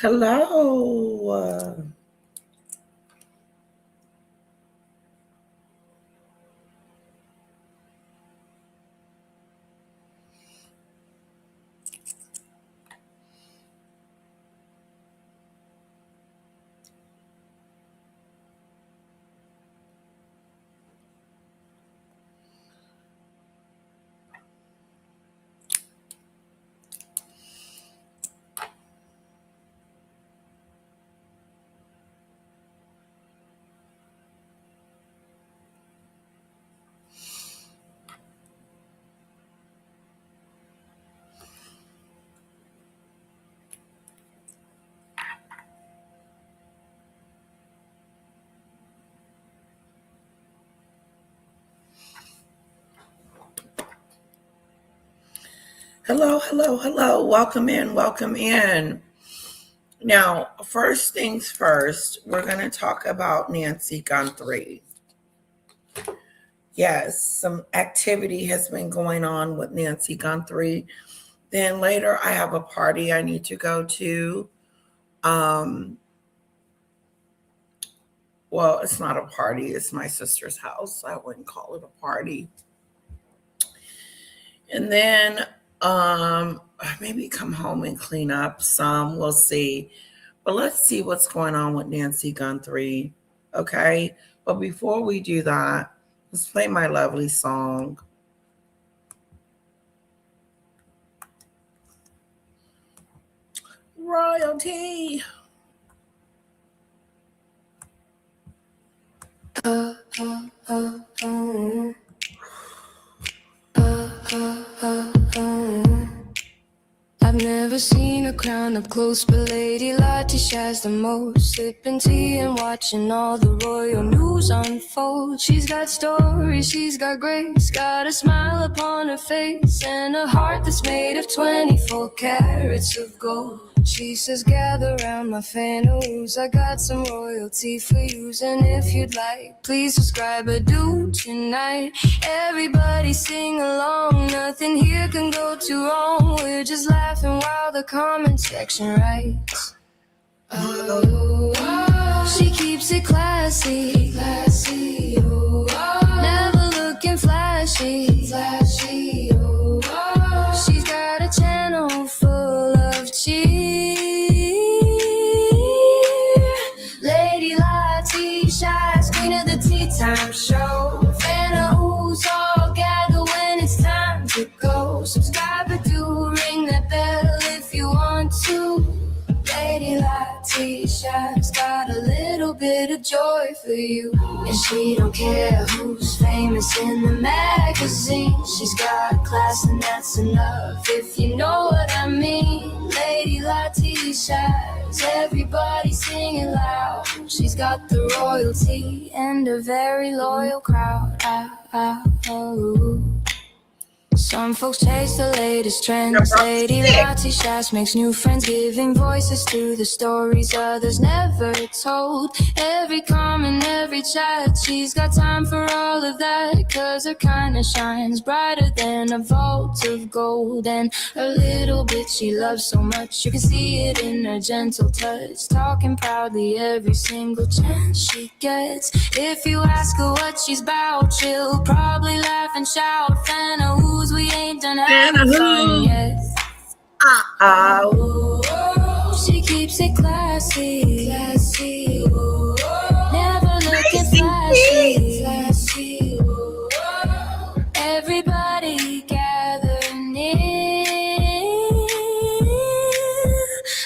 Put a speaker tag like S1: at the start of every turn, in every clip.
S1: Hello. Hello. Welcome in, welcome in. Now, first things first, we're going to talk about Nancy Guthrie. Yes, some activity has been going on with Nancy Guthrie. Then later, I have a party I need to go to. Well, it's not a party, it's my sister's house. I wouldn't call it a party. And then maybe come home and clean up some. We'll see. But let's see what's going on with Nancy Guthrie. Okay. But before we do that, let's play my lovely song. Royalty.
S2: I've never seen her crown up close, but Lady Lottie shares the most. Sipping tea and watching all the royal news unfold. She's got stories, she's got grace, got a smile upon her face, and a heart that's made of 24 carats of gold. She says, gather round my fanus, I got some royalty for yous, and if you'd like, please subscribe, I do tonight. Everybody sing along, nothing here can go too wrong. We're just laughing while the comment section writes. Oh, she keeps it classy, never looking flashy, oh, she's got a channel full of cheer. Lady Lottie shines, queen of the tea time show. Fan of who's all gather when it's time to go. Subscribe or do ring that bell if you want to. Lady Lottie shines, got a little bit of joy for you. And she don't care who's famous in the magazine. She's got class and that's enough, if you know what I mean. Lady Lottie shines, everybody singing loud. She's got the royalty and a very loyal crowd. Some folks chase the latest trends. Lady Lottie Shas makes new friends, giving voices to the stories others never told. Every comment, every chat, she's got time for all of that, cause her kindness shines brighter than a vault of gold. And her little bit she loves so much, you can see it in her gentle touch, talking proudly every single chance she gets. If you ask her what she's about, she'll probably laugh and shout, fan of who's we ain't done having fun yet. She keeps it classy, never looking flashy. Everybody gather near.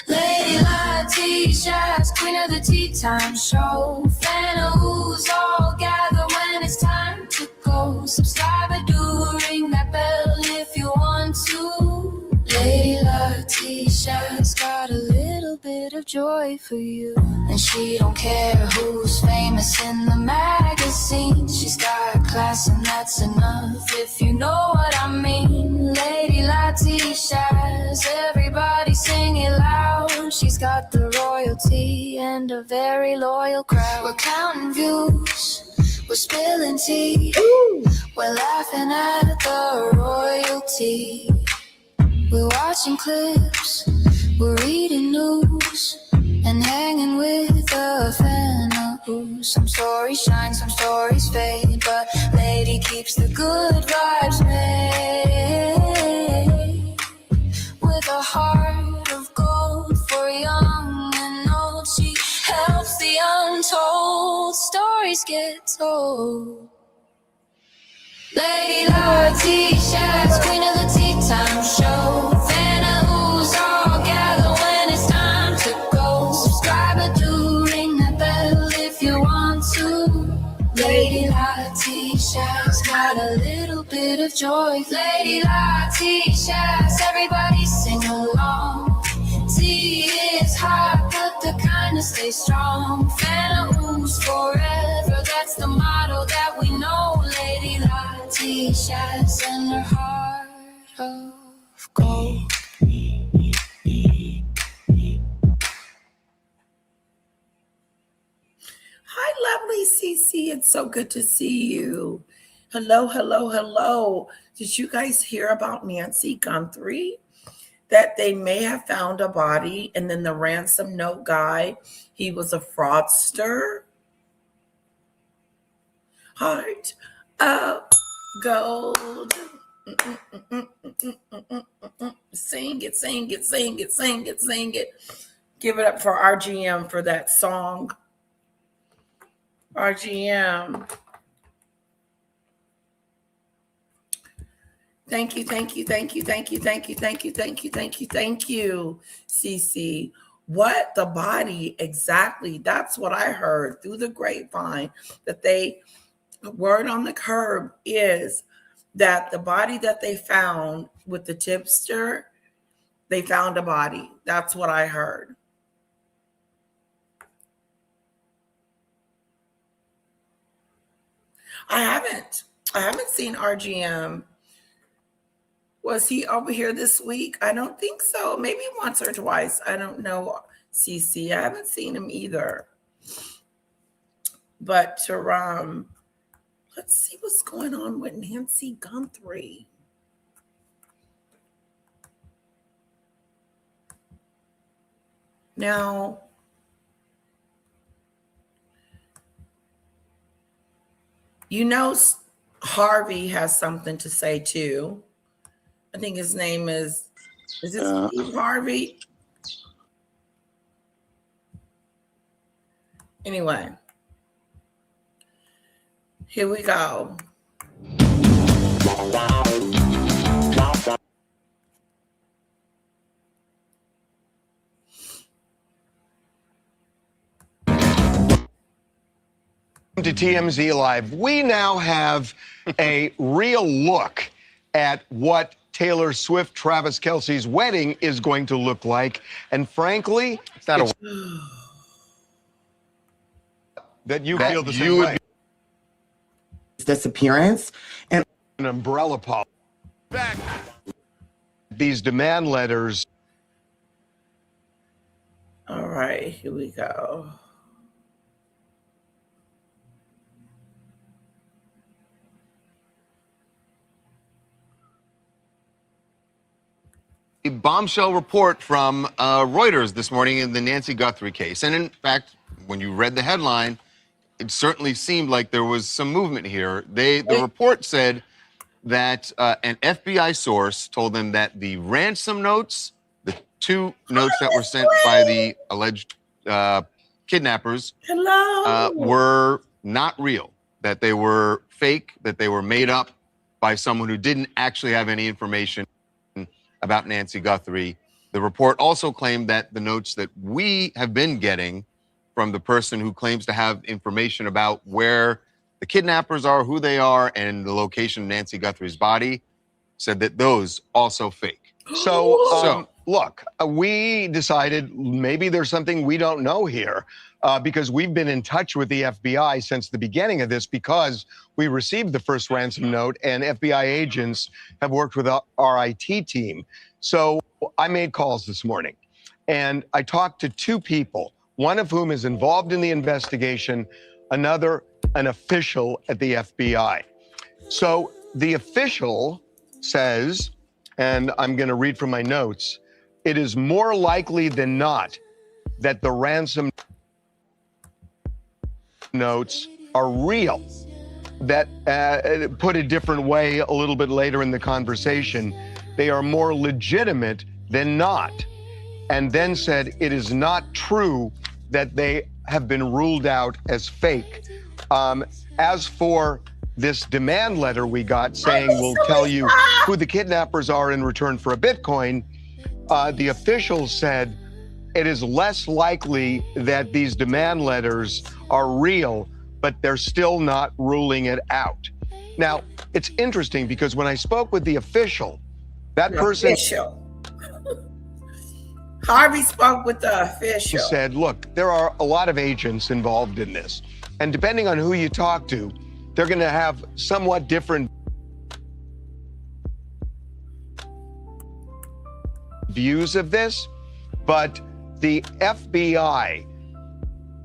S2: Lady Lottie Shas, queen of the tea time show. Fan of who's all gather when it's time to go. Subscribe or do ring that bell if you want to. Lady Lottie Shas got a little bit of joy for you. And she don't care who's famous in the magazine. She's got class and that's enough, if you know what I mean. Lady Lottie Shas, everybody sing it loud. She's got the royalty and a very loyal crowd. We're counting views, we're spilling tea. Ooh. We're laughing at the royalty. We're watching clips, we're reading news. and hanging with a fan who some stories shine, some stories fade, but lady keeps the good vibes made with a heart of gold for young and old. She helps the untold stories get told. Lady Letitia, queen of the tea time show. Fan of who's all gather when it's time to go. Subscribe or do ring that bell if you want to. Lady Letitia's got a little bit of joy. Lady Letitia's, everybody sing along. Tea is hot, but the kindness stays strong. Fan of who's forever, that's the motto that we know. Lady Letitia's and her heart of gold.
S1: Hi, lovely Cece. It's so good to see you. Hello, hello, hello. Did you guys hear about Nancy Guthrie? That they may have found a body, and then the ransom note guy, he was a fraudster. Heart of gold. Sing it, sing it, sing it, sing it, sing it. Give it up for RGM for that song. RGM. Thank you, thank you, thank you, thank you, thank you, thank you, thank you, thank you, thank you, Cece. What the body exactly? That's what I heard through the grapevine. That the word on the curb is that the body that they found with the tipster, they found a body. That's what I heard. I haven't seen RGM. Was he over here this week? I don't think so. Maybe once or twice. I don't know, CC. I haven't seen him either. But let's see what's going on with Nancy Guthrie. Now, you know, Harvey has something to say too. I think his name is it Steve Harvey? Anyway, here we go.
S3: To TMZ Live, we now have a real look at what Taylor Swift, Travis Kelce's wedding is going to look like. And frankly, it's not that you feel the same way.
S4: Disappearance and
S3: An umbrella policy. Back. These demand letters.
S1: All right, here we go.
S5: A bombshell report from Reuters this morning in the Nancy Guthrie case. And in fact, when you read the headline, it certainly seemed like there was some movement here. The report said that an FBI source told them that the ransom notes, the two notes that were sent by the alleged kidnappers, were not real, that they were fake, that they were made up by someone who didn't actually have any information about Nancy Guthrie. The report also claimed that the notes that we have been getting from the person who claims to have information about where the kidnappers are, who they are, and the location of Nancy Guthrie's body, said that those also fake.
S3: So look, we decided maybe there's something we don't know here because we've been in touch with the FBI since the beginning of this because we received the first ransom note and FBI agents have worked with our IT team. So I made calls this morning and I talked to two people, one of whom is involved in the investigation, another an official at the FBI. So the official says, and I'm going to read from my notes, it is more likely than not that the ransom notes are real. That, put a different way a little bit later in the conversation, they are more legitimate than not. And then said it is not true that they have been ruled out as fake. As for this demand letter we got saying we'll tell you who the kidnappers are in return for a Bitcoin, the officials said it is less likely that these demand letters are real, but they're still not ruling it out. Now, it's interesting because when I spoke with the official, that person
S1: Harvey spoke with the official.
S3: Said, look, there are a lot of agents involved in this. And depending on who you talk to, they're going to have somewhat different views of this. But the FBI,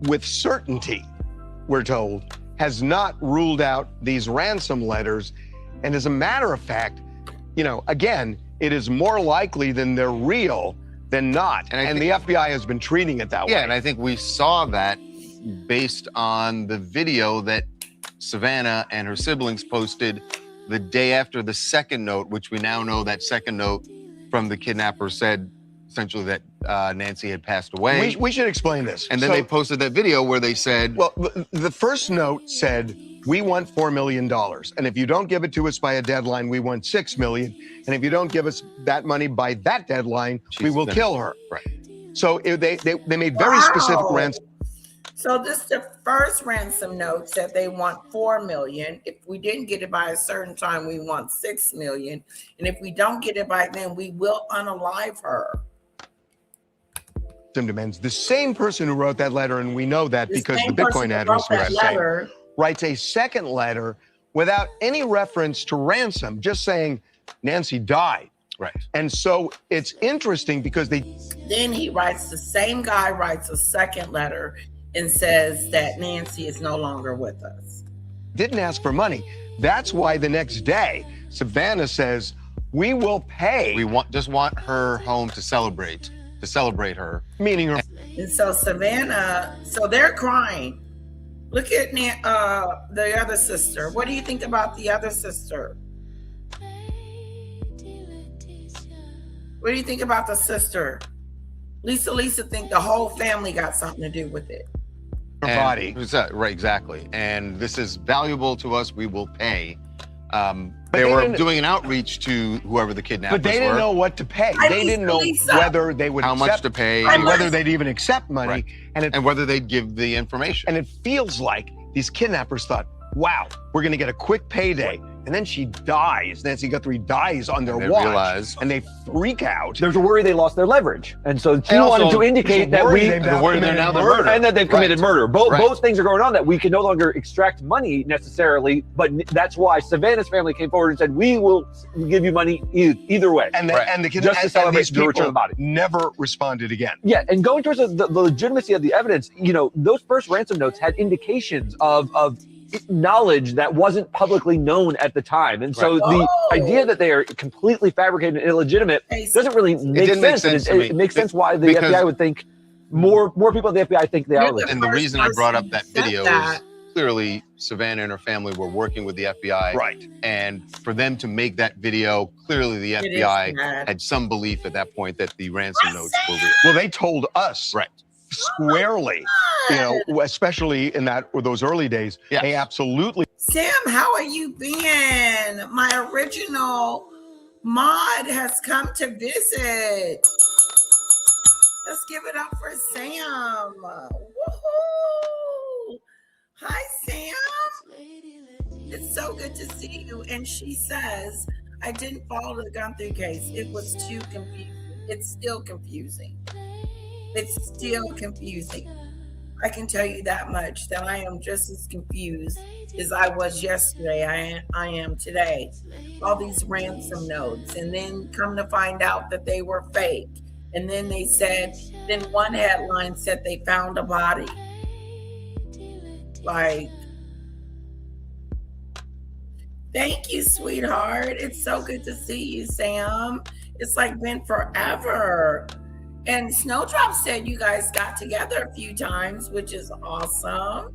S3: with certainty, we're told, has not ruled out these ransom letters. And as a matter of fact, you know, again, it is more likely than they're real than not. And the FBI has been treating it that way.
S5: Yeah, and I think we saw that based on the video that Savannah and her siblings posted the day after the second note, which we now know that second note from the kidnapper said essentially that Nancy had passed away.
S3: We should explain this.
S5: And then they posted that video where they said...
S3: Well, the first note said, we want $4 million. And if you don't give it to us by a deadline, we want $6 million. And if you don't give us that money by that deadline, we will kill her.
S5: Right.
S3: So they made very specific ransom.
S1: So this the first ransom note said they want $4 million. If we didn't get it by a certain time, we want $6 million. And if we don't get it by then, we will unalive her.
S3: Demands. The same person who wrote that letter, and we know that because the Bitcoin address was the same, writes a second letter without any reference to ransom, just saying Nancy died.
S5: Right.
S3: And so it's interesting because
S1: then he writes, the same guy writes a second letter and says that Nancy is no longer with us.
S3: Didn't ask for money. That's why the next day, Savannah says, we will pay.
S5: We just want her home to celebrate her.
S3: Meaning her.
S1: And so Savannah, so they're crying. Look at the other sister. What do you think about the other sister? What do you think about the sister? Lisa think the whole family got something to do with it.
S3: Her body.
S5: Right, exactly. And this is valuable to us, we will pay. They were doing an outreach to whoever the kidnappers were.
S3: But they didn't know what to pay. They didn't know whether they would
S5: how
S3: accept,
S5: much to pay,
S3: and whether they'd even accept money,
S5: and whether they'd give the information.
S3: And it feels like these kidnappers thought, wow, we're going to get a quick payday. And then she dies. Nancy Guthrie dies on their watch. And they freak out.
S4: There's a worry they lost their leverage. And so she wanted to indicate that
S5: they're now the murder.
S4: And that they've committed murder. Both things are going on, that we can no longer extract money necessarily, but that's why Savannah's family came forward and said, we will give you money either way.
S3: And the
S4: just to celebrate the return of the body.
S3: Never responded again.
S4: Yeah, and going towards the legitimacy of the evidence, you know, those first ransom notes had indications of knowledge that wasn't publicly known at the time. And so the idea that they are completely fabricated and illegitimate doesn't really make sense. It makes sense why the FBI would think more people at the FBI think they are legitimate.
S5: And the reason I brought up that video is clearly Savannah and her family were working with the FBI.
S3: Right.
S5: And for them to make that video, clearly the FBI had some belief at that point that the ransom notes were real.
S3: Well, they told us squarely, you know, especially in those early days, they absolutely.
S1: Sam, how have you been? My original mod has come to visit. Let's give it up for Sam. Woohoo! Hi, Sam. It's so good to see you. And she says, I didn't follow the Guthrie case. It was too confusing. It's still confusing. It's still confusing. I can tell you that much, that I am just as confused as I was yesterday. I am today. All these ransom notes, and then come to find out that they were fake. And then they said, then one headline said they found a body. Like, thank you, sweetheart. It's so good to see you, Sam. It's like been forever. And Snowdrop said you guys got together a few times, which is awesome.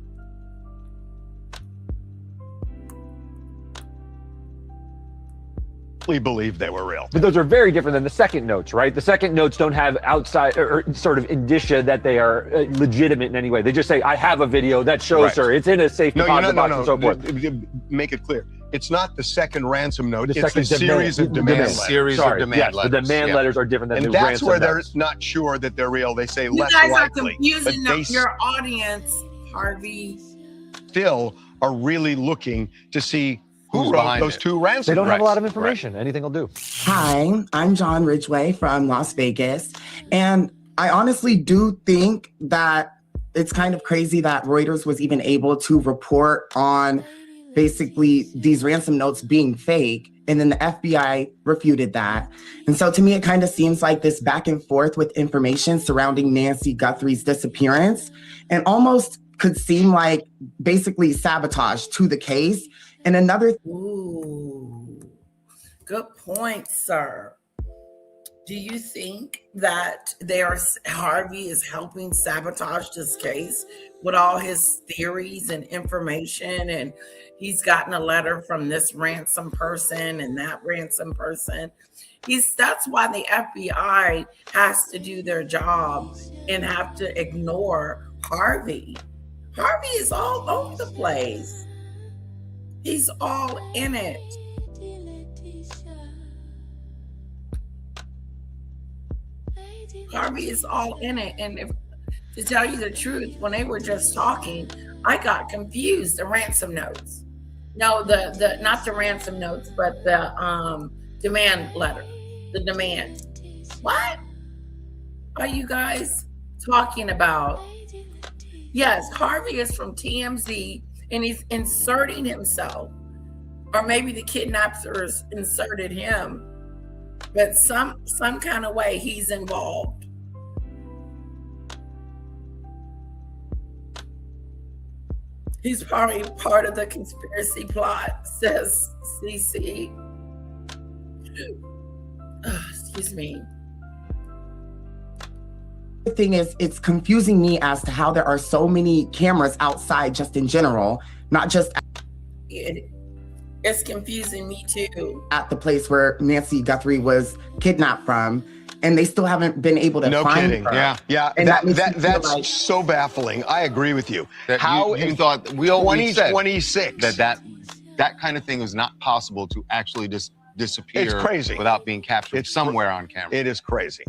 S3: Believe they were real.
S4: But those are very different than the second notes, right? The second notes don't have outside or sort of indicia that they are legitimate in any way. They just say, I have a video that shows her. It's in a safe deposit box and so forth.
S3: Make it clear. It's not the second ransom note.
S4: The
S3: It's the series of demand letters.
S5: Series of demand letters.
S4: The demand letters are different than the
S3: ransom notes. And that's where they're
S4: notes.
S3: not sure that they're real. They say
S1: You
S3: less
S1: guys
S3: likely.
S1: are confusing your audience, Harvey.
S3: Still are really looking to see who wrote those two ransom.
S4: They don't have a lot of information. Anything will do.
S6: Hi, I'm John Ridgway from Las Vegas. And I honestly do think that it's kind of crazy that Reuters was even able to report on basically these ransom notes being fake. And then the FBI refuted that. And so to me, it kind of seems like this back and forth with information surrounding Nancy Guthrie's disappearance and almost could seem like basically sabotage to the case. And another
S1: Ooh, good point, sir. Do you think that Harvey is helping sabotage this case with all his theories and information? And he's gotten a letter from this ransom person and that ransom person. That's why the FBI has to do their job and have to ignore Harvey. Harvey is all over the place. He's all in it. Harvey is all in it. And to tell you the truth, when they were just talking, I got confused. The ransom notes. No, the not the ransom notes, but the demand letter. The demand. What are you guys talking about? Yes, Harvey is from TMZ. And he's inserting himself, or maybe the kidnappers inserted him, but some kind of way he's involved. He's probably part of the conspiracy plot, says CC. Excuse me.
S6: The thing is, it's confusing me as to how there are so many cameras outside just in general, not just
S1: It's confusing me too.
S6: at the place where Nancy Guthrie was kidnapped from, and they still haven't been able to find her.
S3: Yeah.
S6: And
S3: That's
S6: like,
S3: so baffling. I agree with you.
S5: That
S3: How
S5: you
S3: in
S5: thought we always said
S3: 2026
S5: that kind of thing is not possible to actually just disappear.
S3: It's crazy.
S5: Without being captured somewhere on camera.
S3: It is crazy.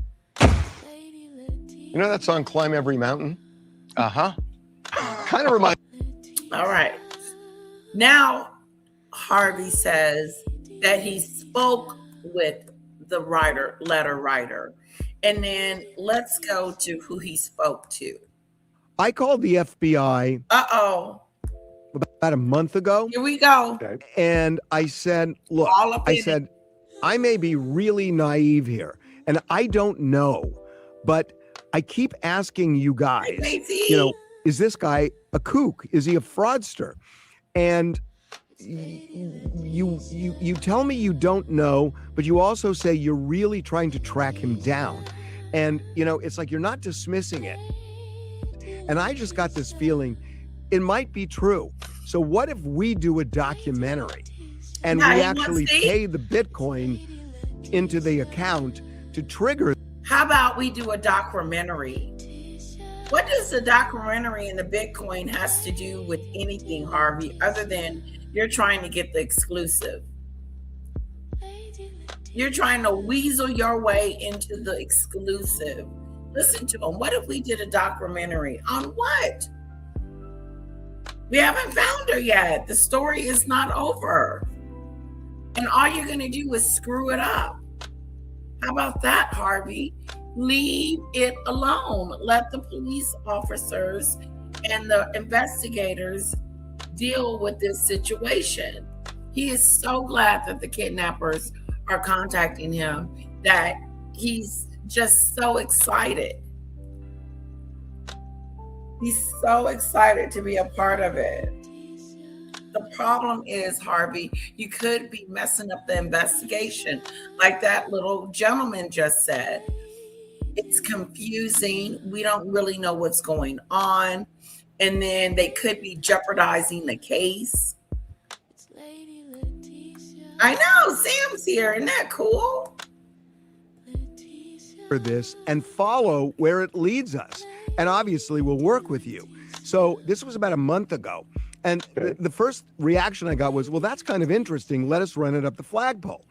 S3: You know that song, Climb Every Mountain? Kind of reminds.
S1: All right. Now, Harvey says that he spoke with the letter writer. And then let's go to who he spoke to.
S7: I called the FBI
S1: Uh-oh.
S7: about a month ago.
S1: Here we go.
S7: And I said, look, I may be really naive here, and I don't know, but I keep asking you guys, is this guy a kook? Is he a fraudster? And you tell me you don't know, but you also say you're really trying to track him down. And, it's like you're not dismissing it. And I just got this feeling it might be true. So what if we do a documentary and we actually pay the Bitcoin into the account to trigger?
S1: How about we do a documentary? What does the documentary and the Bitcoin has to do with anything, Harvey, other than you're trying to get the exclusive? You're trying to weasel your way into the exclusive. Listen to him. What if we did a documentary on what? We haven't found her yet. The story is not over. And all you're going to do is screw it up. How about that, Harvey? Leave it alone. Let the police officers and the investigators deal with this situation. He is so glad that the kidnappers are contacting him, that he's just so excited. He's so excited to be a part of it. The problem is, Harvey, you could be messing up the investigation, like that little gentleman just said. It's confusing. We don't really know what's going on. And then they could be jeopardizing the case. I know, Sam's here. Isn't that cool?
S7: For this and follow where it leads us. And obviously we'll work with you. So this was about a month ago. And the first reaction I got was, well, that's kind of interesting. Let us run it up the flagpole.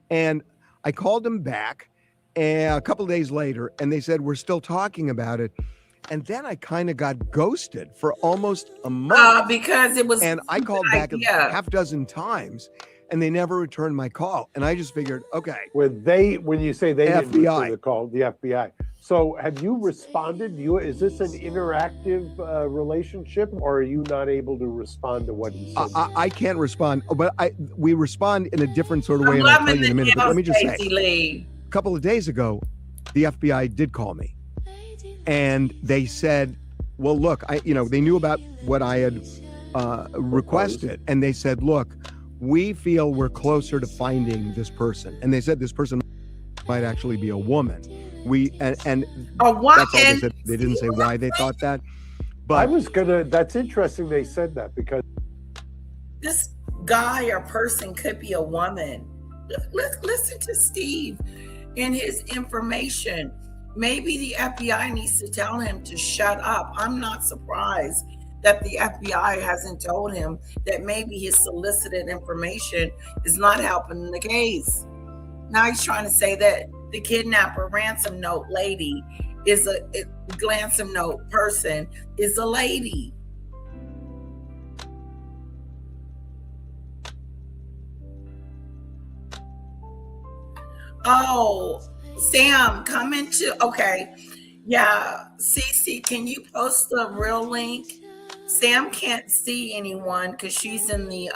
S7: And I called them back a couple of days later, and they said, we're still talking about it. And then I kind of got ghosted for almost a month.
S1: Because it was.
S7: And I called back a half dozen times, and they never returned my call. And I just figured, okay.
S8: When you say they didn't
S7: FBI.
S8: return the call, the FBI. So have you responded? Is this an interactive relationship, or are you not able to respond to what he said?
S7: I can't respond, but we respond in a different sort of way, and I'll tell you in a minute. But let me just say, a couple of days ago, the FBI did call me, and they said, well, look, they knew about what I had requested, and they said, look, we feel we're closer to finding this person. And they said this person might actually be a woman. And
S1: a woman?
S7: That's all they said. They didn't say why they thought that. But
S8: that's interesting they said that, because
S1: this guy or person could be a woman. Listen to Steve and his information. Maybe the FBI needs to tell him to shut up. I'm not surprised that the FBI hasn't told him that maybe his solicited information is not helping the case. Now he's trying to say that the kidnapper ransom note lady is a ransom note person is a lady. Oh, Sam, come into, okay. Yeah, Cece, can you post the real link? Sam can't see anyone because she's in the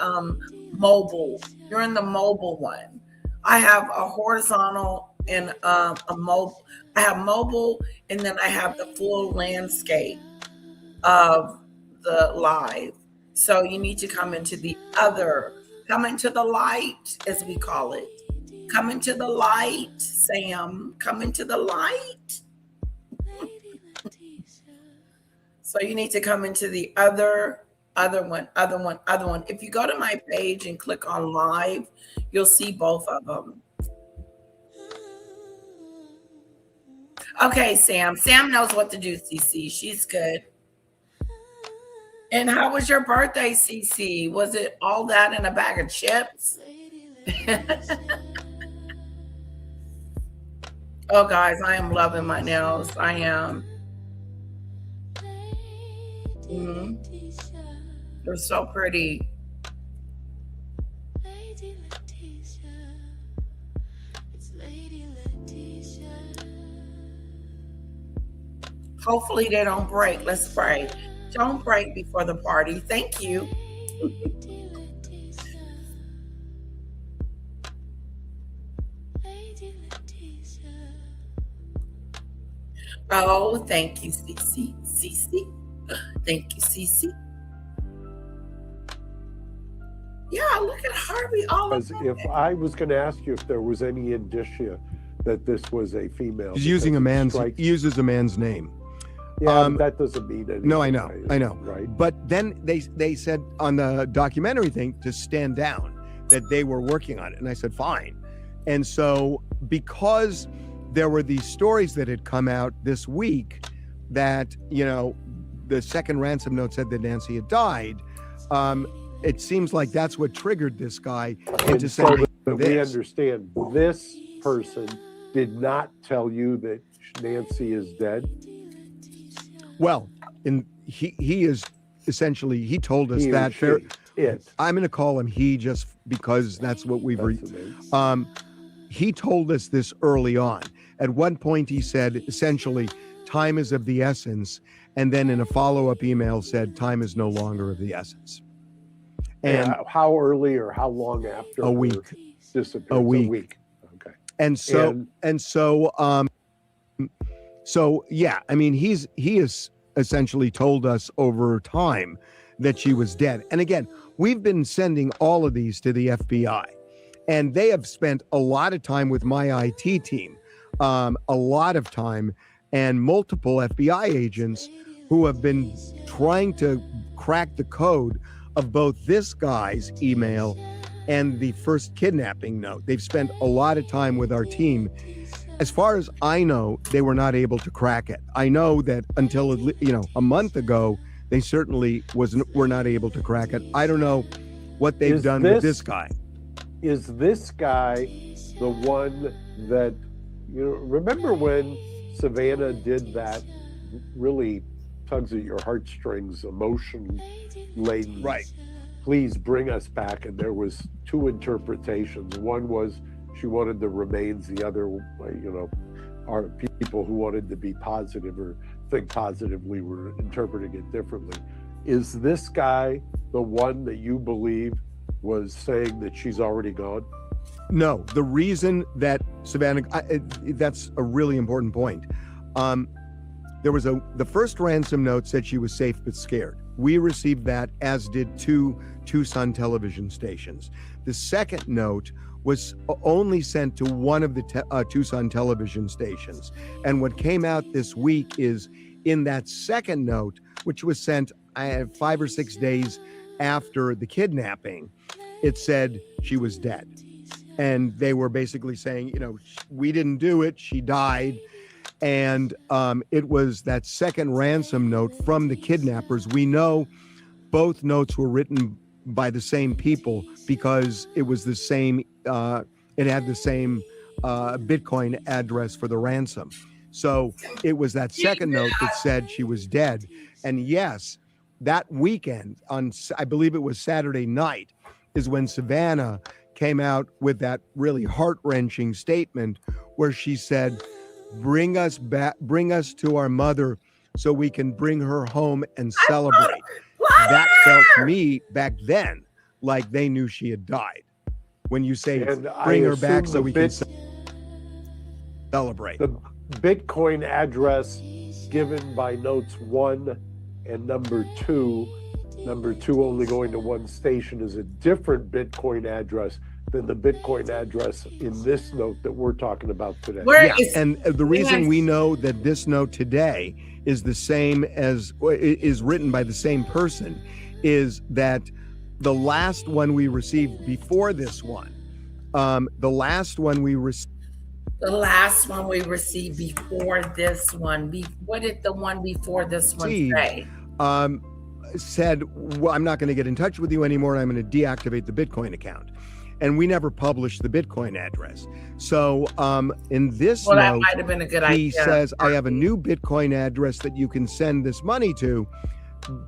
S1: mobile. You're in the mobile one. I have a horizontal and a mobile. I have mobile, and then I have the full landscape of the live. So you need to come into the light, as we call it. Come into the light, Sam. Come into the light. So you need to come into the other one. If you go to my page and click on live, you'll see both of them. Okay, Sam. Sam knows what to do, CC. She's good. And how was your birthday, CC? Was it all that in a bag of chips? Oh, guys, I am loving my nails. I am. They're so pretty. Hopefully they don't break. Let's pray. Don't break before the party. Thank you. Oh, thank you, Cece. Cece. Thank you, Cece. Yeah, look at Harvey.
S8: If I was going to ask you if there was any indicia that this was a female,
S7: he's using he uses a man's name.
S8: Yeah, that doesn't mean anything.
S7: No, I know,
S8: right?
S7: But then they said on the documentary thing to stand down, that they were working on it, and I said fine. And so because there were these stories that had come out this week that the second ransom note said that Nancy had died. It seems like that's what triggered this guy into saying
S8: that we understand this person did not tell you that Nancy is dead.
S7: Well, he is essentially, he told us that. I'm going to call him he just because that's what we've he told us this early on. At one point he said essentially time is of the essence, and then in a follow-up email said time is no longer of the essence. And
S8: how early or how long after?
S7: A week.
S8: A week. Okay.
S7: And so yeah, I mean he has essentially told us over time that she was dead. And again, we've been sending all of these to the FBI, and they have spent a lot of time with my IT team a lot of time, and multiple FBI agents who have been trying to crack the code of both this guy's email and the first kidnapping note. They've spent a lot of time with our team. As far as I know, they were not able to crack it. I know that until a month ago, they certainly were not able to crack it. I don't know what they've done with this guy.
S8: Is this guy the one that, remember when Savannah did that really tugs at your heartstrings, emotion laden,
S7: right?
S8: Please bring us back. And there was two interpretations. One was she wanted the remains. The other, are people who wanted to be positive or think positively were interpreting it differently. Is this guy the one that you believe was saying that she's already gone?
S7: No, the reason that Savannah, that's a really important point. There was the first ransom note said she was safe but scared. We received that, as did two Tucson television stations. The second note was only sent to one of the Tucson television stations. And what came out this week is in that second note, which was sent 5 or 6 days after the kidnapping, it said she was dead. And they were basically saying, we didn't do it, she died. And it was that second ransom note from the kidnappers. We know both notes were written by the same people because it was the same, it had the same Bitcoin address for the ransom. So it was that second note that said she was dead. And yes, that weekend, I believe it was Saturday night, is when Savannah came out with that really heart-wrenching statement where she said, bring us back, bring us to our mother so we can bring her home and celebrate. That felt to me back then like they knew she had died. When you say bring her back so we can celebrate.
S8: The Bitcoin address given by notes 1 and number 2 only going to one station, is a different Bitcoin address than the Bitcoin address in this note that we're talking about today.
S7: And the reason we know that this note today is the same as is written by the same person is that the last one we received before this one, the last one we received
S1: before this one, what did the one before this one say?
S7: Said, well, I'm not going to get in touch with you anymore. I'm going to deactivate the Bitcoin account. And we never published the Bitcoin address. So in this note,
S1: that might have been a good idea.
S7: He says, I have a new Bitcoin address that you can send this money to.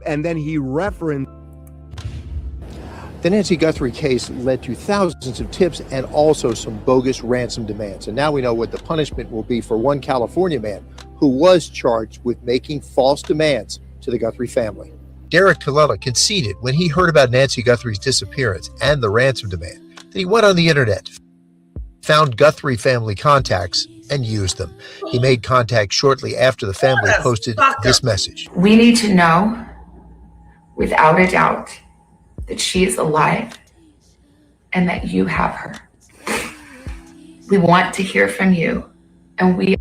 S7: And then he referenced.
S9: The Nancy Guthrie case led to thousands of tips and also some bogus ransom demands. And now we know what the punishment will be for one California man who was charged with making false demands to the Guthrie family. Derek Colella conceded when he heard about Nancy Guthrie's disappearance and the ransom demand that he went on the internet, found Guthrie family contacts, and used them. He made contact shortly after the family posted this message.
S10: We need to know, without a doubt, that she is alive and that you have her. We want to hear from you, and we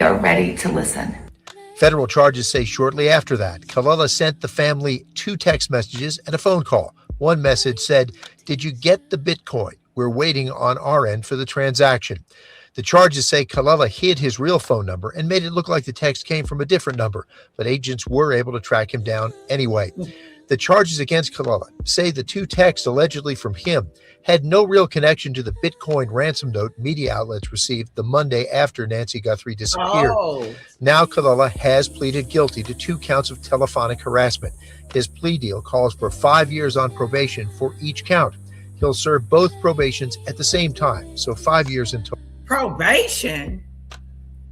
S10: are ready to listen.
S9: Federal charges say shortly after that, Colella sent the family 2 text messages and a phone call. One message said, "Did you get the Bitcoin? We're waiting on our end for the transaction." The charges say Colella hid his real phone number and made it look like the text came from a different number, but agents were able to track him down anyway. The charges against Colella say the 2 texts allegedly from him had no real connection to the Bitcoin ransom note media outlets received the Monday after Nancy Guthrie disappeared. Now Colella has pleaded guilty to 2 counts of telephonic harassment. His plea deal calls for 5 years on probation for each count. He'll serve both probations at the same time, so 5 years in total.
S1: Probation?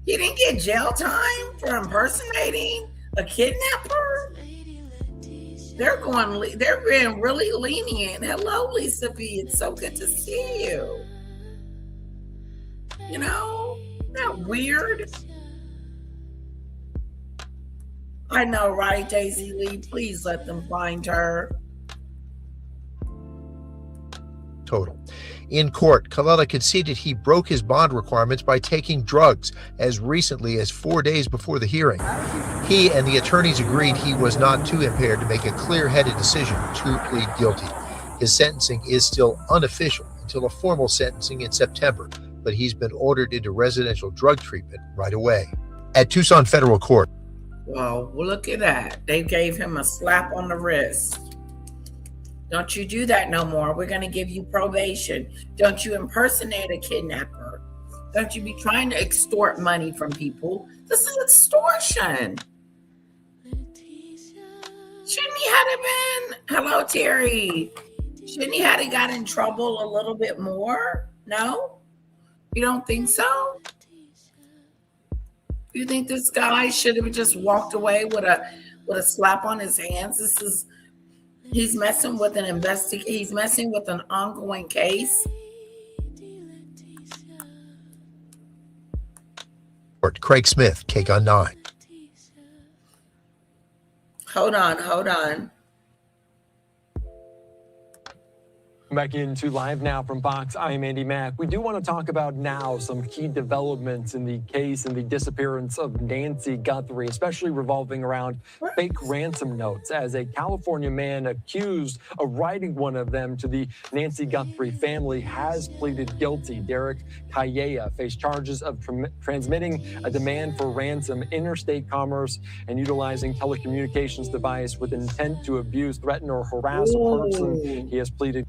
S1: He didn't get jail time for impersonating a kidnapper? They're being really lenient. Hello, Lisa B. It's so good to see you. Isn't that weird? I know, right, Daisy Lee? Please let them find her.
S9: total. In court, Colella conceded he broke his bond requirements by taking drugs as recently as 4 days before the hearing. He and the attorneys agreed he was not too impaired to make a clear-headed decision to plead guilty. His sentencing is still unofficial until a formal sentencing in September, but he's been ordered into residential drug treatment right away. At Tucson Federal Court.
S1: Well, look at that. They gave him a slap on the wrist. Don't you do that no more. We're going to give you probation. Don't you impersonate a kidnapper. Don't you be trying to extort money from people. This is extortion. Shouldn't he have been? Hello, Terry. Shouldn't he have got in trouble a little bit more? No? You don't think so? You think this guy should have just walked away with a slap on his hands? He's messing with he's messing with an ongoing case.
S9: Craig Smith, KGUN 9.
S1: Hold on.
S11: Back into Live Now from Fox, I'm Andy Mack. We do want to talk about now some key developments in the case and the disappearance of Nancy Guthrie, especially revolving around fake ransom notes, as a California man accused of writing one of them to the Nancy Guthrie family has pleaded guilty. Derek Calleja faced charges of transmitting a demand for ransom, interstate commerce, and utilizing telecommunications device with intent to abuse, threaten, or harass a person. He has pleaded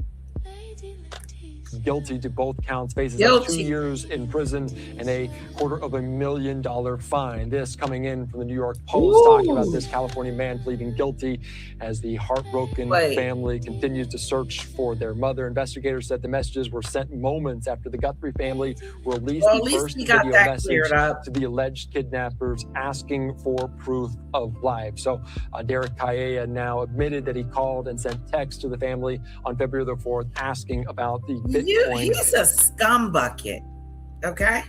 S11: guilty to both counts, faces up 2 years in prison and a $250,000 fine. This coming in from the New York Post, talking about this California man pleading guilty as the heartbroken family continues to search for their mother. Investigators said the messages were sent moments after the Guthrie family released the first video message to the alleged kidnappers asking for proof of life. So Derek Calleja now admitted that he called and sent texts to the family on February the 4th asking about the Bitcoin.
S1: He's a scumbucket, okay?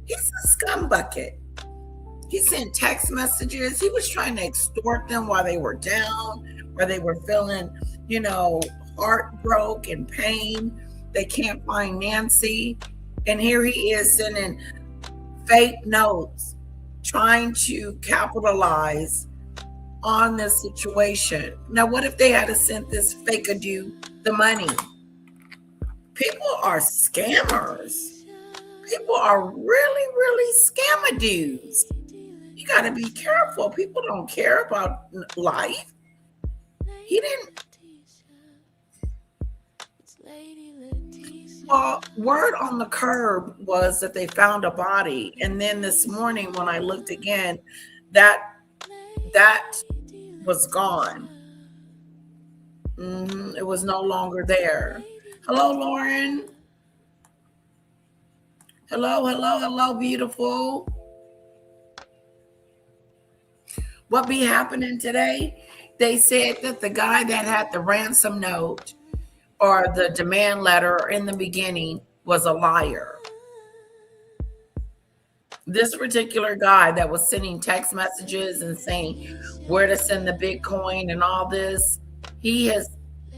S1: He's a scumbucket. He sent text messages. He was trying to extort them while they were down, where they were feeling, heartbroken and pain. They can't find Nancy. And here he is sending fake notes, trying to capitalize on this situation. Now, what if they had sent this fake-a-do the money? People are scammers. People are really, really scammadoos. You got to be careful. People don't care about life. He didn't. Well, word on the curb was that they found a body. And then this morning when I looked again, that was gone. It was no longer there. Hello, Lauren. Hello, beautiful. What be happening today? They said that the guy that had the ransom note or the demand letter in the beginning was a liar. This particular guy that was sending text messages and saying where to send the Bitcoin and all this,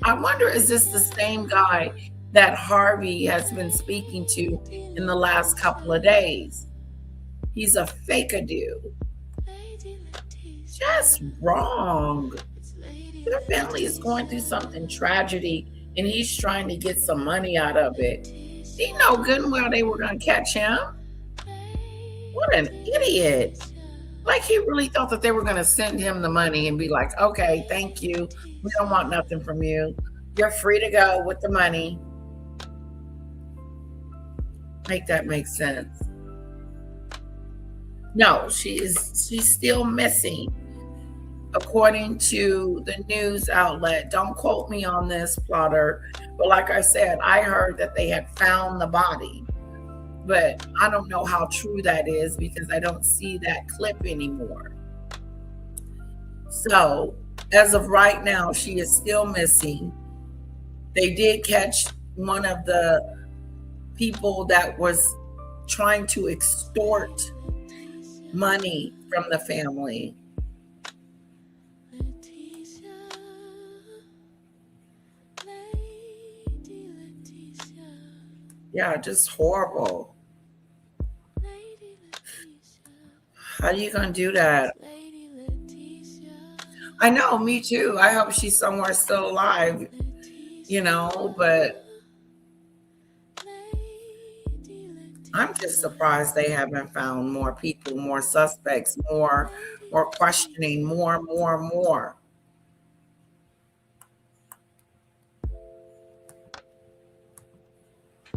S1: I wonder, is this the same guy that Harvey has been speaking to in the last couple of days? He's a fake-a-do. Just wrong. Their family is going through something tragedy, and he's trying to get some money out of it. He know good and well they were going to catch him. What an idiot. Like he really thought that they were going to send him the money and be like, okay, thank you. We don't want nothing from you. You're free to go with the money. Make that make sense. No, she's still missing, according to the news outlet. Don't quote me on this, plotter. But like I said, I heard that they had found the body. But I don't know how true that is because I don't see that clip anymore. So as of right now, she is still missing. They did catch one of the people that was trying to extort money from the family. Yeah, just horrible. How are you gonna do that? I know, me too. I hope she's somewhere still alive, but I'm just surprised they haven't found more people, more suspects, more questioning, more.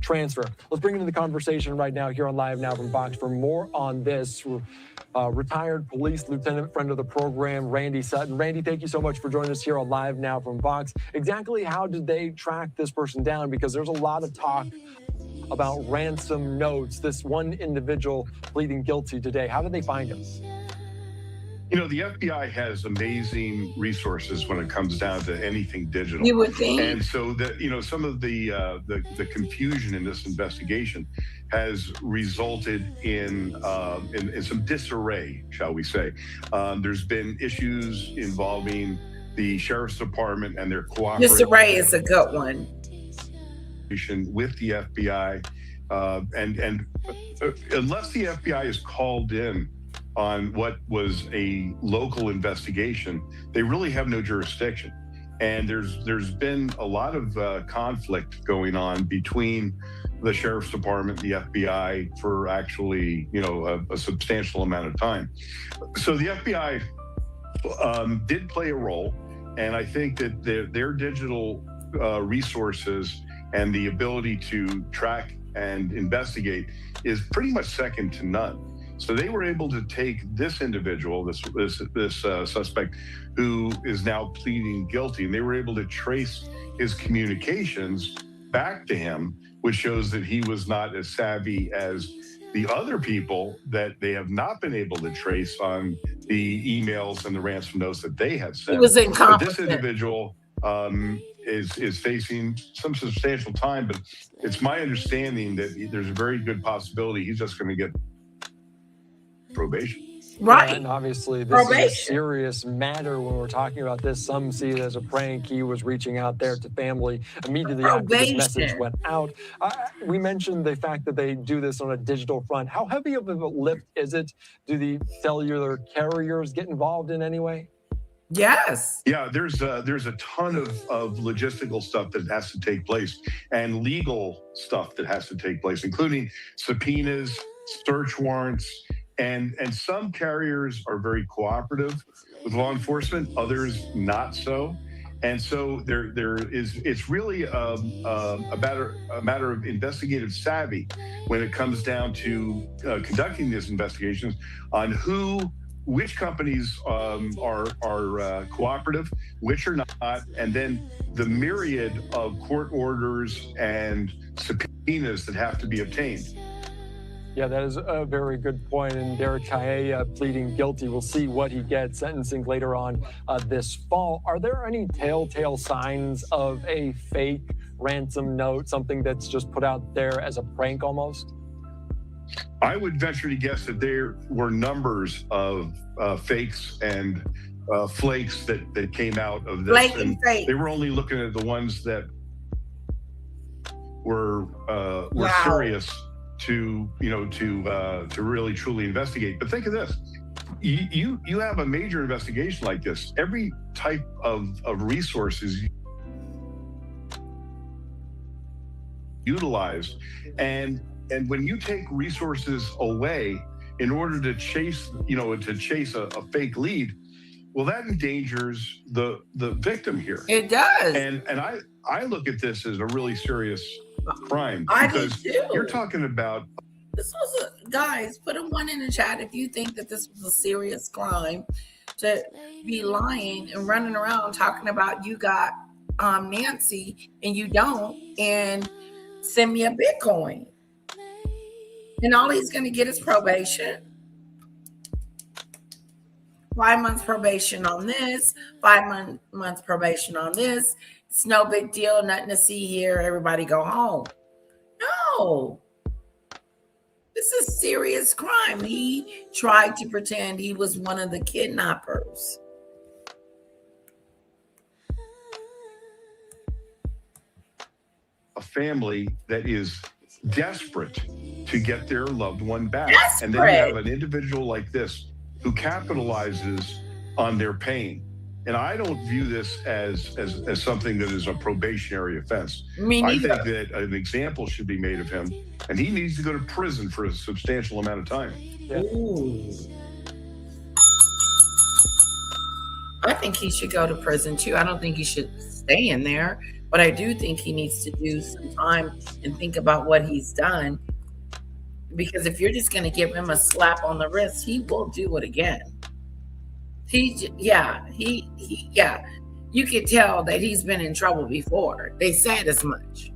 S11: Transfer. Let's bring into the conversation right now here on Live Now from Fox for more on this. Retired police lieutenant, friend of the program, Randy Sutton. Randy, thank you so much for joining us here on Live Now from Fox. Exactly how did they track this person down? Because there's a lot of talk about ransom notes, this one individual pleading guilty today. How did they find him?
S12: The FBI has amazing resources when it comes down to anything digital.
S1: You would think.
S12: And so that, some of the confusion in this investigation has resulted in some disarray, shall we say. There's been issues involving the sheriff's department and their cooperation.
S1: Disarray is a good one.
S12: With the FBI, and unless the FBI is called in on what was a local investigation, they really have no jurisdiction. And there's been a lot of conflict going on between the sheriff's department, the FBI, for actually a substantial amount of time. So the FBI did play a role, and I think that their digital resources and the ability to track and investigate is pretty much second to none. So they were able to take this individual, this suspect, who is now pleading guilty, and they were able to trace his communications back to him, which shows that he was not as savvy as the other people that they have not been able to trace on the emails and the ransom notes that they have sent.
S1: He was incompetent.
S12: But this individual is facing some substantial time, but it's my understanding that there's a very good possibility he's just going to get probation.
S1: Right.
S11: And obviously, this is a serious matter when we're talking about this. Some see it as a prank. He was reaching out there to family immediately after this message went out. We mentioned the fact that they do this on a digital front. How heavy of a lift is it? Do the cellular carriers get involved in any way?
S1: Yes.
S12: Yeah, there's a ton of logistical stuff that has to take place and legal stuff that has to take place, including subpoenas, search warrants, and some carriers are very cooperative with law enforcement, others not so. And so it's really a matter of investigative savvy when it comes down to conducting these investigations on which companies are cooperative, which are not, and then the myriad of court orders and subpoenas that have to be obtained.
S11: Yeah, that is a very good point. And Derek Kaye pleading guilty. We'll see what he gets sentencing later on this fall. Are there any telltale signs of a fake ransom note, something that's just put out there as a prank almost?
S12: I would venture to guess that there were numbers of fakes and flakes that came out of this.
S1: Flake
S12: and
S1: fake.
S12: They were only looking at the ones that were serious to really truly investigate. But think of this: you have a major investigation like this. Every type of resources utilized, and when you take resources away in order to chase a fake lead, well, that endangers the victim here.
S1: It does.
S12: And I look at this as a really serious crime,
S1: I do
S12: because
S1: too.
S12: you're talking about.
S1: This was guys, put a 1 in the chat if you think that this was a serious crime to be lying and running around talking about you got Nancy and you don't, and send me a Bitcoin. And all he's going to get is probation. 5 months probation on this, 5 months probation on this. It's no big deal, nothing to see here. Everybody go home. No. This is serious crime. He tried to pretend he was one of the kidnappers.
S12: A family that is desperate to get their loved one back.
S1: Desperate.
S12: And then you have an individual like this who capitalizes on their pain. And I don't view this as something that is a probationary offense.
S1: Me
S12: I
S1: neither.
S12: think that an example should be made of him, and he needs to go to prison for a substantial amount of time.
S1: Ooh. I think he should go to prison too. I don't think he should stay in there, but I do think he needs to do some time and think about what he's done. Because if you're just going to give him a slap on the wrist, he will do it again. Yeah. You could tell that he's been in trouble before. They said as much.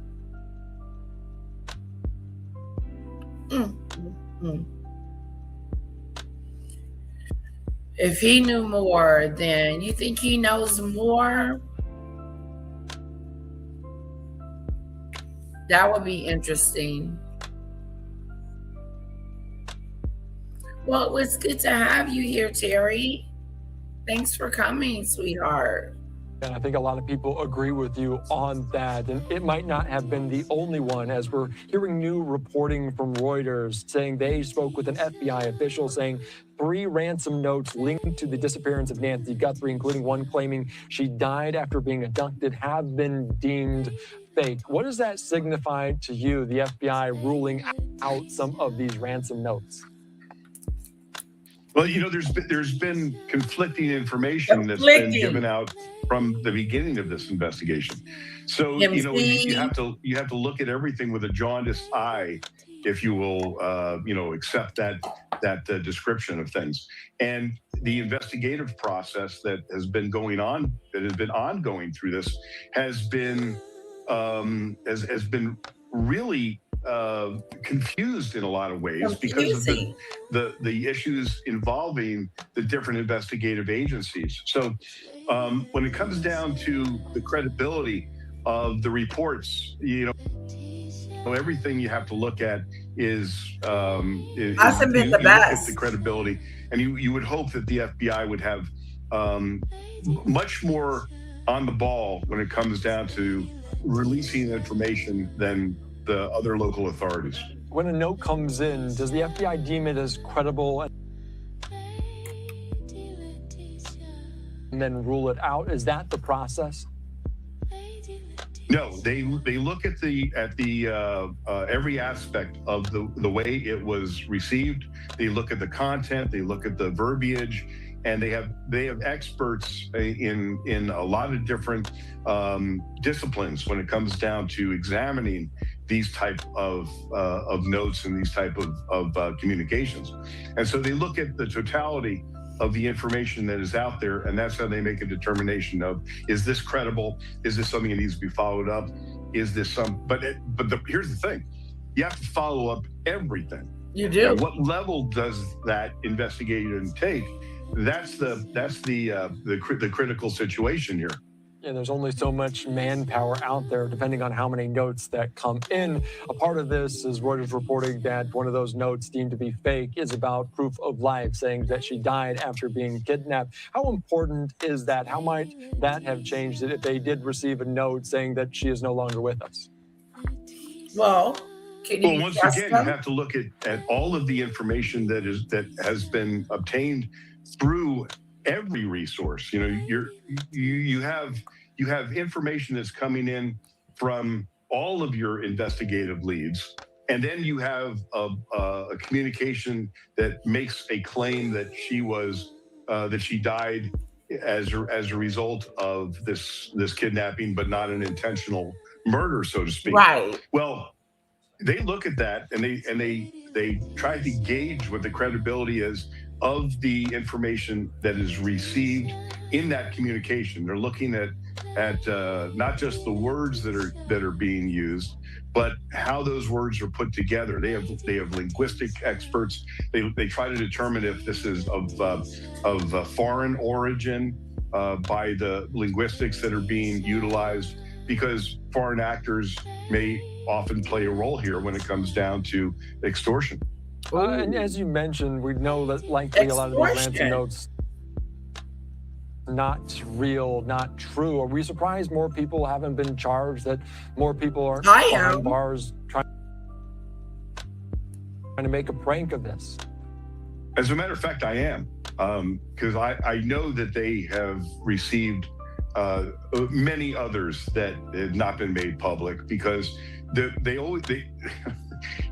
S1: If he knew more, then you think he knows more? That would be interesting. Well, it was good to have you here, Terry. Thanks for coming, sweetheart.
S11: And I think a lot of people agree with you on that. And it might not have been the only one, as we're hearing new reporting from Reuters saying they spoke with an FBI official saying 3 ransom notes linked to the disappearance of Nancy Guthrie, including one claiming she died after being abducted, have been deemed fake. What does that signify to you, the FBI ruling out some of these ransom notes?
S12: Well, there's been conflicting information that's been given out from the beginning of this investigation. So you have to look at everything with a jaundiced eye, if you will, accept that description of things. And the investigative process that has been going on, that has been ongoing through this, has been really confused in a lot of ways because of the issues involving the different investigative agencies. So when it comes down to the credibility of the reports, everything you have to look at is
S1: hasn't been the best.
S12: The credibility, and you would hope that the FBI would have much more on the ball when it comes down to releasing information than the other local authorities.
S11: When a note comes in, does the FBI deem it as credible and then rule it out? Is that the process?
S12: No, they look at the every aspect of the way it was received. They look at the content. They look at the verbiage, and they have experts in a lot of different disciplines when it comes down to examining these type of notes and these type of communications. And so they look at the totality of the information that is out there, and that's how they make a determination of, is this credible? Is this something that needs to be followed up? Is this here's the thing, you have to follow up everything.
S1: You do.
S12: And what level does that investigation take? That's the critical situation here.
S11: Yeah, there's only so much manpower out there, depending on how many notes that come in. A part of this is Reuters reporting that one of those notes deemed to be fake is about proof of life, saying that she died after being kidnapped. How important is that? How might that have changed it if they did receive a note saying that she is no longer with us?
S1: Well,
S12: once again, you have to look at all of the information that has been obtained through every resource. You have information that's coming in from all of your investigative leads, and then you have a communication that makes a claim that she died as a result of this kidnapping, but not an intentional murder, so to speak.
S1: Right.
S12: Well, they look at that and they try to gauge what the credibility is of the information that is received in that communication. They're looking at not just the words that are being used, but how those words are put together. They have linguistic experts. They try to determine if this is of foreign origin by the linguistics that are being utilized, because foreign actors may often play a role here when it comes down to extortion.
S11: And as you mentioned, we know that likely a lot of these ransom notes not real, not true. Are we surprised more people haven't been charged, that more people aren't behind bars trying? to make a prank of this?
S12: As a matter of fact, I am, because I know that they have received many others that have not been made public, because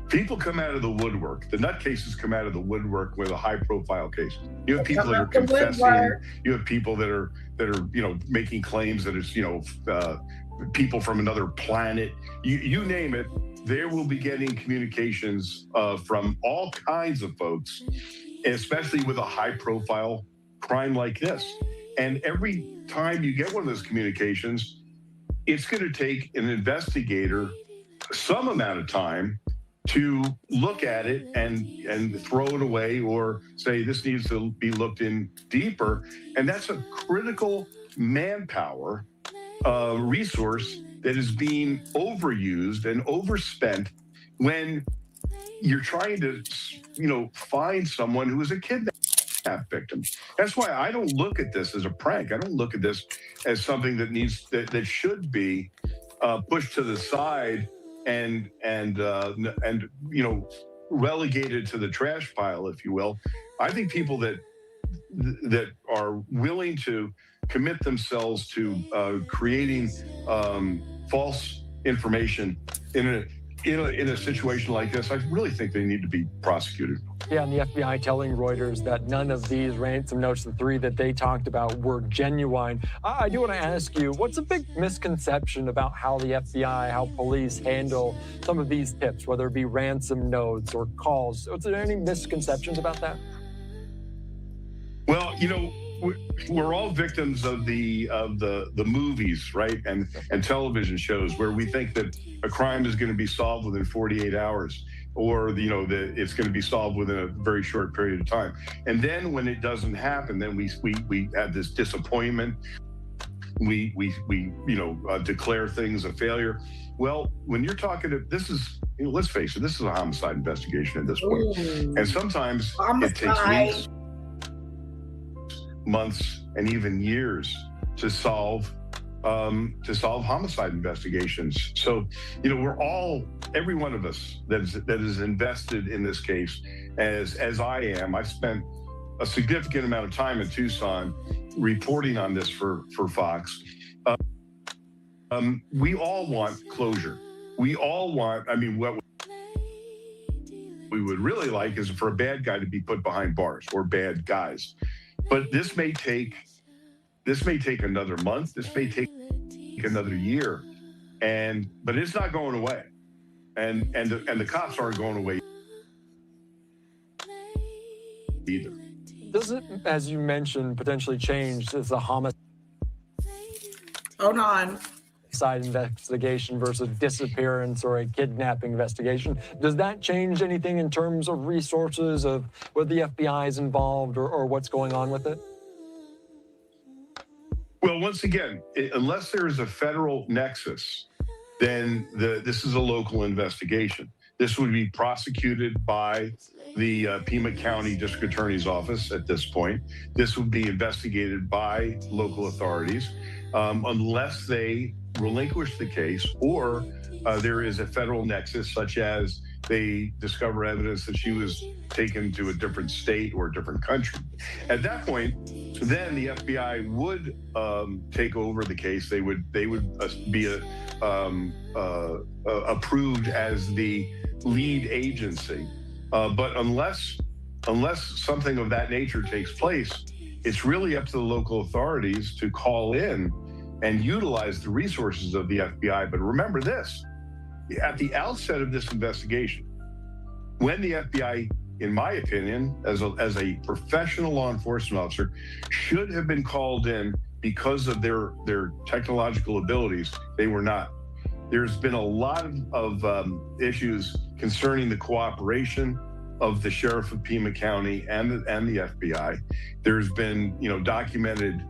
S12: people come out of the woodwork. The nutcases come out of the woodwork with a high-profile case. You have people that are confessing. You have people that are making claims that it's people from another planet. You name it. They will be getting communications from all kinds of folks, especially with a high-profile crime like this. And every time you get one of those communications, it's going to take an investigator some amount of time to look at it and throw it away, or say this needs to be looked in deeper. And that's a critical manpower resource that is being overused and overspent when you're trying to, find someone who is a kidnap victim. That's why I don't look at this as a prank. I don't look at this as something that should be pushed to the side and relegated to the trash pile, if you will. I think people that are willing to commit themselves to creating false information in a situation like this, I really think they need to be prosecuted.
S11: Yeah, and the FBI telling Reuters that none of these ransom notes, the 3 that they talked about, were genuine. I do want to ask you, what's a big misconception about how the FBI, how police handle some of these tips, whether it be ransom notes or calls? Is there any misconceptions about that?
S12: Well, we're all victims of the movies, right, and television shows, where we think that a crime is going to be solved within 48 hours, or it's going to be solved within a very short period of time. And then when it doesn't happen, then we have this disappointment. We declare things a failure. Well, when you're talking to, this is, let's face it, this is a homicide investigation at this point.
S1: Ooh.
S12: And sometimes it takes weeks, months, and even years to solve homicide investigations. So, every one of us that is invested in this case, as I am. I've spent a significant amount of time in Tucson reporting on this for Fox. We all want closure. We all want, what we would really like is for a bad guy to be put behind bars, or bad guys. But this may take another month. This may take another year, but it's not going away, and the cops aren't going away either.
S11: Does it, as you mentioned, potentially change as a homicide investigation versus disappearance or a kidnapping investigation? Does that change anything in terms of resources, of whether the FBI is involved or what's going on with it?
S12: Well, once again, unless there is a federal nexus, then this is a local investigation. This would be prosecuted by the Pima County District Attorney's Office at this point. This would be investigated by local authorities, unless they relinquish the case, or there is a federal nexus, such as they discover evidence that she was taken to a different state or a different country. At that point, then the FBI would take over the case. They would be approved as the lead agency. But unless something of that nature takes place, it's really up to the local authorities to call in and utilize the resources of the FBI. But remember this, at the outset of this investigation, when the FBI, in my opinion, as a professional law enforcement officer, should have been called in because of their technological abilities, they were not. There's been a lot of issues concerning the cooperation of the sheriff of Pima County and the FBI. There's been, documented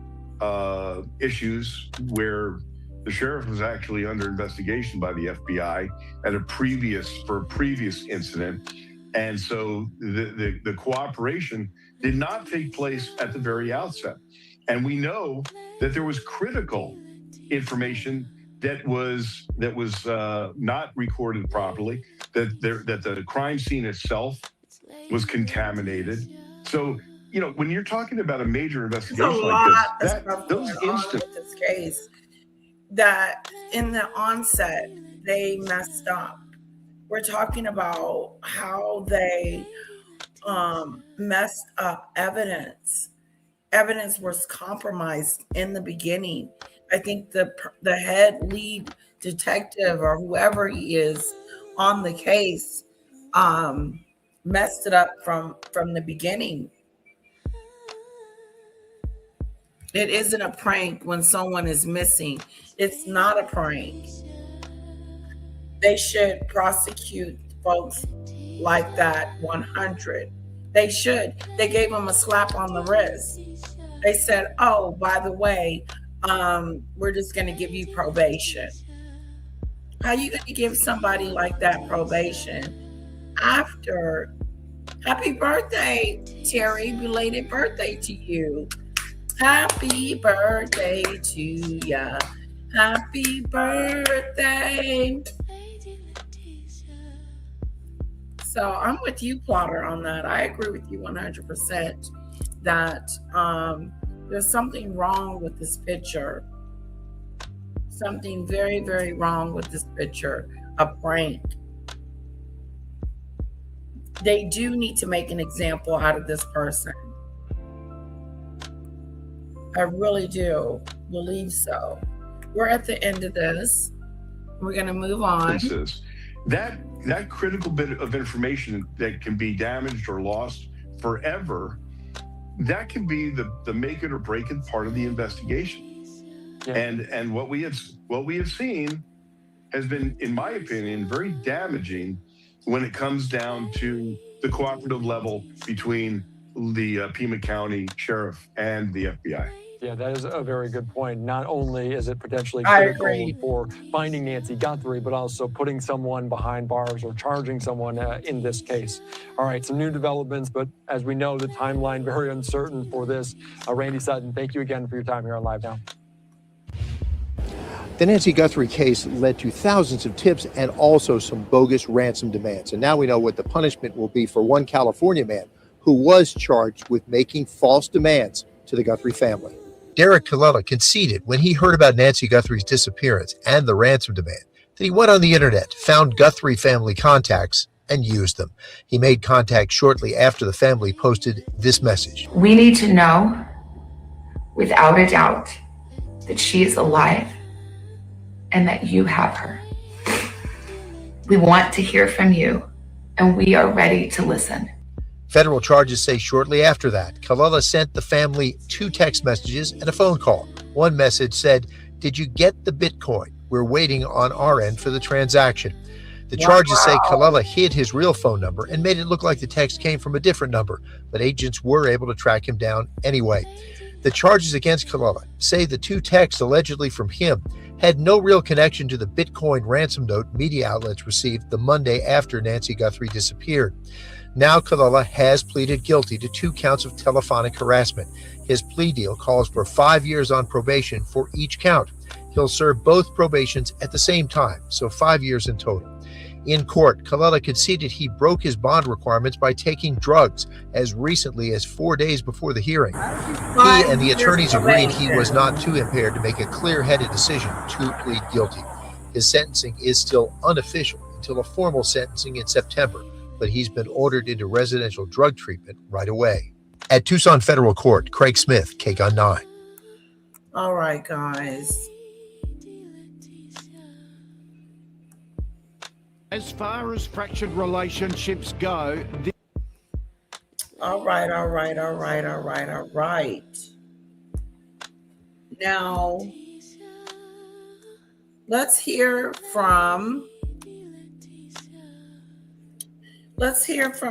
S12: issues where the sheriff was actually under investigation by the FBI for a previous incident. And so the cooperation did not take place at the very outset. And we know that there was critical information that was not recorded properly. that the crime scene itself was contaminated. So, when you're talking about a major
S1: There's a
S12: investigation like
S1: lot
S12: this,
S1: of stuff
S12: those
S1: going on with this case that in the onset they messed up. We're talking about how they messed up evidence. Evidence was compromised in the beginning. I think the head lead detective or whoever he is on the case messed it up from the beginning. It isn't a prank when someone is missing. It's not a prank. They should prosecute folks like that 100. They should. They gave him a slap on the wrist. They said, oh, by the way, we're just going to give you probation. How are you going to give somebody like that probation after? Happy birthday, Terry. Belated birthday to you. Happy birthday to ya. Happy birthday. So I'm with you, Plotter, on that. I agree with you 100% that there's something wrong with this picture. Something very, very wrong with this picture. A prank. They do need to make an example out of this person. I really do believe so. We're at the end of this. We're going to move on.
S12: That critical bit of information that can be damaged or lost forever, that can be the make it or break it part of the investigation. Yeah. And what we have seen has been, in my opinion, very damaging when it comes down to the cooperative level between the Pima County Sheriff and the FBI.
S11: Yeah, that is a very good point. Not only is it potentially critical for finding Nancy Guthrie, but also putting someone behind bars or charging someone in this case. All right, some new developments, but as we know, the timeline very uncertain for this. Randy Sutton, thank you again for your time here on Live Now.
S9: The Nancy Guthrie case led to thousands of tips and also some bogus ransom demands. And now we know what the punishment will be for one California man who was charged with making false demands to the Guthrie family. Derek Colella conceded when he heard about Nancy Guthrie's disappearance and the ransom demand that he went on the internet, found Guthrie family contacts, and used them. He made contact shortly after the family posted this message.
S10: We need to know, without a doubt, that she is alive and that you have her. We want to hear from you, and we are ready to listen.
S9: Federal charges say shortly after that, Colella sent the family 2 text messages and a phone call. One message said, "Did you get the Bitcoin? We're waiting on our end for the transaction." The charges say Colella hid his real phone number and made it look like the text came from a different number, but agents were able to track him down anyway. The charges against Colella say the 2 texts allegedly from him had no real connection to the Bitcoin ransom note media outlets received the Monday after Nancy Guthrie disappeared. Now Colella has pleaded guilty to 2 counts of telephonic harassment. His plea deal calls for 5 years on probation for each count. He'll serve both probations at the same time, so 5 years in total. In court, Colella conceded he broke his bond requirements by taking drugs as recently as 4 days before the hearing. He and the attorneys agreed he was not too impaired to make a clear-headed decision to plead guilty. His sentencing is still unofficial until a formal sentencing in September, but he's been ordered into residential drug treatment right away. At Tucson Federal Court, Craig Smith, KGUN 9.
S1: All right, guys.
S13: As far as fractured relationships go,
S1: all right. Now, let's hear from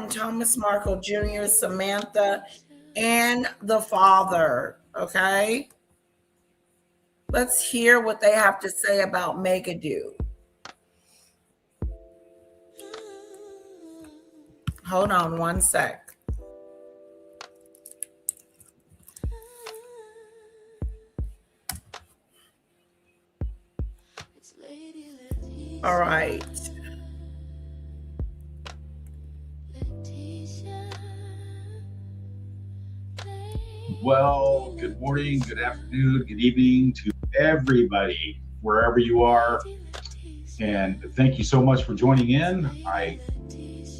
S1: Thomas Markle Jr., Samantha, and the father, okay? Let's hear what they have to say about Megadoo. Hold on one sec. All right.
S14: Well, good morning, good afternoon, good evening to everybody, wherever you are. And thank you so much for joining in. I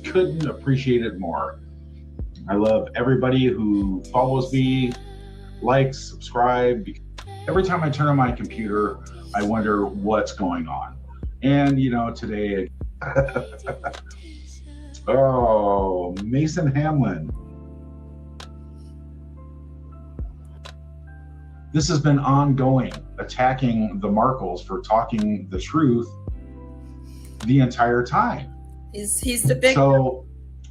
S14: couldn't appreciate it more. I love everybody who follows me, likes, subscribe. Every time I turn on my computer, I wonder what's going on. And, today, oh, Mason Hamlin. This has been ongoing, attacking the Markles for talking the truth the entire time.
S1: He's the big.
S14: So,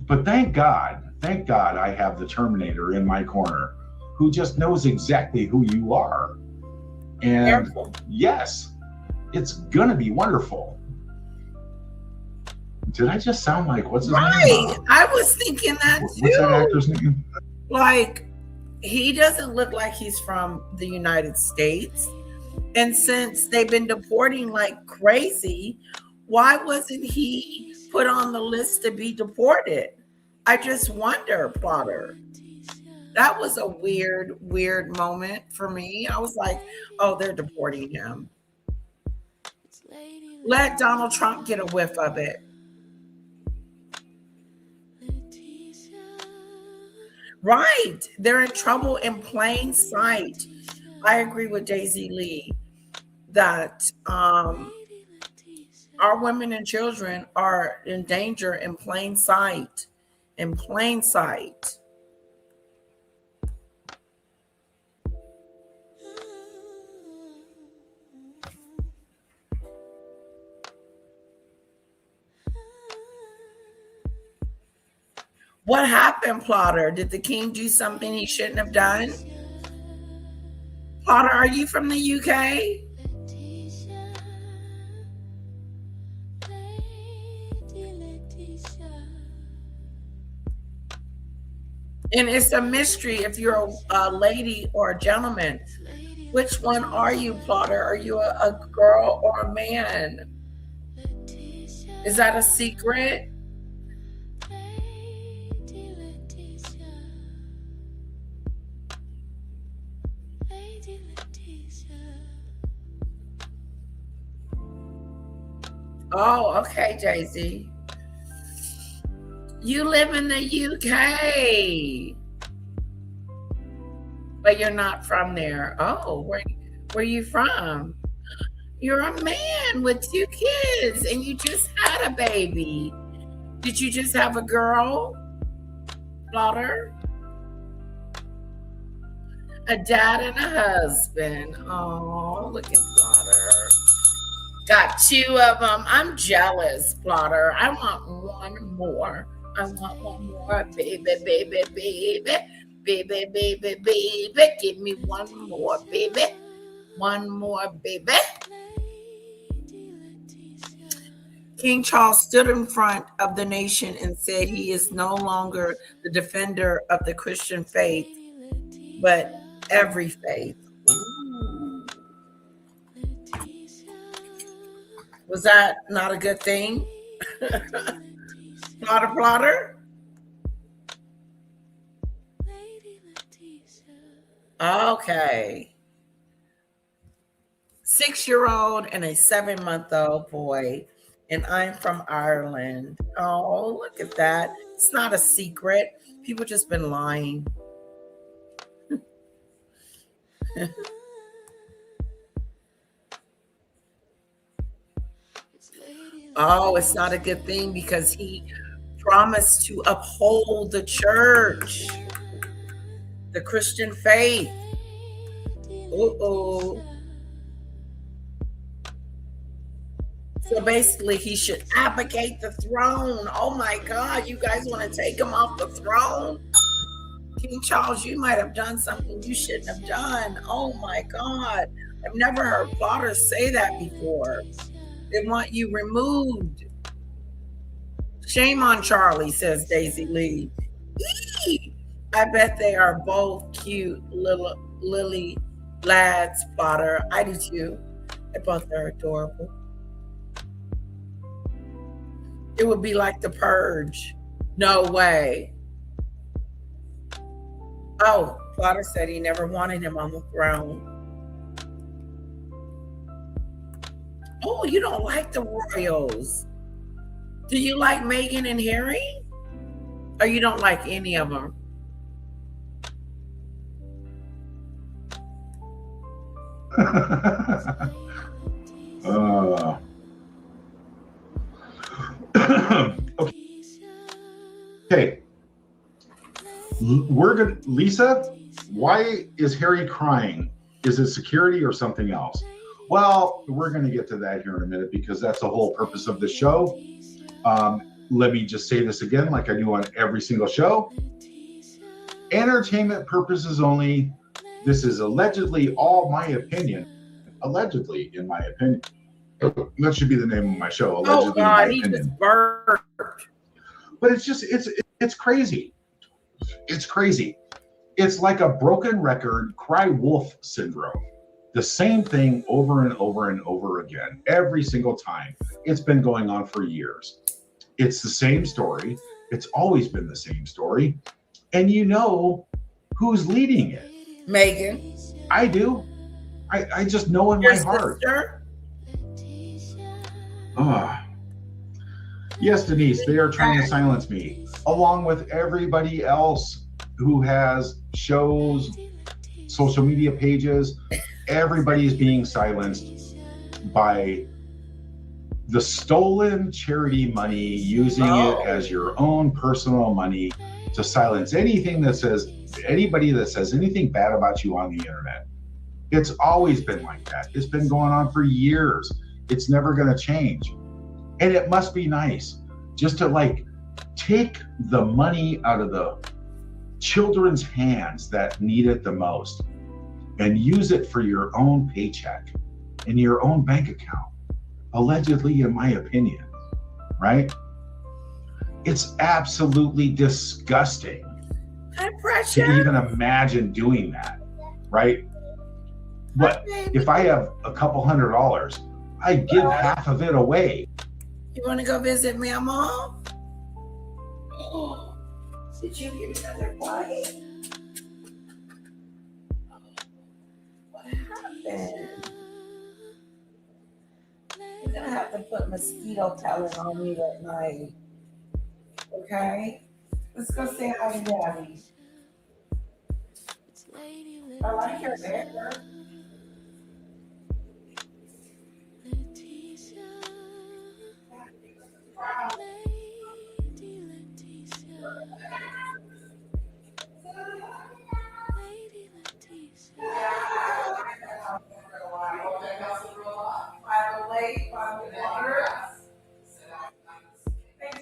S14: but thank God I have the Terminator in my corner who just knows exactly who you are. And
S1: Careful.
S14: Yes, it's gonna be wonderful. Did I just sound like what's his name?
S1: Right. I was thinking that too.
S14: What's that actor's name?
S1: Like, he doesn't look like he's from the United States. And since they've been deporting like crazy, why wasn't he put on the list to be deported? I just wonder, Plotter. That was a weird moment for me. I was like, oh, they're deporting him. Let Donald Trump get a whiff of it. Right. They're in trouble in plain sight. I agree with Daisy Lee that our women and children are in danger in plain sight. In plain sight. What happened, Plotter? Did the king do something he shouldn't have done? Plotter, are you from the UK? And it's a mystery if you're a lady or a gentleman. Which one are you, Plotter? Are you a girl or a man? Is that a secret? Oh, okay, Daisy. You live in the UK, but you're not from there. Oh, where are you from? You're a man with 2 kids, and you just had a baby. Did you just have a girl, daughter? A dad and a husband. Oh, look at Plotter. Got 2 of them. I'm jealous, Plotter. I want one more. I want one more, baby, baby, baby, baby, baby, baby. Give me one more, baby. One more, baby. King Charles stood in front of the nation and said he is no longer the defender of the Christian faith, but every faith. Ooh. Was that not a good thing? Plotter? Okay. 6-year-old and a 7-month-old boy. And I'm from Ireland. Oh, look at that. It's not a secret. People just been lying. Oh, it's not a good thing because he promised to uphold the church, the Christian faith. Uh-oh. So basically, he should abdicate the throne. Oh my God, you guys want to take him off the throne? King Charles, you might have done something you shouldn't have done. Oh my God. I've never heard plotters say that before. They want you removed. Shame on Charlie, says Daisy Lee. Eee! I bet they are both cute little lily lads, Plotter. I do too. They both are adorable. It would be like The Purge. No way. Oh, Potter said he never wanted him on the throne. Oh, you don't like the royals. Do you like Meghan and Harry? Or you don't like any of them?
S14: Okay. We're good. Lisa, why is Harry crying? Is it security or something else? Well, we're going to get to that here in a minute because that's the whole purpose of the show. Let me just say this again, like I do on every single show. Entertainment purposes only. This is allegedly all my opinion. Allegedly, in my opinion. That should be the name of my show. Allegedly,
S1: Oh God,
S14: in my opinion.
S1: just burped.
S14: But it's just, it's crazy. It's crazy. It's like a broken record, cry wolf syndrome. The same thing over and over and over again, every single time. It's been going on for years. It's the same story. It's always been the same story. And you know who's leading it.
S1: Meghan.
S14: I do. I just know in my heart. Yes, Denise, they are trying to silence me, along with everybody else who has shows, social media pages. Everybody is being silenced by the stolen charity money, using it as your own personal money to silence anything that says, anybody that says anything bad about you on the internet. It's always been like that. It's been going on for years. It's never going to change. And it must be nice just to like take the money out of the children's hands that need it the most and use it for your own paycheck and your own bank account, allegedly, in my opinion, right? It's absolutely disgusting to even imagine doing that, right? But if I have a couple $100, I give half of it away.
S1: You want to go visit me, Mom? Oh, did you get another bite? What happened? You're gonna have to put mosquito pellet on me at night. Okay? Let's go say hi to Daddy. I like your hair.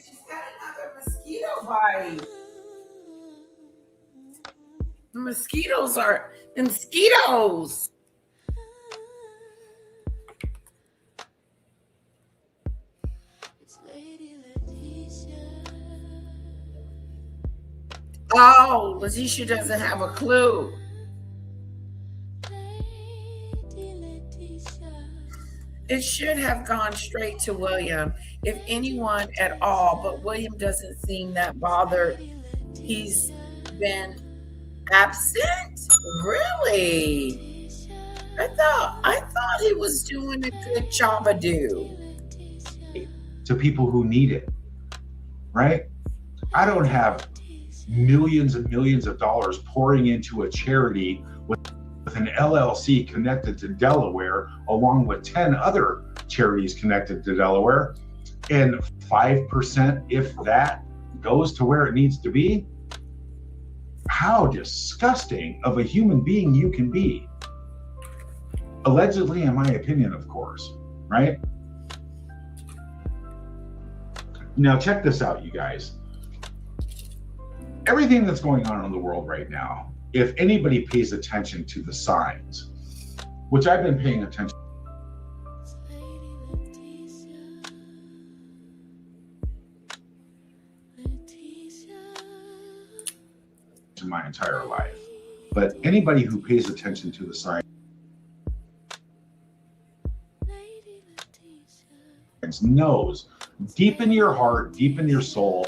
S1: She's got another mosquito bite. The mosquitoes are mosquitoes. Oh, Letitia doesn't have a clue. It should have gone straight to William, if anyone at all, but William doesn't seem that bothered. He's been absent? Really? I thought he was doing a good job of
S14: to people who need it, right? I don't have millions and millions of dollars pouring into a charity with an LLC connected to Delaware, along with 10 other charities connected to Delaware, and 5%, if that, goes to where it needs to be. How disgusting of a human being you can be. Allegedly, in my opinion, of course, right? Now, check this out, you guys. Everything that's going on in the world right now, if anybody pays attention to the signs, which I've been paying attention to my entire life, but anybody who pays attention to the signs knows deep in your heart, deep in your soul,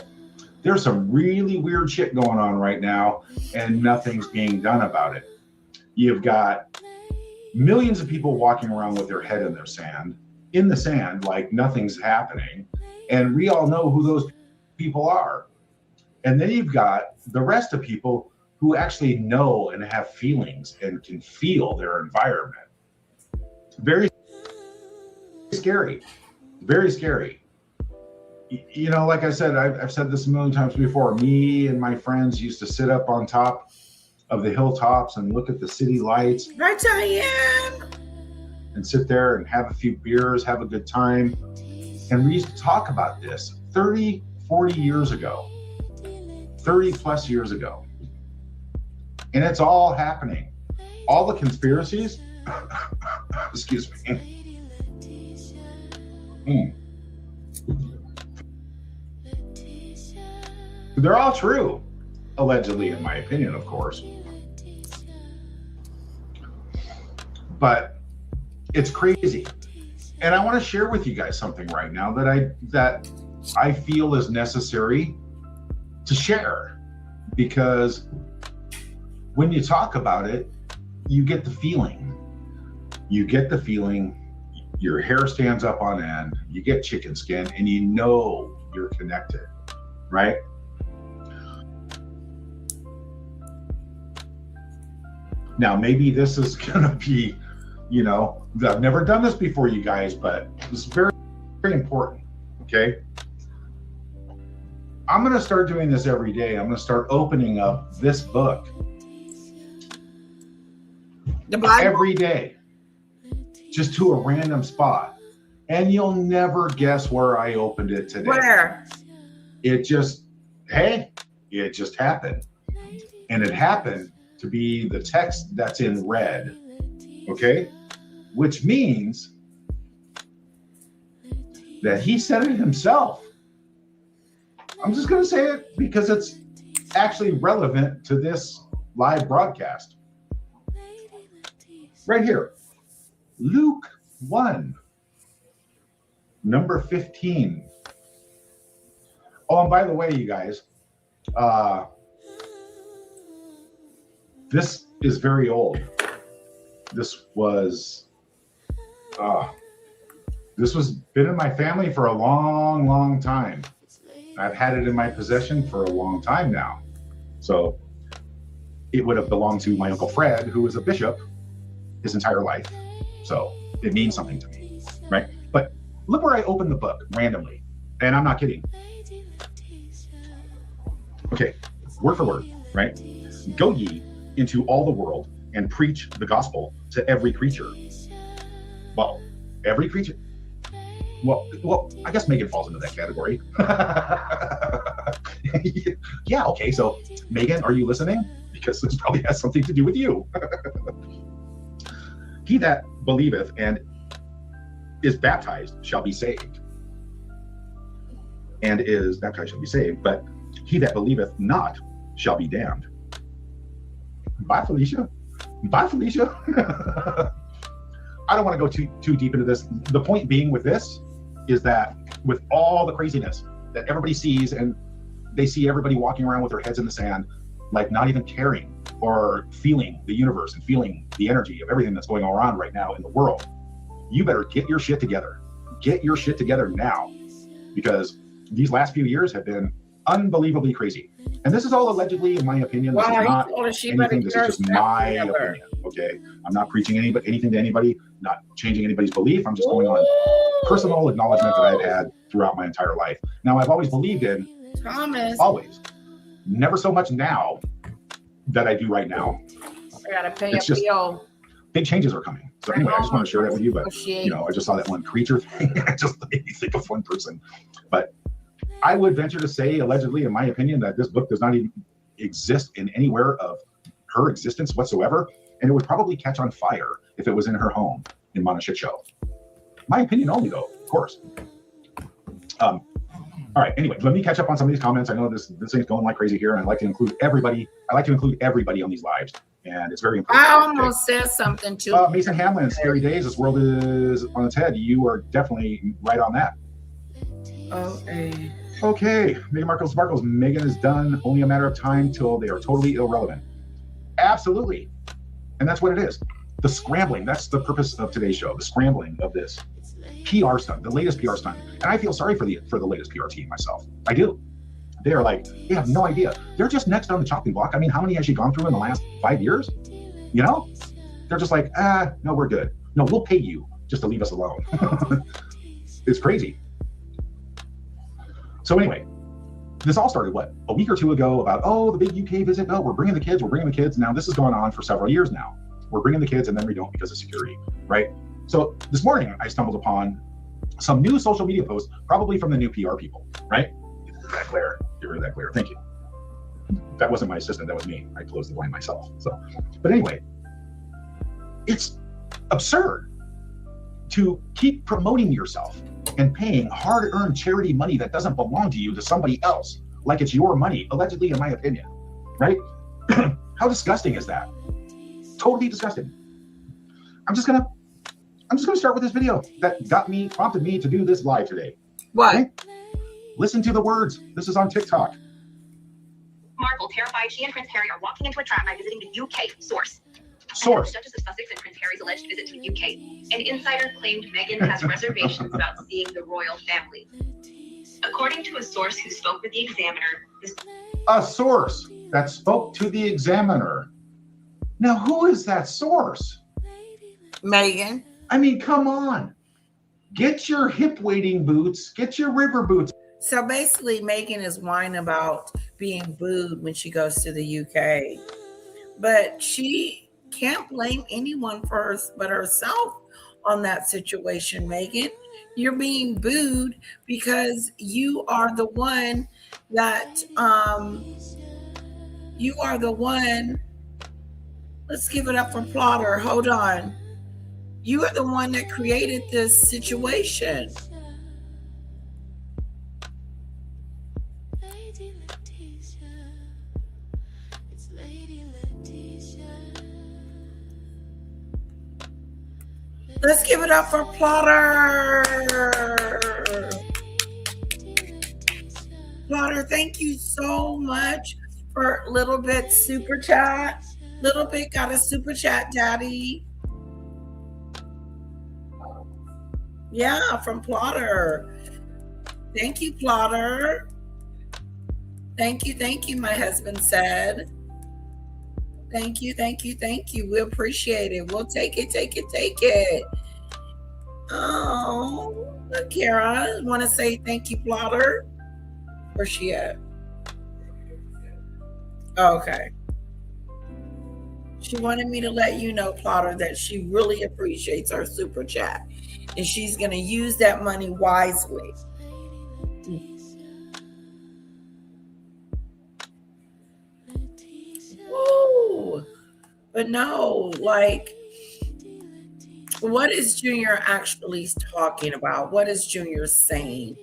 S14: There's some really weird shit going on right now, and nothing's being done about it. You've got millions of people walking around with their head in the sand, like nothing's happening. And we all know who those people are. And then you've got the rest of people who actually know and have feelings and can feel their environment. Very scary, very scary. You know, like I said, I've said this a million times before. Me and my friends used to sit up on top of the hilltops and look at the city lights.
S1: Right, Diane.
S14: And sit there and have a few beers, have a good time. And we used to talk about this 30, 40 years ago, 30 plus years ago. And it's all happening. All the conspiracies, excuse me. They're all true, allegedly, in my opinion, of course. But it's crazy. And I want to share with you guys something right now that I feel is necessary to share, because when you talk about it, you get the feeling. You get the feeling, your hair stands up on end, you get chicken skin, and you know you're connected, right? Now, maybe this is gonna be, you know, I've never done this before, you guys, but it's very, very important, okay? I'm gonna start doing this every day. I'm gonna start opening up this book every day, just to a random spot. And you'll never guess where I opened it today.
S1: Where?
S14: It just happened. And it happened to be the text that's in red, okay? Which means that he said it himself. I'm just gonna say it because it's actually relevant to this live broadcast. Right here, Luke 1, number 15. Oh, and by the way, you guys, this is very old. This was been in my family for a long, long time. I've had it in my possession for a long time now. So it would have belonged to my Uncle Fred, who was a bishop his entire life. So it means something to me, right? But look where I opened the book randomly, and I'm not kidding. Okay, word for word, right? Go ye into all the world and preach the gospel to every creature. Well, every creature. Well, I guess Megan falls into that category. Yeah, okay, so Megan, are you listening? Because this probably has something to do with you. He that believeth and is baptized shall be saved. And is baptized shall be saved, but he that believeth not shall be damned. Bye, Felicia. Bye, Felicia. I don't want to go too deep into this. The point being with this is that with all the craziness that everybody sees, and they see everybody walking around with their heads in the sand, like not even caring or feeling the universe and feeling the energy of everything that's going on right now in the world, you better get your shit together. Get your shit together now, because these last few years have been unbelievably crazy. And this is all allegedly, in my opinion. This is not anything. This is just my opinion. Okay, I'm not preaching anything to anybody, not changing anybody's belief. I'm just going on personal acknowledgement that I've had throughout my entire life. Now, I've always believed in
S1: Thomas.
S14: Always. Never so much now that I do right now.
S1: I gotta pay
S14: It's
S1: a
S14: just
S1: bill.
S14: big changes are coming. So anyway, I just want to share that with you. But you know, I just saw that one creature thing. It just made me think of one person. But I would venture to say, allegedly, in my opinion, that this book does not even exist in anywhere of her existence whatsoever, and it would probably catch on fire if it was in her home in Monteshit. My opinion only, though, of course. All right. Anyway, let me catch up on some of these comments. I know this thing's going like crazy here, and I like to include everybody. I like to include everybody on these lives, and it's very important.
S1: I almost said something too.
S14: Mason Hamlin, Scary Days. This world is on its head. You are definitely right on that.
S1: Oh,
S15: Okay, Meghan Markle's Meghan is done. Only a matter of time till they are totally irrelevant. Absolutely. And that's what it is. The scrambling, that's the purpose of today's show, the scrambling of this PR stunt, the latest PR stunt. And I feel sorry for the latest PR team myself. I do. They are like, they have no idea. They're just next on the chopping block. I mean, how many has she gone through in the last 5 years? You know? They're just like, no, we're good. No, we'll pay you just to leave us alone. It's crazy. So anyway, this all started, what, a week or two ago about, the big UK visit. No, we're bringing the kids. Now, this has gone on for several years now. We're bringing the kids and then we don't because of security, right? So this morning, I stumbled upon some new social media posts, probably from the new PR people, right? That glare, get rid of that glare, thank you. That wasn't my assistant, that was me. I closed the blind myself, so. But anyway, it's absurd to keep promoting yourself and paying hard-earned charity money that doesn't belong to you to somebody else, like it's your money, allegedly, in my opinion, right? How disgusting is that? Totally disgusting. I'm just gonna start with this video that prompted me to do this live today.
S1: What?
S15: Okay? Listen to the words. This is on TikTok.
S16: Markle terrified she and Prince Harry are walking into a trap by visiting the UK. Source.
S15: Source.
S16: The Duchess of Sussex and Prince Harry's alleged visit to the UK. An insider claimed Meghan has reservations about seeing the royal family. According to a source who spoke with the Examiner,
S15: A source that spoke to the Examiner. Now, who is that source?
S1: Meghan.
S15: I mean, come on. Get your hip wading boots. Get your river boots.
S1: So basically, Meghan is whining about being booed when she goes to the UK. But she can't blame anyone but herself on that situation, Meghan. You're being booed because you are the one that, let's give it up for Plotter. Hold on. You are the one that created this situation. Let's give it up for Plotter. Plotter, thank you so much for Little Bit Super Chat. Little Bit got a Super Chat, Daddy. Yeah, from Plotter. Thank you, Plotter. Thank you, my husband said. Thank you. We appreciate it. We'll take it. Oh, look, Kara, want to say thank you, Plotter? Where's she at? Oh, okay. She wanted me to let you know, Plotter, that she really appreciates our super chat. And she's going to use that money wisely. Woo! But no, like, what is Junior actually talking about? What is Junior saying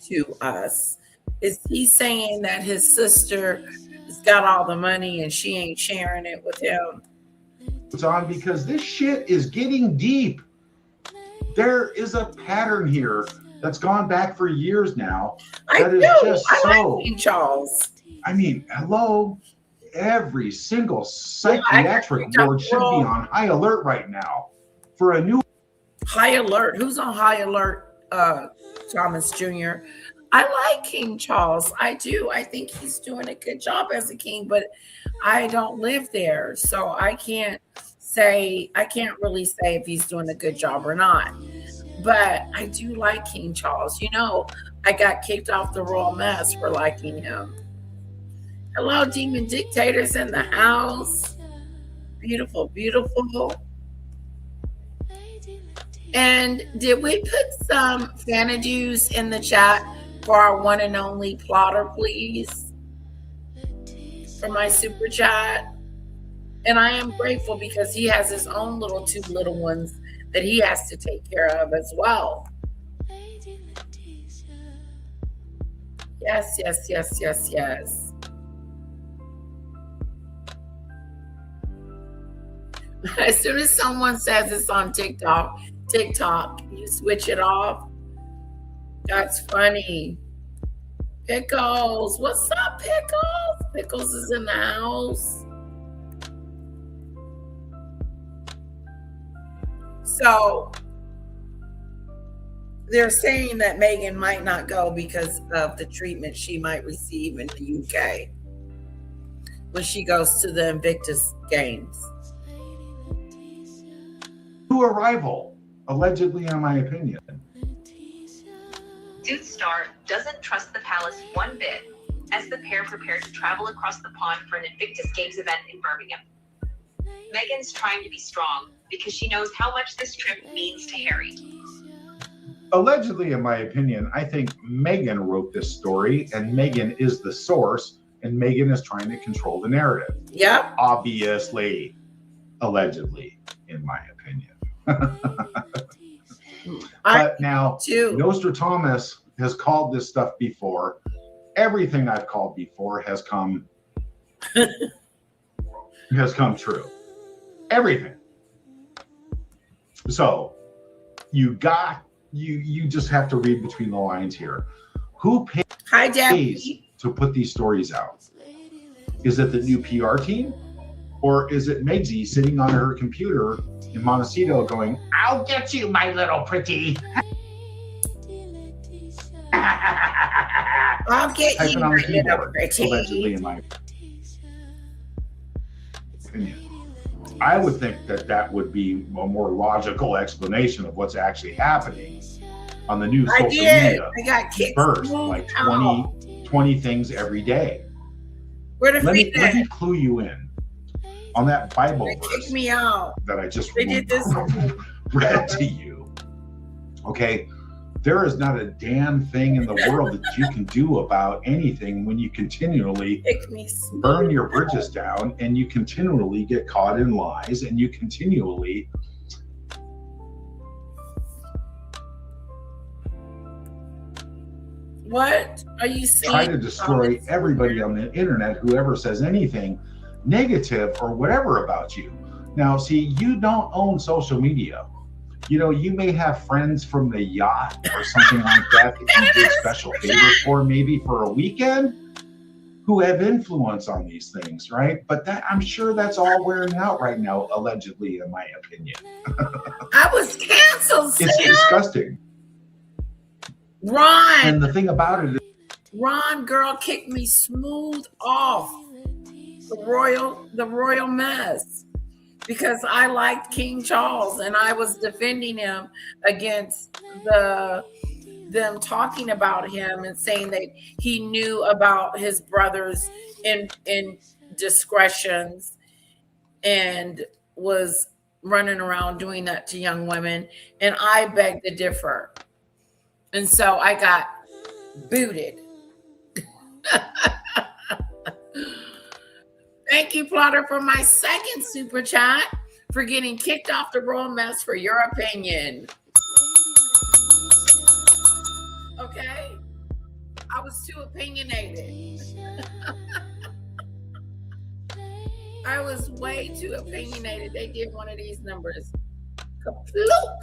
S1: to us? Is he saying that his sister has got all the money and she ain't sharing it with him?
S15: It's on because this shit is getting deep. There is a pattern here that's gone back for years now.
S1: I
S15: That is
S1: know.
S15: just
S1: I
S15: so.
S1: like King Charles.
S15: I mean, hello. Every single psychiatric board should be on high alert right now for a new
S1: High alert. Who's on high alert? Thomas Jr. I like King Charles. I do. I think he's doing a good job as a king, but I don't live there, so I can't really say if he's doing a good job or not. But I do like King Charles. You know, I got kicked off the Royal Mass for liking him. Hello, Demon Dictators in the house. Beautiful, beautiful. And did we put some Xanadu's in the chat for our one and only Plotter, please? For my super chat. And I am grateful because he has his own two little ones that he has to take care of as well. Yes. As soon as someone says it's on TikTok, you switch it off. That's funny. Pickles, what's up, Pickles? Pickles is in the house. So they're saying that Meghan might not go because of the treatment she might receive in the UK when she goes to the Invictus Games.
S15: To a rival, allegedly, in my opinion.
S16: Dude Star doesn't trust the palace one bit as the pair prepare to travel across the pond for an Invictus Games event in Birmingham. Meghan's trying to be strong because she knows how much this trip means to Harry.
S15: Allegedly, in my opinion, I think Meghan wrote this story and Meghan is the source and Meghan is trying to control the narrative.
S1: Yep.
S15: Obviously, allegedly, in my opinion. But now, Nostradamus has called this stuff before. Everything I've called before has come true. Everything. So you just have to read between the lines here. Who pays to put these stories out? Is it the new PR team? Or is it Megsy sitting on her computer in Montecito going, "I'll get you, my little pretty."
S1: I'll get you,
S15: on
S1: my
S15: the keyboard,
S1: little pretty.
S15: allegedly, in my opinion. I would think that would be a more logical explanation of what's actually happening on the new social media.
S1: I got kicked
S15: burst like 20 things every day.
S1: Let
S15: me clue you in on that Bible verse
S1: kicked me out.
S15: that I just
S1: They did this.
S15: read to you. Okay, there is not a damn thing in the world that you can do about anything when you continually burn your bridges down and you continually get caught in lies and you continually
S1: What are you saying?
S15: try to destroy everybody on the internet who ever says anything negative or whatever about you. Now, see, you don't own social media. You know, you may have friends from the yacht or something like that that you did special favors for maybe for a weekend who have influence on these things, right? But that I'm sure that's all wearing out right now, allegedly, in my opinion.
S1: I was canceled,
S15: It's
S1: Sam.
S15: disgusting.
S1: Ron.
S15: And the thing about it is,
S1: Ron girl kicked me smooth off the royal mess because I liked King Charles and I was defending him against them talking about him and saying that he knew about his brother's indiscretions and was running around doing that to young women, and I beg to differ. And so I got booted. Thank you, Plotter, for my second super chat for getting kicked off the royal mess for your opinion. Okay? I was too opinionated. I was way too opinionated. They did one of these numbers. Kaplook!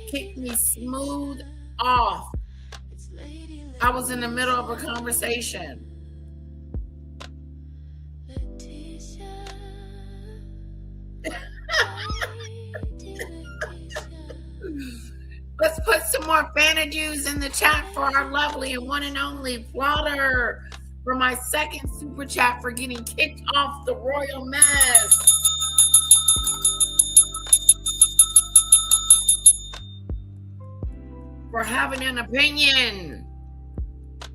S1: Kicked me smooth off. I was in the middle of a conversation. Let's put some more Fanajuice in the chat for our lovely and one and only Plotter for my second super chat for getting kicked off the royal mess. For having an opinion.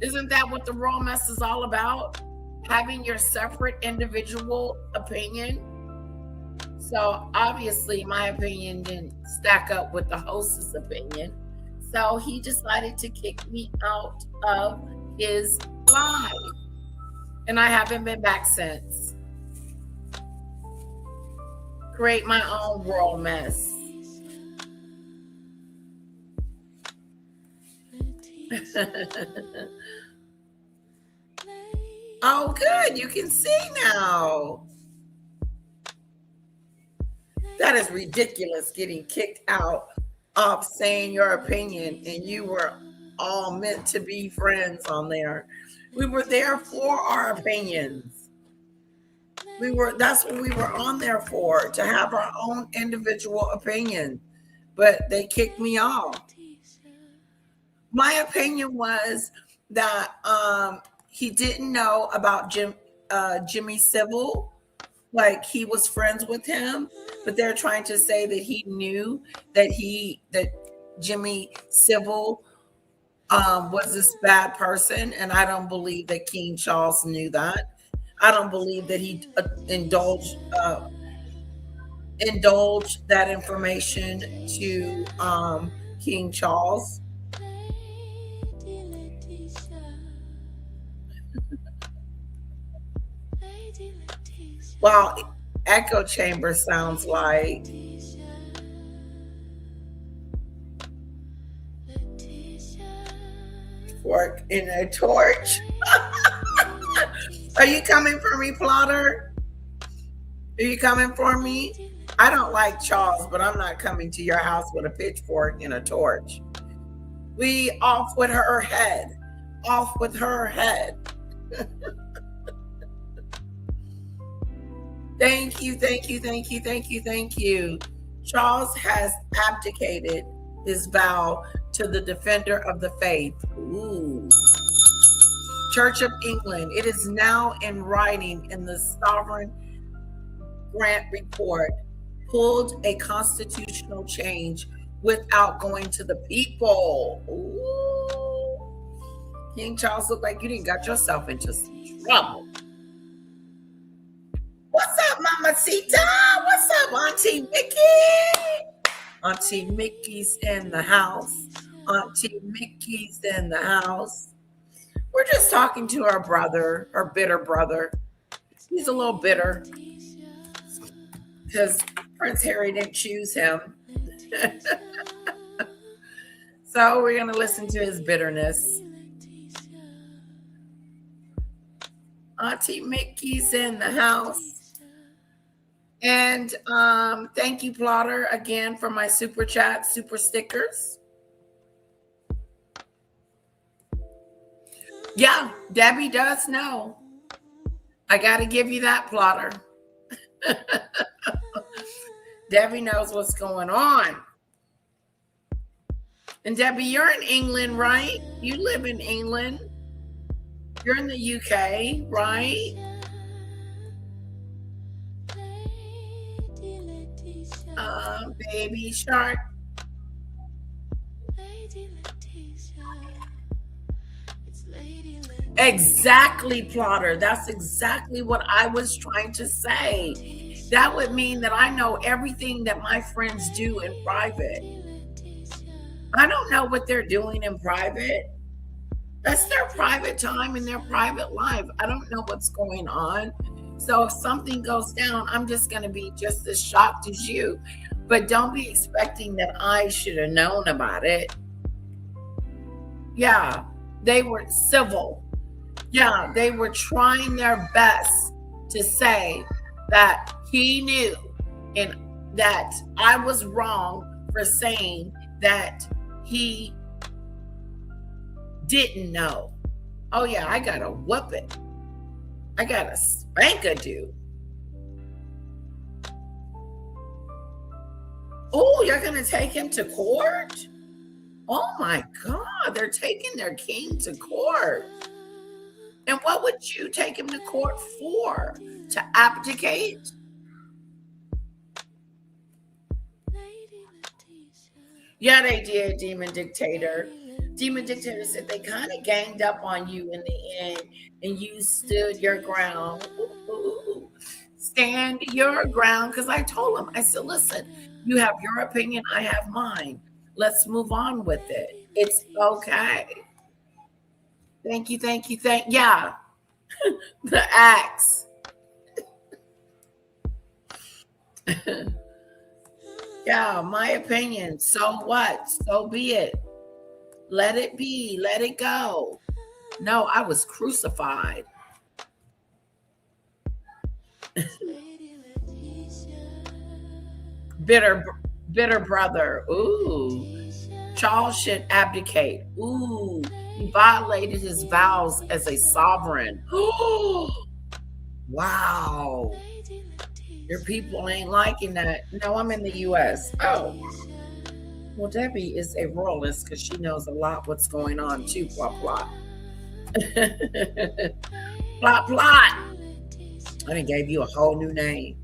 S1: Isn't that what the royal mess is all about? Having your separate individual opinion? So obviously my opinion didn't stack up with the host's opinion. So he decided to kick me out of his live. And I haven't been back since. Create my own royal mess. Oh, good. You can see now. That is ridiculous, getting kicked out of saying your opinion and you were all meant to be friends on there. We were there for our opinions. That's what we were on there for, to have our own individual opinion. But they kicked me off. My opinion was that he didn't know about Jimmy Civil, like he was friends with him, but they're trying to say that he knew that Jimmy Civil was this bad person, and I don't believe that King Charles knew that. I don't believe that he indulged that information to King Charles. Well, echo chamber sounds like fork in a torch. Are you coming for me, Plotter? Are you coming for me? I don't like Charles, but I'm not coming to your house with a pitchfork and a torch. We off with her head. Off with her head. Thank you, thank you, thank you, thank you, thank you. Charles has abdicated his vow to the defender of the faith. Ooh. Church of England. It is now in writing in the Sovereign Grant Report. Pulled a constitutional change without going to the people. Ooh. King Charles looked like you didn't got yourself into some trouble. What's up, Mamacita? What's up, Auntie Mickey? Auntie Mickey's in the house. Auntie Mickey's in the house. We're just talking to our brother, our bitter brother. He's a little bitter because Prince Harry didn't choose him. So we're going to listen to his bitterness. Auntie Mickey's in the house. And thank you, Plotter, again for my super chat, super stickers. Yeah, Debbie does know. I got to give you that, Plotter. Debbie knows what's going on. And Debbie, you're in England, right? You live in England. You're in the UK, right? Baby shark. Exactly, Plotter. That's exactly what I was trying to say. That would mean that I know everything that my friends do in private. I don't know what they're doing in private. That's their private time and their private life. I don't know what's going on. So if something goes down, I'm just going to be just as shocked as you. But don't be expecting that I should have known about it. Yeah, they were civil. Yeah, they were trying their best to say that he knew and that I was wrong for saying that he didn't know. Oh yeah, I gotta whoop it. I gotta spank a dude. Oh, you're gonna take him to court? Oh my God, they're taking their king to court. And what would you take him to court for? To abdicate? Yeah, they did, Demon Dictator. Demon Dictator said they kind of ganged up on you in the end and you stood your ground. Ooh. Stand your ground. Because I told him, I said, listen, you have your opinion, I have mine. Let's move on with it. It's okay. Thank you, thank you, yeah. The axe. Yeah, my opinion. So what? So be it. Let it be. Let it go. No, I was crucified. Bitter brother. Ooh. Charles should abdicate. Ooh. He violated his vows as a sovereign. Wow. Your people ain't liking that. No, I'm in the U.S. Oh. Well, Debbie is a royalist because she knows a lot what's going on too. Plot, plot. Plot, plot. I done gave you a whole new name.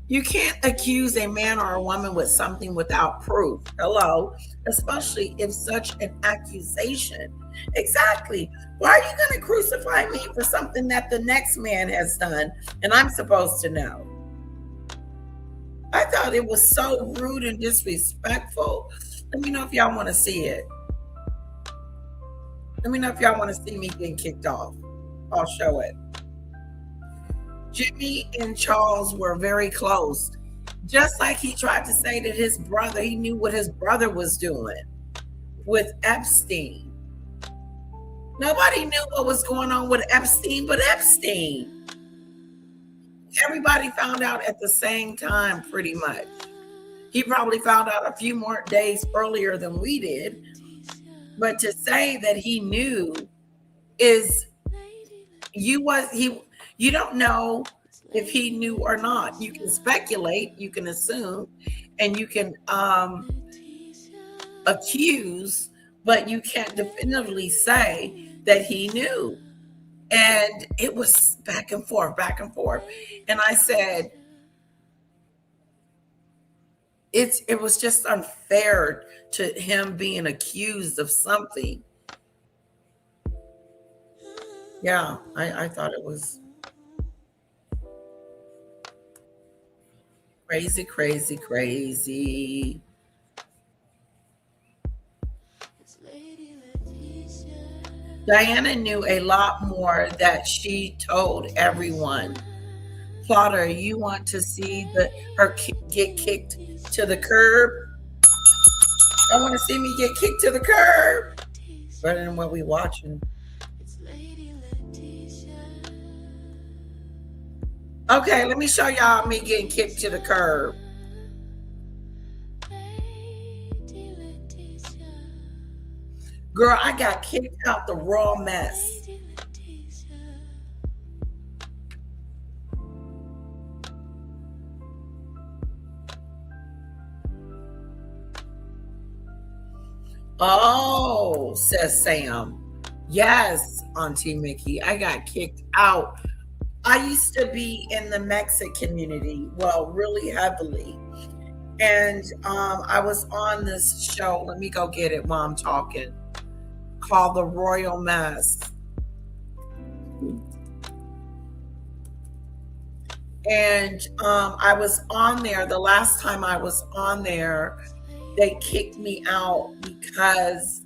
S1: You can't accuse a man or a woman with something without proof. Hello. Especially if such an accusation. Exactly. Why are you going to crucify me for something that the next man has done and I'm supposed to know? I thought it was so rude and disrespectful. Let me know if y'all want to see it. Let me know if y'all want to see me getting kicked off. I'll show it. Jimmy and Charles were very close. Just like he tried to say that his brother, he knew what his brother was doing with Epstein. Nobody knew what was going on with Epstein but Epstein. Everybody found out at the same time, pretty much. He probably found out a few more days earlier than we did. But to say that he knew is you don't know if he knew or not. You can speculate, you can assume, and you can accuse, but you can't definitively say that he knew. And it was back and forth, back and forth. And I said, it was just unfair to him being accused of something. Yeah, I thought it was crazy, crazy, crazy. Diana knew a lot more that she told everyone. Plotter, you want to see her get kicked to the curb? I want to see me get kicked to the curb. Better than what we watching. Okay, let me show y'all me getting kicked to the curb. Girl, I got kicked out the raw mess. Oh, says Sam. Yes, Auntie Mickey, I got kicked out. I used to be in the Mexican community, well, really heavily. And I was on this show, let me go get it while I'm talking, called The Royal Mess. And I was on there, the last time I was on there, they kicked me out because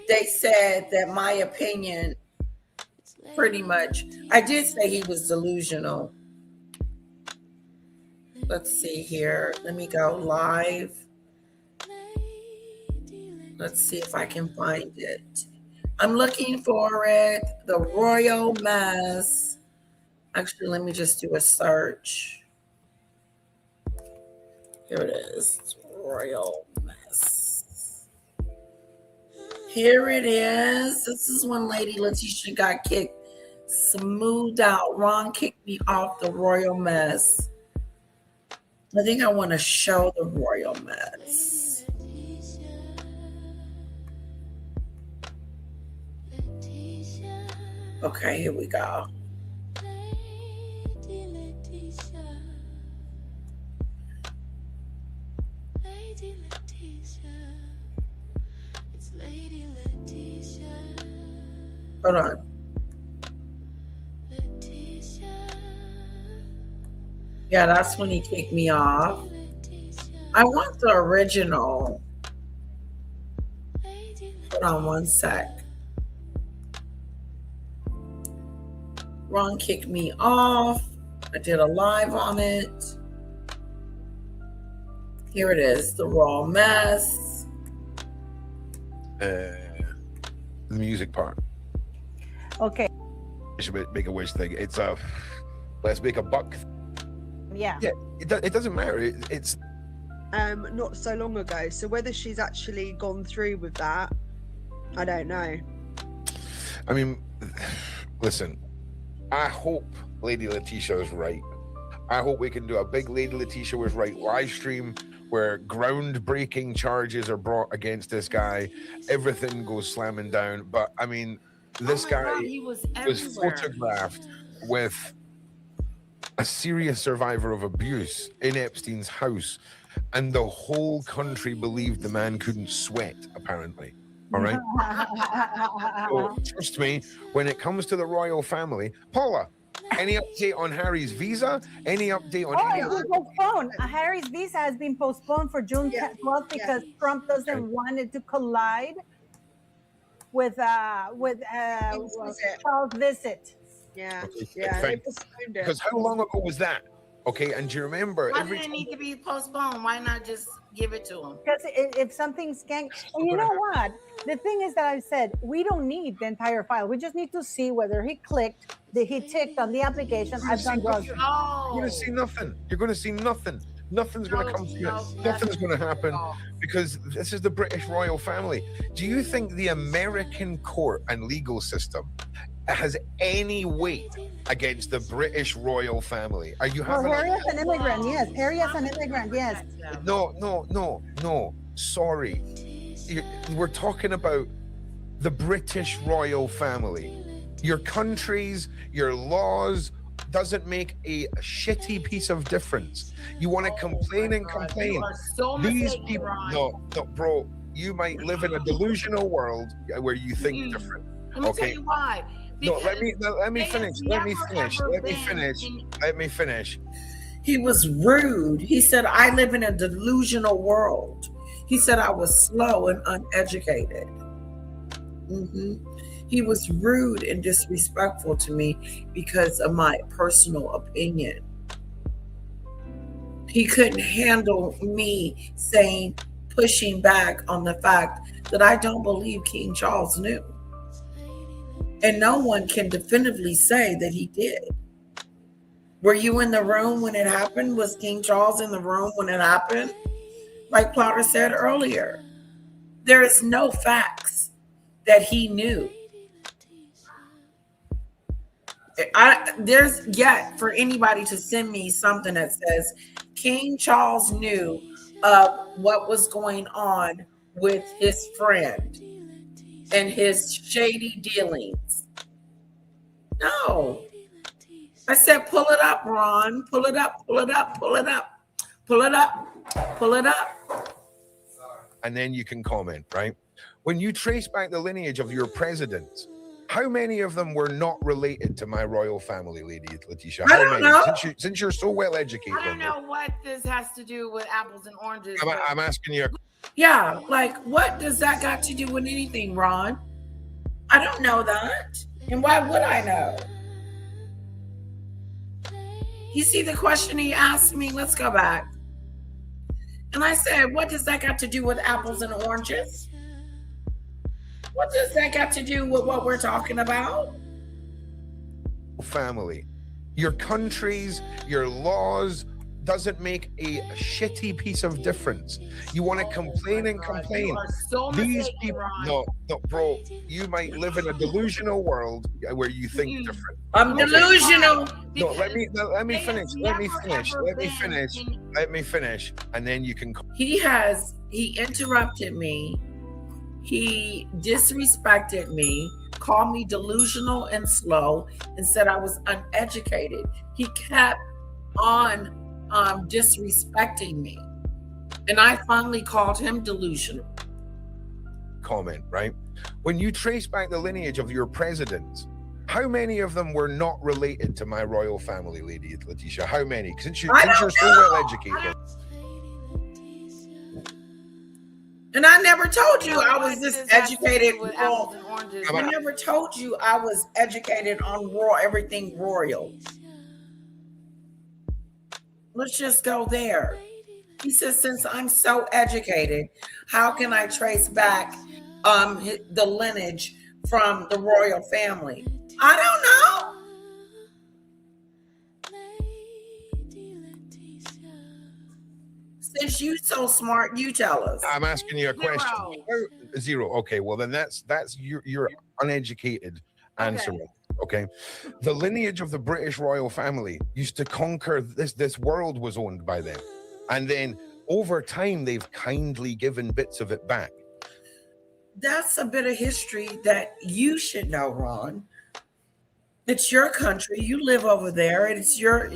S1: they said that my opinion, pretty much, I did say he was delusional. Let's see here. Let me go live. Let's see if I can find it. I'm looking for it. The Royal Mess. Actually, let me just do a search. Here it is. Royal Mess. Here it is. This is when Lady Letitia got kicked. Smoothed out. Ron kicked me off the Royal Mess. I think I want to show the Royal Mess. Okay, here we go. Hold on. Yeah, that's when he kicked me off. I want the original. Hold on one sec. Ron kicked me off. I did a live on it. Here it is, the Raw Mess.
S5: The music part.
S17: Okay. make a wish thing. It's a let's make a buck.
S18: Yeah.
S17: Yeah. It doesn't matter. It's
S19: not so long ago. So whether she's actually gone through with that, I don't know.
S17: I mean, listen, I hope Lady Letitia is right. I hope we can do a big Lady Letitia was right live stream where groundbreaking charges are brought against this guy. Everything goes slamming down. But I mean, this guy
S1: God, he was
S17: photographed with a serious survivor of abuse in Epstein's house. And the whole country believed the man couldn't sweat, apparently. All right. So, trust me, when it comes to the royal family, Paula, any update on Harry's visa? Any update on any
S18: it's been postponed. Harry's visa has been postponed for June 12th because Trump doesn't want it to collide with Charles' visit.
S19: Yeah.
S17: Okay, fine. Because how long ago was that? Okay, and do you remember?
S1: Why did it need to be postponed? Why not just give it to him?
S18: Because if something's and you know what? The thing is that I said we don't need the entire file. We just need to see whether he clicked, he ticked on the application. I've done drugs.
S17: You're going to see nothing. You're going to see nothing. Nothing's going to come from this. Nothing's going to happen because this is the British royal family. Do you think the American court and legal system has any weight against the British royal family? Are you having?
S18: Harry as an immigrant, yes. Harry as an immigrant, yes.
S17: No. Sorry, we're talking about the British royal family. Your countries, your laws doesn't make a shitty piece of difference. You want to complain and complain.
S1: You are so
S17: These
S1: mistaken,
S17: people,
S1: Ron.
S17: no, bro. You might live in a delusional world where you think different.
S1: Let me tell you why.
S17: No, let me finish. Let me finish.
S1: He was rude. He said, I live in a delusional world. He said I was slow and uneducated. He was rude and disrespectful to me because of my personal opinion. He couldn't handle me pushing back on the fact that I don't believe King Charles knew. And no one can definitively say that he did. Were you in the room when it happened? Was King Charles in the room when it happened? Like Plotter said earlier, there is no facts that he knew. There's yet for anybody to send me something that says King Charles knew of what was going on with his friend and his shady dealings. No. I said, pull it up, Ron. Pull it up.
S17: And then you can comment, right? When you trace back the lineage of your presidents, how many of them were not related to my royal family, Lady Letitia?
S1: I don't know.
S17: Since you're so well educated.
S1: I don't know what this has to do with apples and oranges.
S17: I'm asking you.
S1: Yeah, like what does that got to do with anything, Ron? I don't know that. And why would I know? You see the question he asked me? Let's go back. And I said, what does that got to do with apples and oranges? What does that got to do with what we're talking about?
S17: Family. Your countries, your laws doesn't make a shitty piece of difference. You want to complain and complain.
S1: You are so
S17: These
S1: mistaken,
S17: people,
S1: Ron.
S17: no, bro, you might live in a delusional world where you think different.
S1: I'm delusional.
S17: No, let me finish, and then you can.
S1: He interrupted me. He disrespected me, called me delusional and slow, and said I was uneducated. He kept on disrespecting me. And I finally called him delusional.
S17: Comment, right? When you trace back the lineage of your presidents, how many of them were not related to my royal family, Lady Letitia? How many? Since you're so well educated.
S1: And I never told you I was this educated with apples and oranges. I never told you I was educated on everything royal. Let's just go there. He says, since I'm so educated, how can I trace back the lineage from the royal family? I don't know. Since you so smart, you tell us.
S17: I'm asking you a question. Zero. Okay, well then that's you're uneducated answering. Okay. The lineage of the British royal family used to conquer this world was owned by them. And then over time they've kindly given bits of it back.
S1: That's a bit of history that you should know, Ron. It's your country. You live over there. It's your,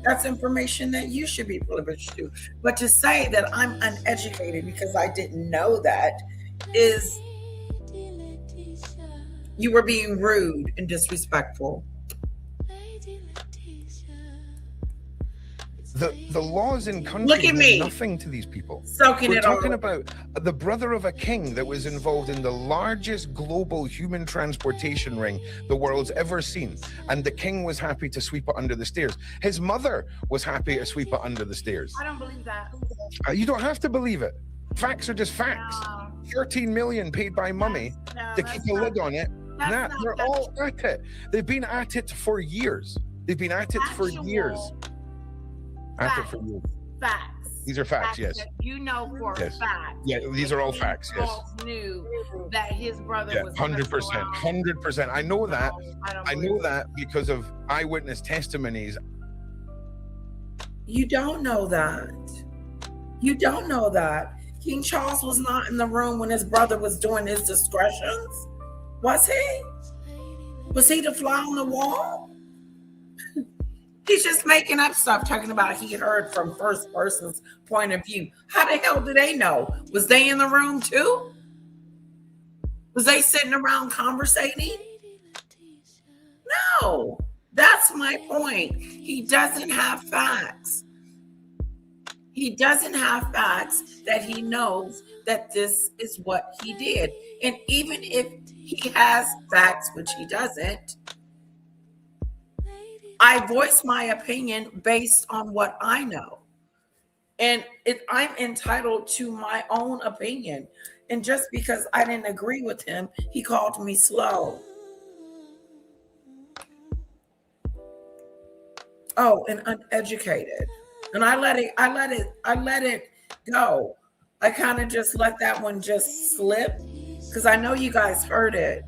S1: that's information that you should be privileged to. But to say that I'm uneducated because I didn't know that is, you were being rude and disrespectful.
S17: The laws in country
S1: Look at me.
S17: mean nothing to these people.
S1: Soaking
S17: We're
S1: it all
S17: talking
S1: over.
S17: about the brother of a king that was involved in the largest global human transportation ring the world's ever seen. And the king was happy to sweep it under the stairs. His mother was happy to sweep it under the stairs.
S1: I don't believe that.
S17: You don't have to believe it. Facts are just facts. 13 million paid by mummy to keep a lid on it. Nah, they're all at it. They've been at it for years. They've been at it for years. At it for years.
S1: Facts.
S17: These are facts, yes.
S1: That you know for a
S17: Yes.
S1: fact.
S17: Yeah, these are all facts, yes.
S1: Charles knew that his brother
S17: Yeah,
S1: was
S17: 100%. 100%. I know that. I know
S1: believe
S17: that because of eyewitness testimonies.
S1: You don't know that. You don't know that. King Charles was not in the room when his brother was doing his discretions. Was he? Was he the fly on the wall? He's just making up stuff, talking about he heard from first person's point of view. How the hell do they know? Was they in the room too? Was they sitting around conversating? No, that's my point. He doesn't have facts. He doesn't have facts that he knows that this is what he did. And even if he has facts, which he doesn't, I voice my opinion based on what I know. And I'm entitled to my own opinion. And just because I didn't agree with him, he called me slow. Oh, and uneducated. And I let it go. I kind of just let that one just slip because I know you guys heard it.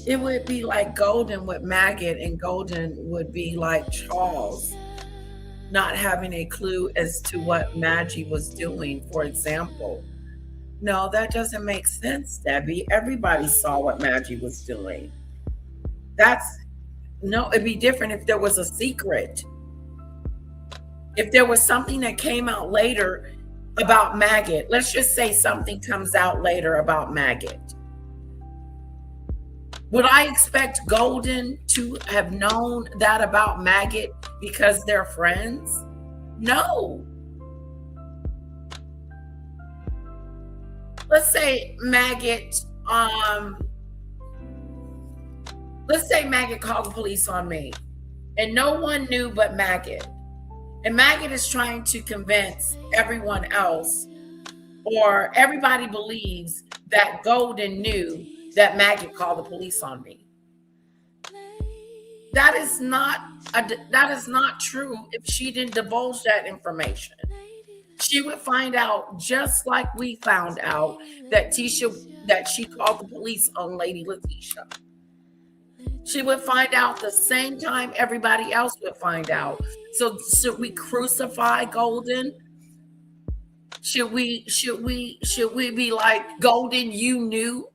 S1: It would be like Golden with Maggot, and Golden would be like Charles, not having a clue as to what Maggie was doing, for example. No, that doesn't make sense, Debbie. Everybody saw what Maggie was doing. It'd be different if there was a secret. If there was something that came out later about Maggot, let's just say something comes out later about Maggot. Would I expect Golden to have known that about Maggot because they're friends? No. Let's say Maggot called the police on me and no one knew but Maggot. And Maggot is trying to convince everyone else, or everybody believes that Golden knew that Maggot called the police on me. That is not true if she didn't divulge that information. She would find out just like we found out that she called the police on Lady Letitia. She would find out the same time everybody else would find out. So should we crucify Golden? Should we be like, Golden, you knew?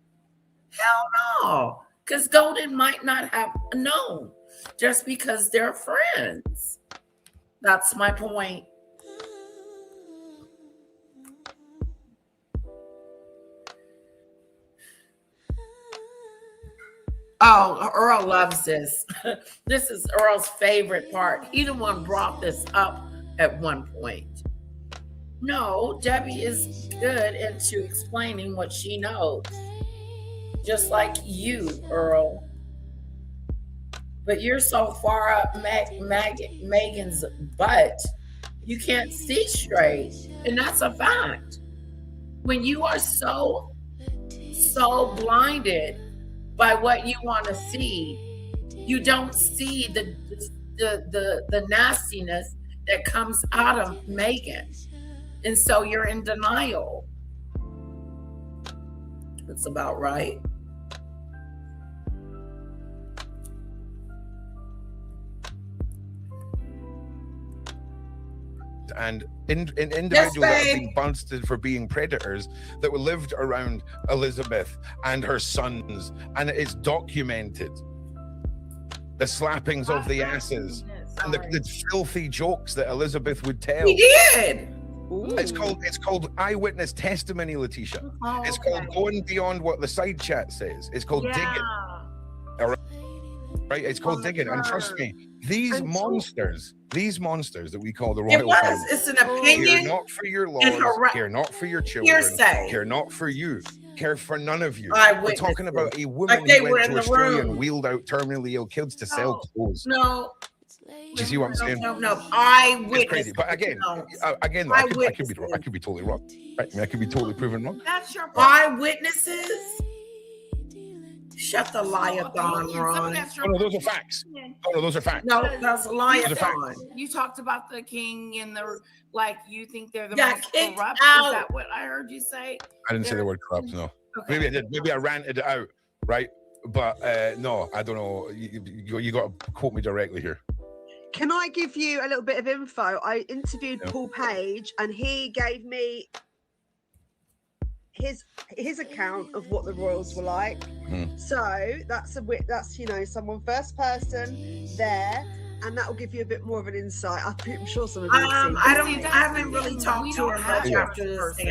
S1: Hell no, because Golden might not have known just because they're friends. That's my point. Oh, Earl loves this. This is Earl's favorite part. He the one brought this up at one point. No, Debbie is good into explaining what she knows. Just like you, Earl. But you're so far up Megan's butt You can't see straight. And that's a fact. When you are so blinded by what you want to see, you don't see the nastiness that comes out of Megan. And so you're in denial. That's about right.
S17: And individuals that have been busted for being predators that were lived around Elizabeth and her sons, and it's documented. The slappings of the asses and the filthy jokes that Elizabeth would tell.
S1: He did.
S17: It's called eyewitness testimony, Letitia. It's called going beyond what the side chat says. It's called digging. All right, it's called digging, and trust me, these monsters that we call the royal family,
S1: it's an opinion.
S17: Care not for your lords, care not for your children, care not for you, care for none of you. We're talking about a woman who went to Australia and wheeled out terminally ill kids to sell clothes.
S1: No.
S17: Do you see what I'm saying?
S1: No. Eyewitness.
S17: It's crazy, but again, I could be wrong. I could be totally wrong. Right? I mean, I could be totally proven wrong.
S1: That's your eyewitnesses. Shut the liathon, Ron.
S17: No, those are facts. No, those are facts.
S1: No, that's a liathon.
S20: You talked about the king and the you think they're the
S1: most
S20: corrupt.
S1: Out.
S20: Is that what I heard you say?
S17: I didn't say the word corrupt. No, maybe I did. Maybe I ranted it out, right? But no, I don't know. You got to quote me directly here.
S19: Can I give you a little bit of info? I interviewed Paul Page, and he gave me his account of what the royals were like. So that's someone first person there, and that will give you a bit more of an insight. I'm sure some of you have seen.
S1: I haven't really talked to her much after this.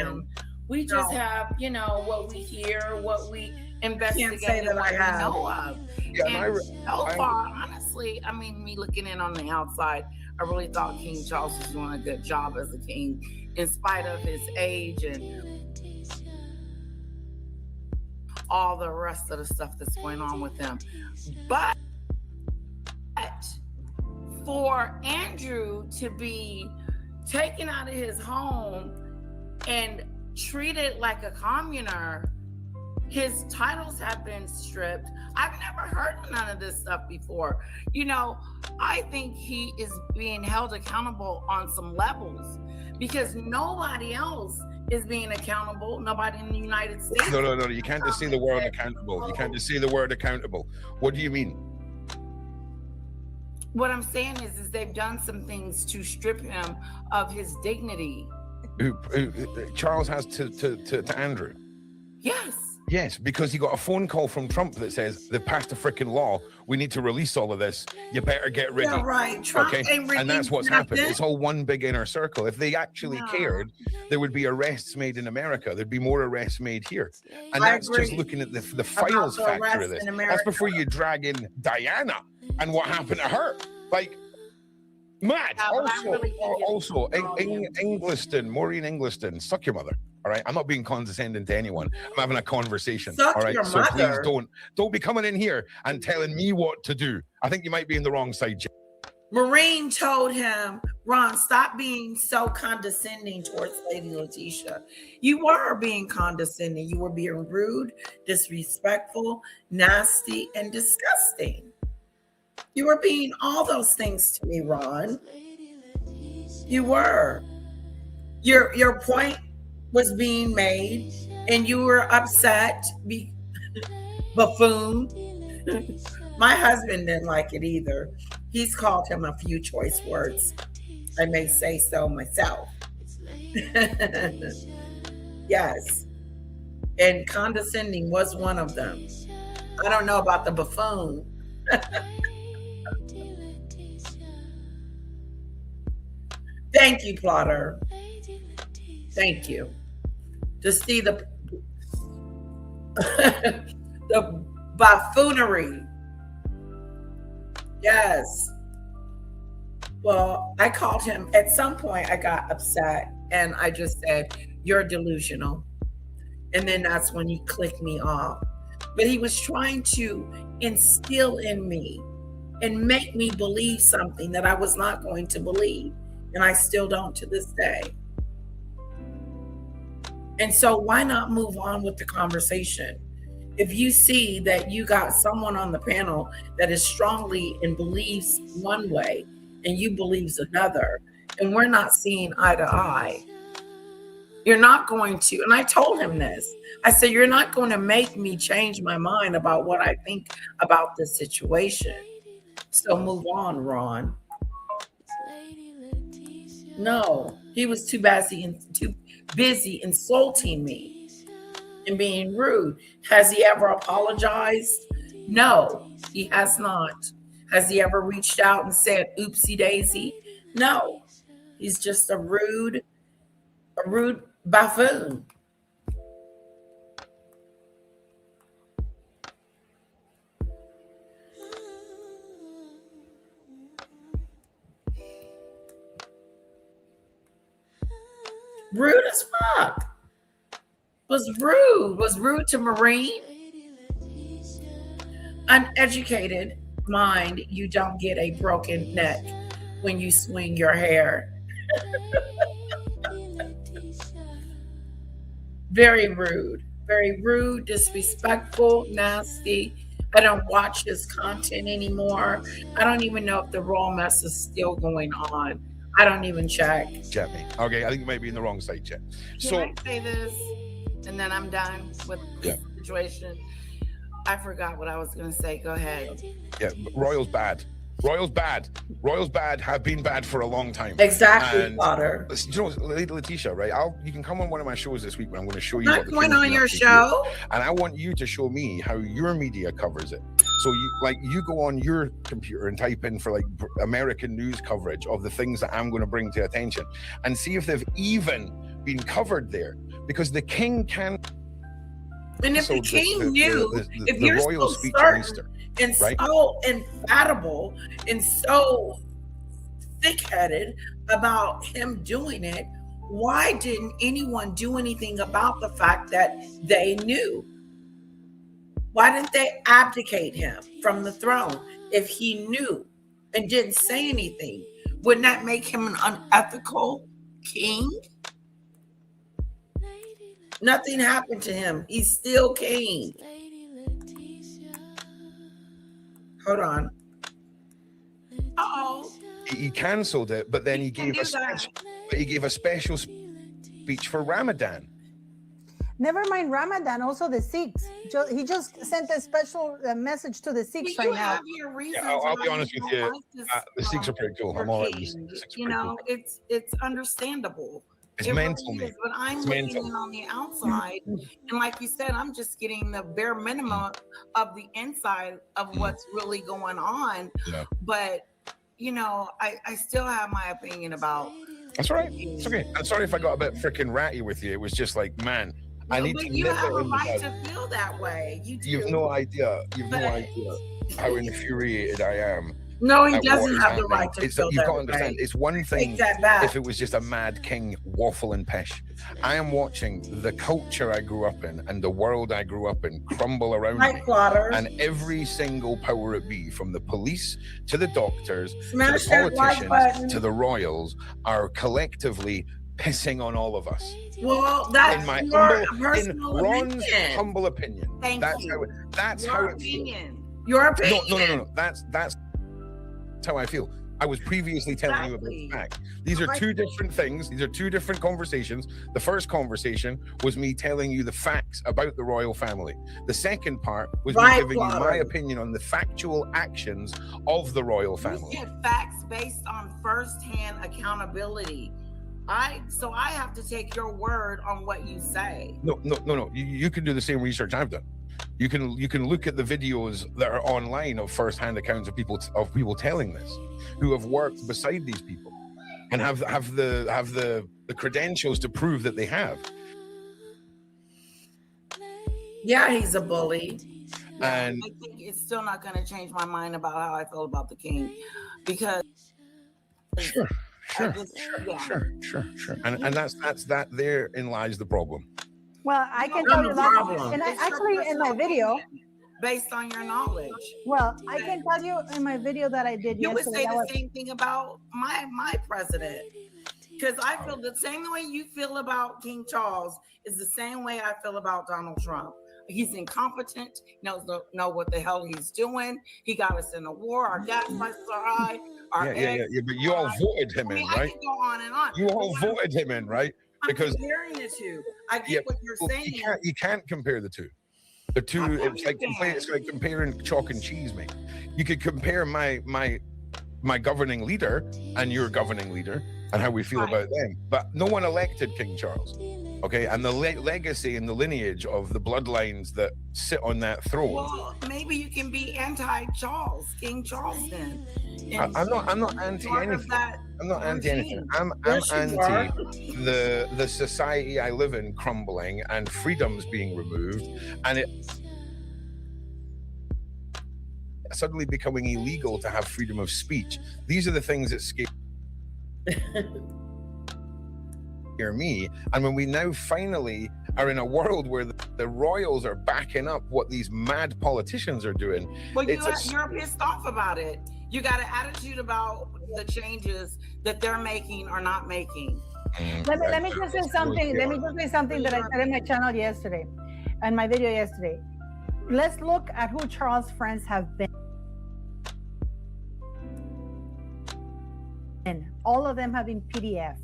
S20: We just have, what we hear, what we investigate,
S1: that
S20: what
S1: I have.
S20: we know of.
S17: Yeah,
S20: and so far, honestly, I mean, me looking in on the outside, I really thought King Charles was doing a good job as a king, in spite of his age and all the rest of the stuff that's going on with him. But for Andrew to be taken out of his home and treated like a commoner, his titles have been stripped. I've never heard of none of this stuff before. I think he is being held accountable on some levels because nobody else is being accountable. Nobody in the United States.
S17: No. You can't just say the word accountable. You can't just say the word accountable. What do you mean?
S20: What I'm saying is they've done some things to strip him of his dignity.
S17: Charles has to Andrew. Yes, because he got a phone call from Trump that says they passed a freaking law. We need to release all of this. You better get ready.
S1: Yeah, right. Trump ain't
S17: and that's what's
S1: nothing.
S17: happened. It's all one big inner circle. If they actually cared, there would be arrests made in America. There'd be more arrests made here. And that's just looking at the files factor of this. That's before you drag in Diana and what happened to her. Like, mad. Also, Ingliston, Maureen Ingliston, suck your mother. All right, I'm not being condescending to anyone. I'm having a conversation.
S1: Suck
S17: all right,
S1: your
S17: so
S1: mother.
S17: please don't be coming in here and telling me what to do. I think you might be in the wrong side, Jim.
S1: Maureen told him, Ron, stop being so condescending towards Lady Letitia. You were being condescending. You were being rude, disrespectful, nasty, and disgusting. You were being all those things to me, Ron. You were. Your point was being made, and you were upset. Buffoon. My husband didn't like it either. He's called him a few choice words. I may say so myself. Yes. And condescending was one of them. I don't know about the buffoon. Thank you, Plotter. Thank you. To see the buffoonery. Yes. Well, I called him. At some point, I got upset and I just said, "You're delusional." And then that's when he clicked me off. But he was trying to instill in me and make me believe something that I was not going to believe. And I still don't to this day. And so why not move on with the conversation? If you see that you got someone on the panel that is strongly and believes one way and you believes another, and we're not seeing eye to eye, you're not going to, and I told him this, I said, you're not going to make me change my mind about what I think about this situation. So move on, Ron. No, he was too busy insulting me and being rude. Has he ever apologized? No, he has not. Has he ever reached out and said, oopsie daisy? No, he's just a rude buffoon. Rude as fuck. Was rude to Marine. Uneducated mind, you don't get a broken neck when you swing your hair. Very rude, disrespectful, nasty. I don't watch his content anymore. I don't even know if the raw mess is still going on. I don't even check.
S17: Chat me. Okay, I think you might be in the wrong site, Chat.
S20: Can I say this, and then I'm done with the situation? I forgot what I was going to say. Go ahead.
S17: Yeah, Royal's bad. Royal's bad. Royal's bad. Have been bad for a long time.
S1: Exactly, Potter.
S17: You know, Lady Letitia, right? You can come on one of my shows this week when I'm going to show you.
S1: Not going on your show.
S17: And I want you to show me how your media covers it. So you go on your computer and type in for like American news coverage of the things that I'm going to bring to attention, and see if they've even been covered there, because the king can.
S1: And if the king knew, if you're
S17: royal
S1: so
S17: speech
S1: certain and
S17: right?
S1: so infallible and so thick-headed about him doing it, why didn't anyone do anything about the fact that they knew? Why didn't they abdicate him from the throne if he knew and didn't say anything? Wouldn't that make him an unethical king? Nothing happened to him. He's still king. Hold on. Uh-oh.
S17: He cancelled it, but then he gave a special speech for Ramadan.
S18: Never mind Ramadan, also the Sikhs. He just sent a special message to the Sikhs right now.
S17: I'll be honest with you. The Sikhs are pretty cool. I'm all right with the Sikhs.
S1: You know, it's understandable.
S17: It's mental,
S1: really is, but I'm looking in on the outside, and like you said, I'm just getting the bare minimum of the inside of what's really going on.
S17: Yeah.
S1: But you know, I still have my opinion about.
S17: That's all right. It's okay. I'm sorry if I got a bit freaking ratty with you. It was just like, man, I need to.
S1: You have a right to feel that way.
S17: You've no idea. You've no idea how infuriated I am.
S1: No, he doesn't have the right to feel that way.
S17: You've got to understand, it's one thing if it was just a mad king waffle and pish. I am watching the culture I grew up in and the world I grew up in crumble around me. And every single power it be, from the police to the doctors, to the politicians, to the royals, are collectively pissing on all of us.
S1: Well, that's
S17: in my Ron's humble opinion. That's how it feels.
S1: Your opinion.
S17: No. That's how I feel. I was previously telling you about the fact. These are two different things. These are two different conversations. The first conversation was me telling you the facts about the royal family. The second part was me giving you my opinion on the factual actions of the royal family.
S1: You get facts based on first-hand accountability. So I have to take your word on what you say.
S17: No. You can do the same research I've done. You can look at the videos that are online of first-hand accounts of people telling this, who have worked beside these people and have the credentials to prove that they have.
S1: Yeah, he's a bully.
S17: And
S1: I think it's still not going to change my mind about how I feel about the king, because
S17: sure. And that's therein lies the problem.
S18: Well, I can tell you that, and actually in my video,
S1: based on your knowledge.
S18: Well, I can tell you in my video that I did
S1: you
S18: yesterday.
S1: You would say the same thing about my president. Because I feel the same way you feel about King Charles is the same way I feel about Donald Trump. He's incompetent, knows know what the hell he's doing. He got us in a war. Our gas prices are high. Our
S17: Yeah. But you all voted him in,
S1: I
S17: right?
S1: can go on and on.
S17: You all voted him in, right? Because
S1: comparing the two. I get what you're saying.
S17: You can't compare the two. The two, it's like comparing chalk and cheese, mate. You could compare my governing leader and your governing leader and how we feel about them. But no one elected King Charles, okay? And the legacy and the lineage of the bloodlines that sit on that throne.
S1: Well, maybe you can be anti-Charles, King Charles then.
S17: I'm not anti anything. I'm not anti anything. I'm anti the society I live in crumbling and freedoms being removed and it suddenly becoming illegal to have freedom of speech. These are the things that scare me. And when we now finally are in a world where the royals are backing up what these mad politicians are doing,
S1: well, you're pissed off about it. You got an attitude about the changes that they're making or not making.
S18: Let me just say something. Let me just say something that I said in my channel yesterday, and my video yesterday. Let's look at who Charles' friends have been. And all of them have been PDF.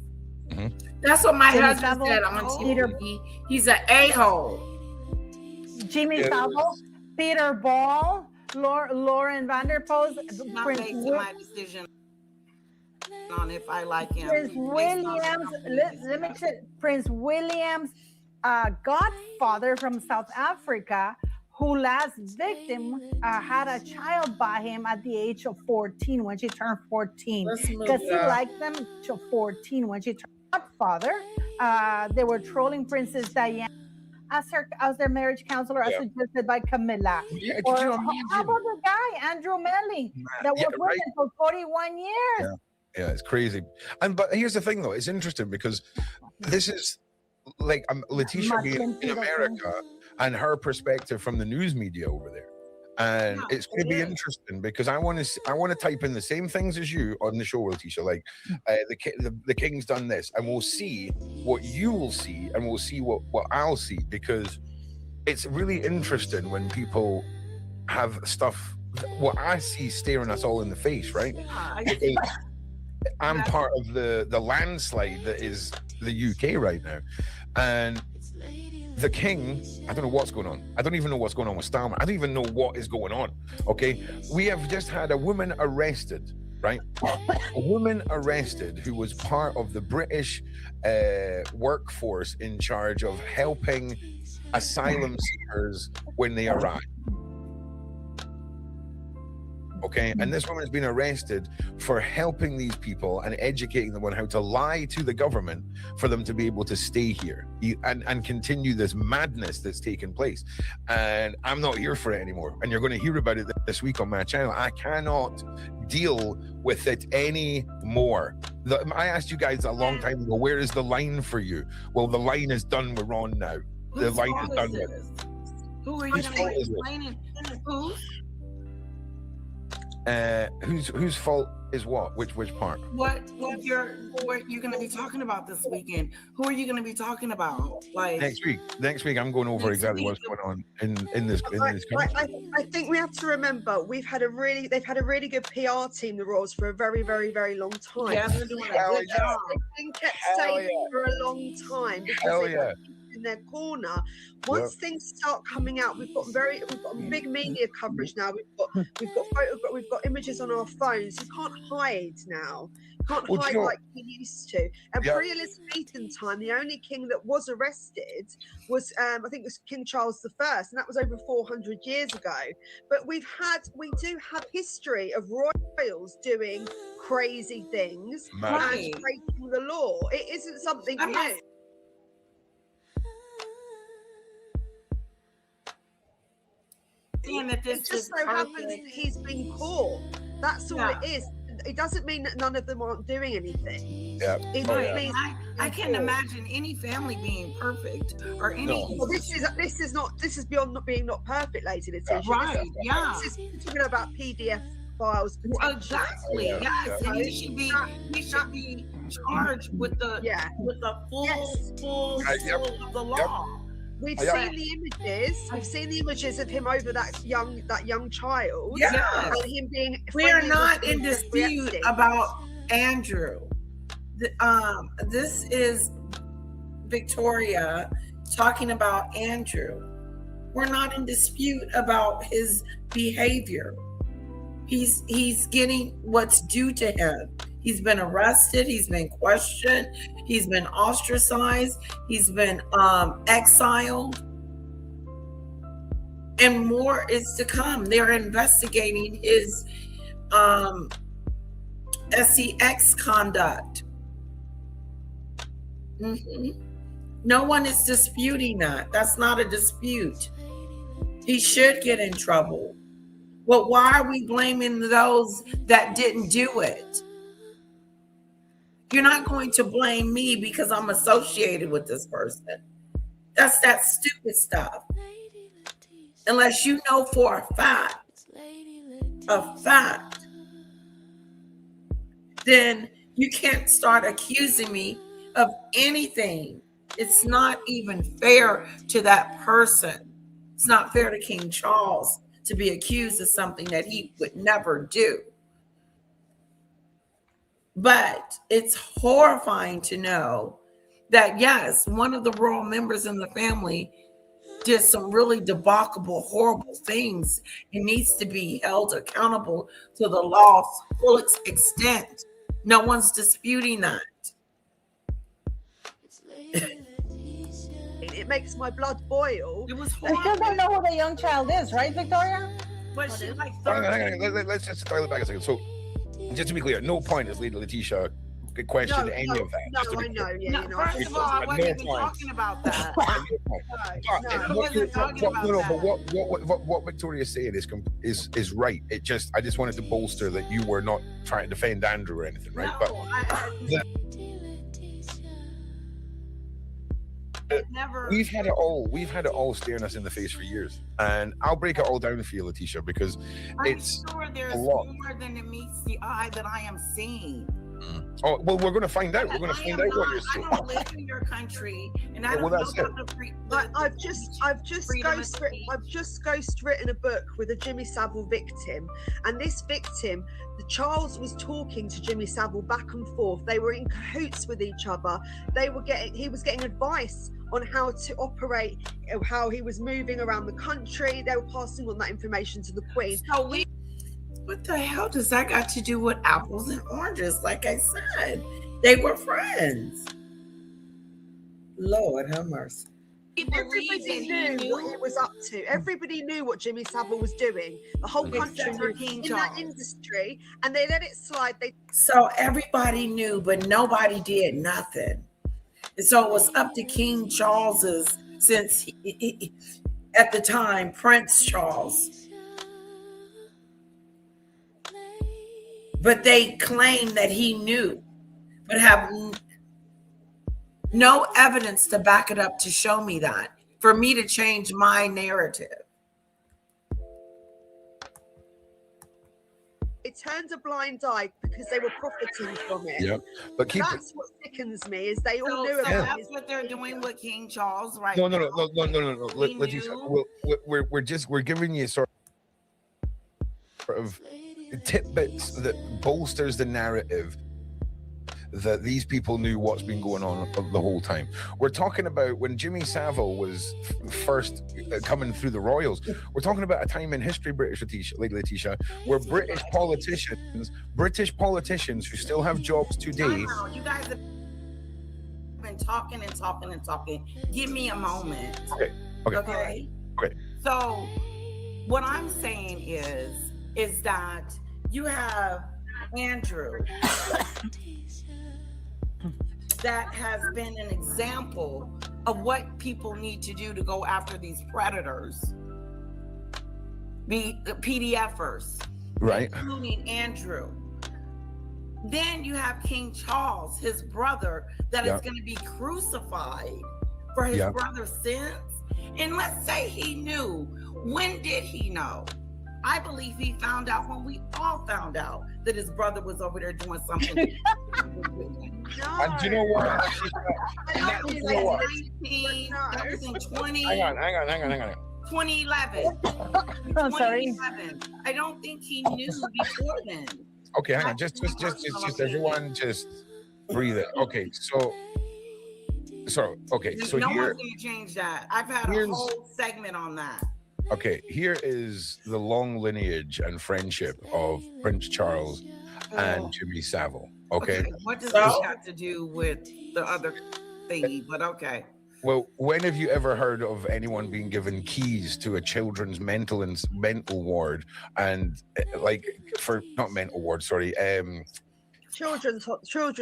S20: That's what my
S18: Jimmy
S20: husband
S18: Savile,
S20: said on TV. He's an a-hole.
S18: Jimmy Savile, Peter Ball, Lauren Vanderpoel,
S1: Not
S18: Prince
S1: based on my decision on if I like him.
S18: Prince Williams. Let me say, Prince Williams, godfather from South Africa, who last victim had a child by him at the age of 14 when she turned 14 because he liked them to 14 when she turned godfather. They were trolling Princess Diana as their marriage counselor, as suggested by Camilla. Or how about the guy Andrew Melly that was with him for 41 years?
S17: Yeah, it's crazy. But here's the thing, though. It's interesting because this is like Letitia being in America and her perspective from the news media over there. And it's going to be interesting because I want to type in the same things as you on the show, Letitia. Like the king's done this, and we'll see what you will see, and we'll see what I'll see, because it's really interesting when people have stuff. What I see staring us all in the face, right? I'm part of the landslide that is the UK right now, and the king, I don't know what's going on. I don't even know what's going on with Starmer. I don't even know what is going on. Okay, we have just had a woman arrested, right? A woman arrested who was part of the British workforce in charge of helping asylum seekers when they arrive. Okay, and this woman's been arrested for helping these people and educating them on how to lie to the government for them to be able to stay here and continue this madness that's taken place. And I'm not here for it anymore. And you're going to hear about it this week on my channel. I cannot deal with it anymore. I asked you guys a long time ago, where is the line for you? Well, the line is done with Ron now. The line is done with.
S1: Who are you going to explain it? Who?
S17: Whose fault is what? Which part?
S1: What you're going to be talking about this weekend? Who are you going to be talking about? Like
S17: next week, I'm going over exactly what's going on in this country.
S19: I think we have to remember they've had a really good PR team, the Royals, for a very, very, very long time.
S1: Yeah, they're doing a good job.
S19: They've been kept safe for a long time because they've in their corner. Once things start coming out, we've got big media coverage now. We've got images on our phones. You can't hide now. You can't hide like you used to. And pre-Elizabethan time, the only king that was arrested was I think it was King Charles I, and that was over 400 years ago. But we do have history of royals doing crazy things and breaking the law. It isn't something new. It just so happens that he's been caught. That's all it is. It doesn't mean that none of them aren't doing anything.
S1: I can't imagine any family being perfect or any.
S19: No. Well, this is beyond not being not perfect, Lady Letitia.
S1: Right?
S19: This is talking about PDF files.
S1: Exactly. Yes, and he should be
S20: charged with the full of the law.
S19: We've seen the images. We've seen the images of him over that young child.
S1: Yes.
S19: And him being.
S1: We are not in dispute about Andrew. This is Victoria talking about Andrew. We're not in dispute about his behavior. He's getting what's due to him. He's been arrested. He's been questioned. He's been ostracized. He's been exiled. And more is to come. They're investigating his sex conduct. No one is disputing that. That's not a dispute. He should get in trouble. Well, why are we blaming those that didn't do it? You're not going to blame me because I'm associated with this person. That's that stupid stuff. Unless you know for a fact, then you can't start accusing me of anything. It's not even fair to that person. It's not fair to King Charles to be accused of something that he would never do. But it's horrifying to know that, yes, one of the royal members in the family did some really debauchable, horrible things. He needs to be held accountable to the law's full extent. No one's disputing that.
S19: It makes my blood boil.
S20: It was
S18: We still don't know who the young child is, right, Victoria?
S20: But she's like
S17: Hang on. Let's just dial it back a second. So, just to be clear, no point is Lady Letitia questioned any of that.
S19: No, I know. Yeah,
S20: First of all, I wasn't even talking about that.
S17: What Victoria's saying is right. I just wanted to bolster that you were not trying to defend Andrew or anything, right? We've had it all staring us in the face for years, and I'll break it all down for you, Letitia, because it's
S20: sure there's
S17: a lot
S20: more than it meets the eye that I am seeing.
S17: Oh, well, we're going to find out. We're going to find out what you're seeing.
S20: I don't live in your country, and I don't know about the free.
S19: I've just ghostwritten a book with a Jimmy Savile victim, and this victim, Charles was talking to Jimmy Savile back and forth. They were in cahoots with each other. He was getting advice on how to operate, how he was moving around the country. They were passing on that information to the Queen.
S1: So what the hell does that got to do with apples and oranges? Like I said, they were friends. Lord have mercy.
S19: Everybody knew what he was up to. Everybody knew what Jimmy Savile was doing. The whole country was in that industry, and they let it slide.
S1: So everybody knew, but nobody did nothing. And so it was up to King Charles's, since he, at the time, Prince Charles. But they claim that he knew, but have no evidence to back it up to show me that, for me to change my narrative.
S19: It turned a blind eye because they were profiting from it.
S17: Yep. But
S19: that's what sickens me, is they all knew about
S20: That's what they're doing with King Charles right
S17: No.
S20: now.
S17: Letitia, we're giving you sort of tidbits that bolsters the narrative that these people knew what's been going on the whole time. We're talking about when Jimmy Savile was first coming through the royals. We're talking about a time in history, Lady Letitia, where British politicians who still have jobs today.
S20: You guys have been talking and talking and talking. Give me a moment.
S17: Okay.
S20: So what I'm saying is that you have Andrew that has been an example of what people need to do to go after these predators, the PDFers,
S17: right?
S20: Including Andrew. Then you have King Charles, his brother, that is going to be crucified for his brother's sins. And let's say he knew. When did he know? I believe he found out when we all found out that his brother was over there doing something.
S17: And do you know what?
S20: That was in 20.
S17: Hang on.
S20: 2011.
S18: I'm sorry.
S20: 2011. I don't think he knew before then.
S17: Okay, hang on. Just everyone just breathe it. Okay, so
S20: No
S17: here.
S20: one's gonna change that. I've had a whole segment on that.
S17: Okay, here is the long lineage and friendship of Prince Charles and Jimmy Savile. Okay.
S20: What does this have to do with the other thingy? But okay.
S17: Well, when have you ever heard of anyone being given keys to a children's mental ward
S19: children's hospital.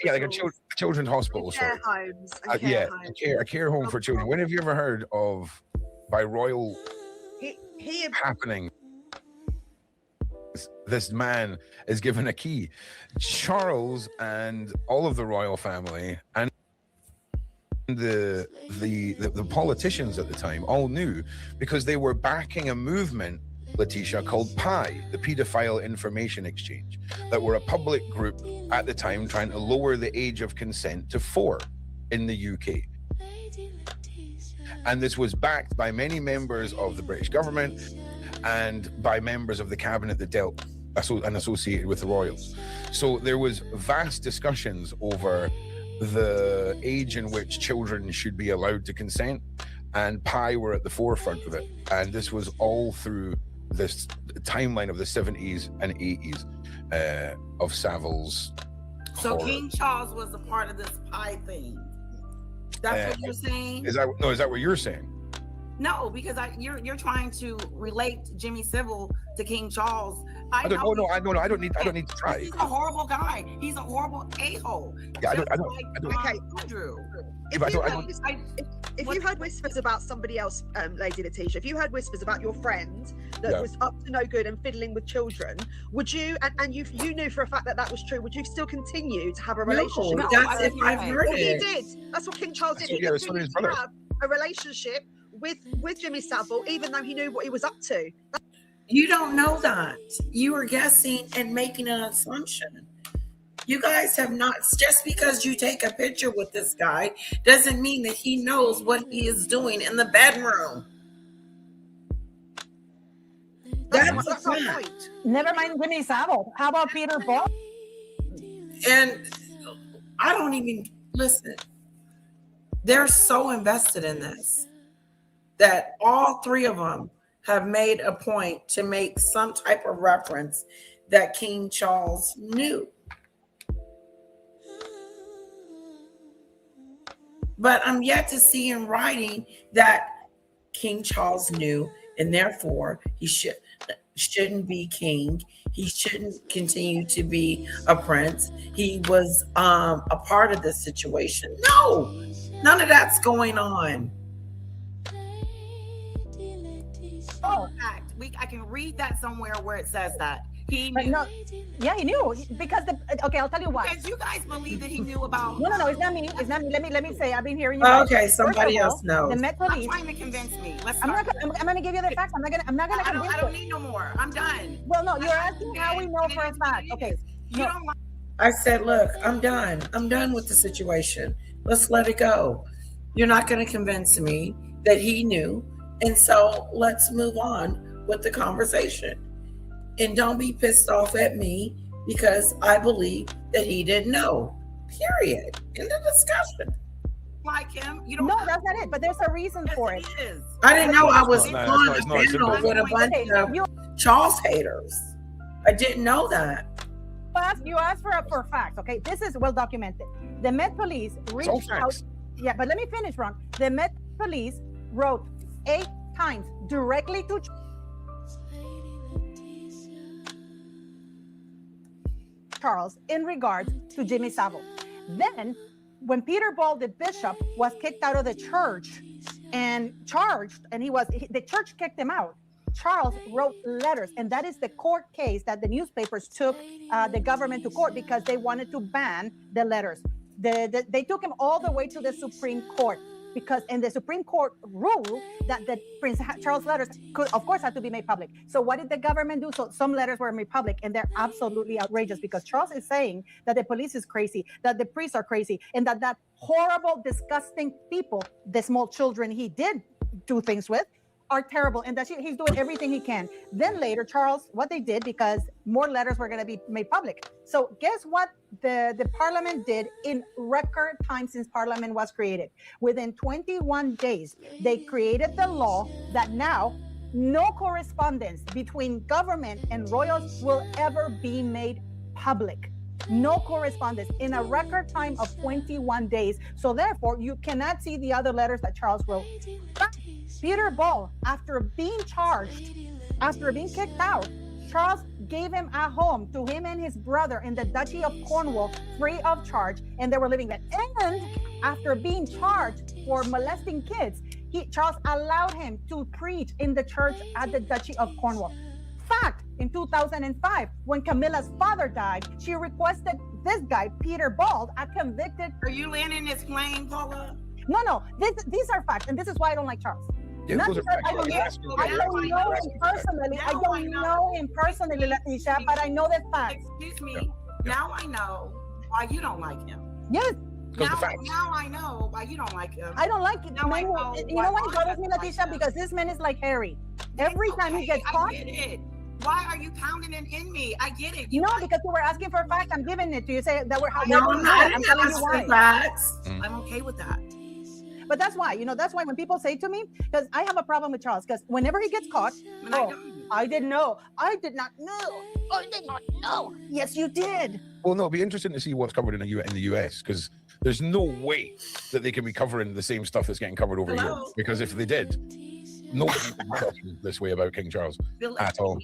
S17: Yeah, like a children's hospital.
S19: Care homes.
S17: A care home for children. When have you ever heard of by royal happening? This man is given a key. Charles and all of the royal family and the politicians at the time all knew, because they were backing a movement, Letitia, called PI, the Paedophile Information Exchange, that were a public group at the time trying to lower the age of consent to 4 in the UK. And this was backed by many members of the British government and by members of the cabinet that dealt and associated with the royals. So there was vast discussions over the age in which children should be allowed to consent, and PI were at the forefront of it. And this was all through this timeline of the 70s and 80s of Savile's
S20: So
S17: horror.
S20: King Charles was a part of this PI thing. That's what you're saying?
S17: Is that what you're saying?
S20: No, because you're trying to relate Jimmy Savile to King Charles. I don't need to try. He's a horrible guy. He's a horrible a-hole.
S17: Yeah, I don't.
S19: Okay.
S20: Andrew.
S19: If you heard whispers about somebody else, Lady Letitia, if you heard whispers about your friend that was up to no good and fiddling with children, would you, and you knew for a fact that was true, would you still continue to have a relationship?
S1: No, that's if I've heard it.
S19: He did. That's what King Charles did. He continued to have a relationship with Jimmy Savile, even though he knew what he was up to.
S1: You don't know that. You are guessing and making an assumption. You guys have not, just because you take a picture with this guy doesn't mean that he knows what he is doing in the bedroom. That's a fact.
S18: Never mind Jimmy Savile. How about Peter Ball?
S1: And I don't even listen. They're so invested in this that all three of them have made a point to make some type of reference that King Charles knew. But I'm yet to see in writing that King Charles knew, and therefore he shouldn't be king. He shouldn't continue to be a prince. He was a part of this situation. No, none of that's going on.
S20: Oh, fact. I can read that somewhere where it says that he knew.
S18: No, yeah, he knew because okay, I'll tell you why.
S20: Because you guys believe that he knew about.
S18: No, it's not me. It's not me. Let me say. I've been hearing you.
S1: Okay, somebody else knows.
S18: The Met Police.
S20: I'm trying to convince me.
S18: I'm gonna give you the facts. I'm not gonna.
S20: I don't need no more. I'm done.
S18: Well, no, you're asking how we know for a fact. Okay.
S20: You don't.
S1: I said, look, I'm done. I'm done with the situation. Let's let it go. You're not going to convince me that he knew. And so let's move on with the conversation. And don't be pissed off at me because I believe that he didn't know. Period. End of discussion.
S20: Like him, you don't.
S18: No, that's not it. But there's a reason for it.
S1: I didn't know I was on a panel with a bunch of Charles haters. I didn't know that.
S18: You asked for facts. Okay, this is well documented. The Met Police reached out. Yeah, but let me finish, Ron. The Met Police wrote 8 times directly to Charles in regards to Jimmy Savile. Then, when Peter Ball, the bishop, was kicked out of the church and charged, and the church kicked him out, Charles wrote letters, and that is the court case that the newspapers took the government to court because they wanted to ban the letters. They took him all the way to the Supreme Court because in the Supreme Court ruled that the Prince Charles letters could, of course, have to be made public. So what did the government do? So some letters were made public, and they're absolutely outrageous because Charles is saying that the police is crazy, that the priests are crazy, and that horrible, disgusting people, the small children he did do things with, are terrible, and that he's doing everything he can. Then later, Charles, what they did, because more letters were going to be made public. So guess what the parliament did in record time since parliament was created? Within 21 days, they created the law that now no correspondence between government and royals will ever be made public. No correspondence in a record time of 21 days. So therefore, you cannot see the other letters that Charles wrote. But Peter Ball, after being charged, after being kicked out, Charles gave him a home to him and his brother in the Duchy of Cornwall, free of charge, and they were living there. And after being charged for molesting kids, Charles allowed him to preach in the church at the Duchy of Cornwall. Fact, in 2005, when Camilla's father died, she requested this guy, Peter Ball, a convicted...
S20: Are you landing this plane, Paula?
S18: No, these are facts, and this is why I don't like Charles.
S17: Yeah,
S18: Not because I don't know him personally. I don't know him personally, Leticia, but I know the facts.
S20: Excuse me. Now I know why you don't like him.
S18: Yes.
S20: Now I know why you don't like him.
S18: I don't like it. You know why it bothers me, Leticia? Because this man is like Harry. Every time he gets caught.
S20: I get it. Why are you pounding it in me? I get it.
S18: Because you were asking for facts. I'm giving it to you. Say that we're
S20: No, I'm not.
S18: I'm telling you why.
S20: Facts. I'm okay with that.
S18: But that's why, that's why when people say to me, because I have a problem with Charles, because whenever he gets caught, I didn't know. I did not know. I did not know. Yes, you did.
S17: Well, no, it'll be interesting to see what's covered in the US, because there's no way that they can be covering the same stuff that's getting covered over here. Because if they did, nobody would be talking this way about King Charles at all.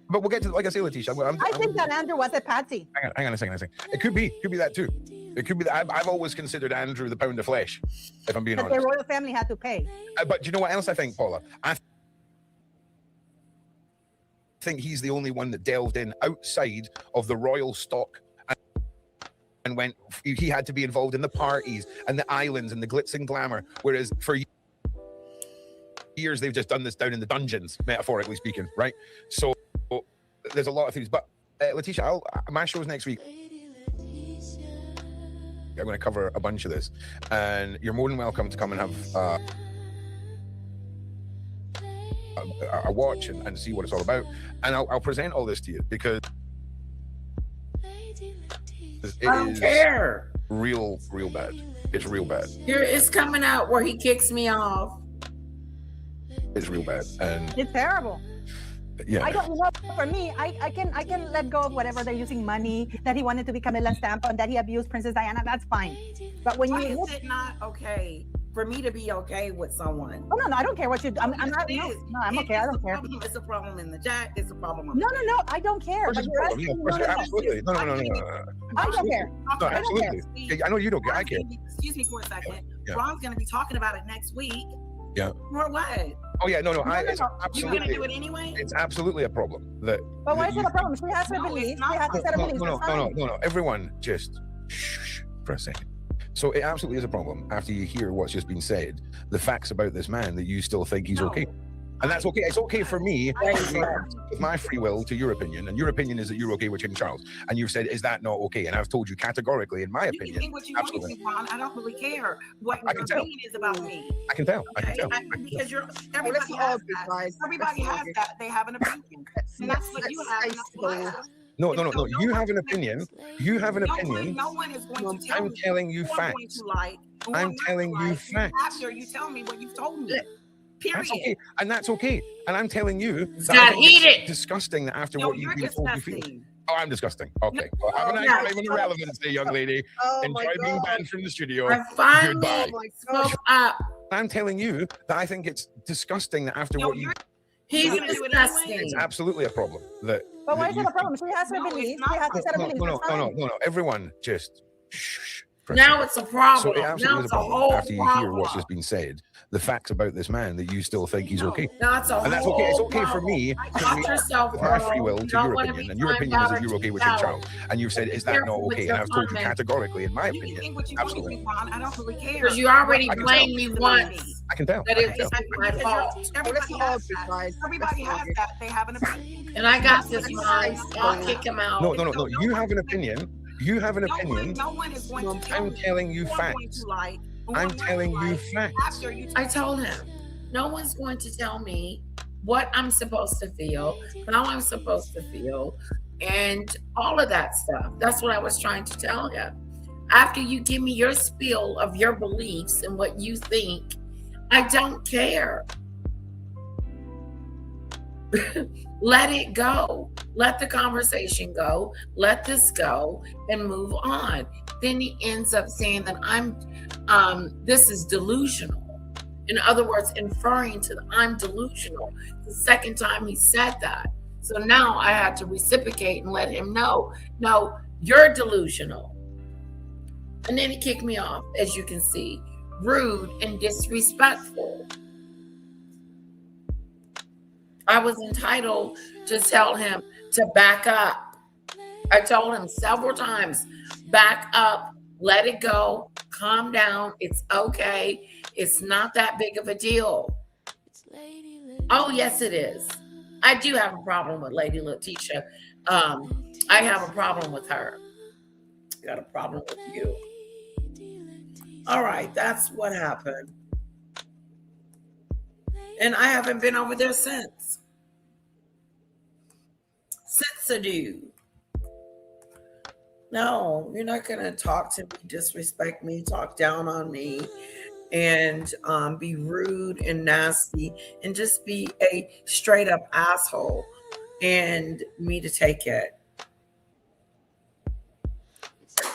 S17: But we'll get to, like I say, Leticia.
S18: I think that Andrew was a patsy.
S17: Hang on a second. It could be that too. It could be that. I've always considered Andrew the pound of flesh, if I'm being honest.
S18: The royal family had to pay.
S17: But do you know what else I think, Paula? I think he's the only one that delved in outside of the royal stock and went. He had to be involved in the parties and the islands and the glitz and glamour, whereas for years they've just done this down in the dungeons, metaphorically speaking, right? So there's a lot of things. But Leticia, my show's next week. I'm going to cover a bunch of this, and you're more than welcome to come and have a watch and see what it's all about. And I'll present all this to you because I don't care. Real bad. It's real bad.
S20: Here it's coming out where he kicks me off.
S17: It's real bad, and
S18: it's terrible.
S17: Yeah.
S18: I don't know. For me, I can let go of whatever they're using money, that he wanted to be Camilla Stampa and that he abused Princess Diana. That's fine. But when
S20: is it not okay for me to be okay with someone?
S18: Oh no, I don't care what you do. I'm not. No, I'm okay. I don't care.
S20: It's a problem in the chat. It's a problem.
S18: No, I don't care. But you're asking,
S17: absolutely. No.
S18: I don't care.
S17: No, absolutely. I know you don't care. I care.
S20: Excuse me for a second. Ron's going to be talking about it next week.
S17: Yeah.
S20: For what?
S17: Oh yeah, no.
S20: It's absolutely. You're gonna do it anyway.
S17: It's absolutely a problem. But
S18: why is it a problem? She has her beliefs. She has to set her beliefs.
S17: No. Everyone, just shh for a second. So it absolutely is a problem after you hear what's just been said. The facts about this man that you still think he's okay. And that's okay. It's okay for me with my free will to your opinion, and your opinion is that you're okay with King Charles. And you've said, is that not okay? And I've told you categorically, in my opinion,
S20: you think what you absolutely. Want to, Ron. I don't really care what your opinion is about me.
S17: I can tell.
S20: Okay? Because everybody has that. Everybody has that. They have an opinion, and that's what you have.
S17: No. You have an opinion. You have an opinion.
S20: No one is going to tell me.
S17: I'm telling you facts. I'm telling you facts.
S20: After you tell me what you've told me. Period.
S17: That's okay. And that's okay. And I'm telling you
S20: that it's
S17: disgusting that after what you've been told you feel. Oh, I'm disgusting. Okay. Well, have a nice time in the relevance day, young lady. Enjoy being banned from the studio. Goodbye. I'm telling you that I think it's disgusting that after what you...
S20: He's disgusting.
S17: It's absolutely a problem. But
S18: why is it a problem? She has her beliefs. She has to set her beliefs.
S17: No. Everyone just shh
S1: Now it's a problem.
S17: So it absolutely
S1: Now
S17: is
S1: it's
S17: a
S1: a
S17: problem
S1: whole
S17: after you hear
S1: problem.
S17: what's just been said. The facts about this man that you still think he's okay.
S1: Now it's a
S17: And that's
S1: whole
S17: okay. It's okay for
S1: problem.
S17: me to
S1: Watch
S17: react
S1: yourself,
S17: with my
S1: girl.
S17: free will
S1: You
S17: to
S1: don't
S17: your
S1: wanna
S17: opinion.
S1: be
S17: And your
S1: timed
S17: opinion is
S1: out
S17: that
S1: or
S17: you're okay
S1: too
S17: with your
S1: shallow.
S17: child. And you've said,
S1: Be
S17: is that not
S1: careful with
S17: okay?
S1: your
S17: And I've told you
S1: comments.
S17: categorically, in my opinion, absolutely.
S19: I don't really care.
S1: Because you already
S17: I can
S1: blamed
S17: tell.
S1: me once
S17: I can tell.
S1: that
S17: I
S1: it
S17: can
S1: was
S17: tell.
S1: my fault.
S19: Everybody has that. Everybody has that. They have an opinion.
S1: And I got this one. I'll kick him out.
S17: No. You have an opinion. You have an opinion.
S19: No one is going to
S17: I'm telling you facts. I'm telling you facts.
S1: I told him, no one's going to tell me what I'm supposed to feel, how I'm supposed to feel, and all of that stuff. That's what I was trying to tell him. After you give me your spiel of your beliefs and what you think, I don't care. Let it go. Let the conversation go. Let this go and move on. Then he ends up saying that this is delusional. In other words, inferring to I'm delusional. The second time he said that. So now I had to reciprocate and let him know, no, you're delusional. And then he kicked me off, as you can see, rude and disrespectful. I was entitled to tell him to back up. I told him several times, back up, let it go, calm down, it's okay. It's not that big of a deal. Oh, yes, it is. I do have a problem with Lady Letitia. I have a problem with her. I got a problem with you. All right, that's what happened. And I haven't been over there since. Since I do. No, you're not going to talk to me, disrespect me, talk down on me, and be rude and nasty and just be a straight up asshole and me to take it.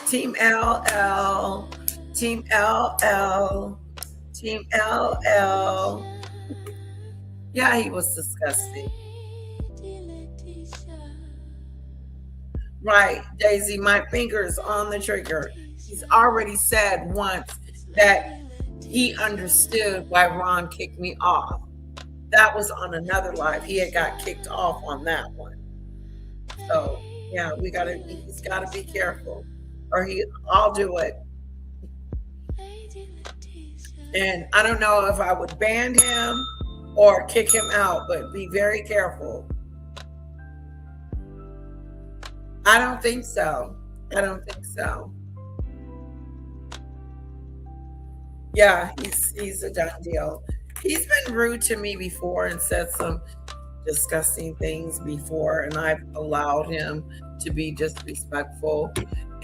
S1: Team LL, Team LL, Team LL. Yeah, he was disgusting. Right, Daisy, my finger's on the trigger. He's already said once that he understood why Ron kicked me off. That was on another live. He had got kicked off on that one. So yeah, he's gotta be careful. Or I'll do it. And I don't know if I would ban him or kick him out, but be very careful. I don't think so. I don't think so. Yeah, he's a done deal. He's been rude to me before and said some disgusting things before, and I've allowed him to be disrespectful.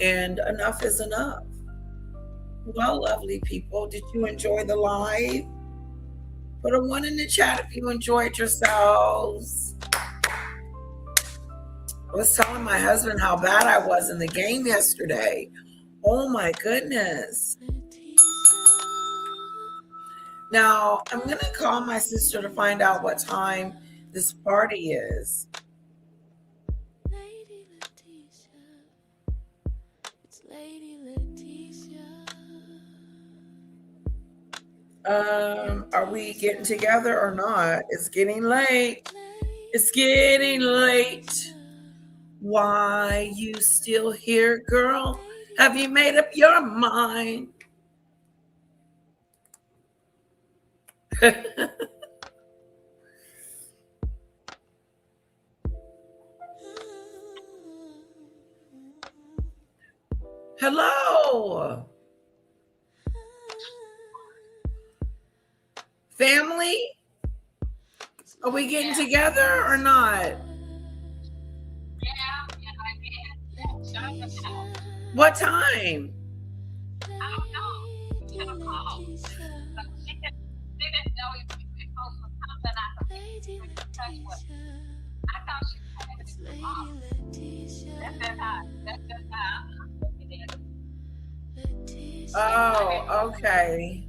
S1: And enough is enough. Well, lovely people, did you enjoy the live? Put a 1 in the chat if you enjoyed yourselves. I was telling my husband how bad I was in the game yesterday. Oh my goodness. Now, I'm going to call my sister to find out what time this party is. Are we getting together or not? It's getting late. It's getting late. Why you still here, girl? Have you made up your mind? Hello. Family? Are we getting together or not? What time? Oh, okay.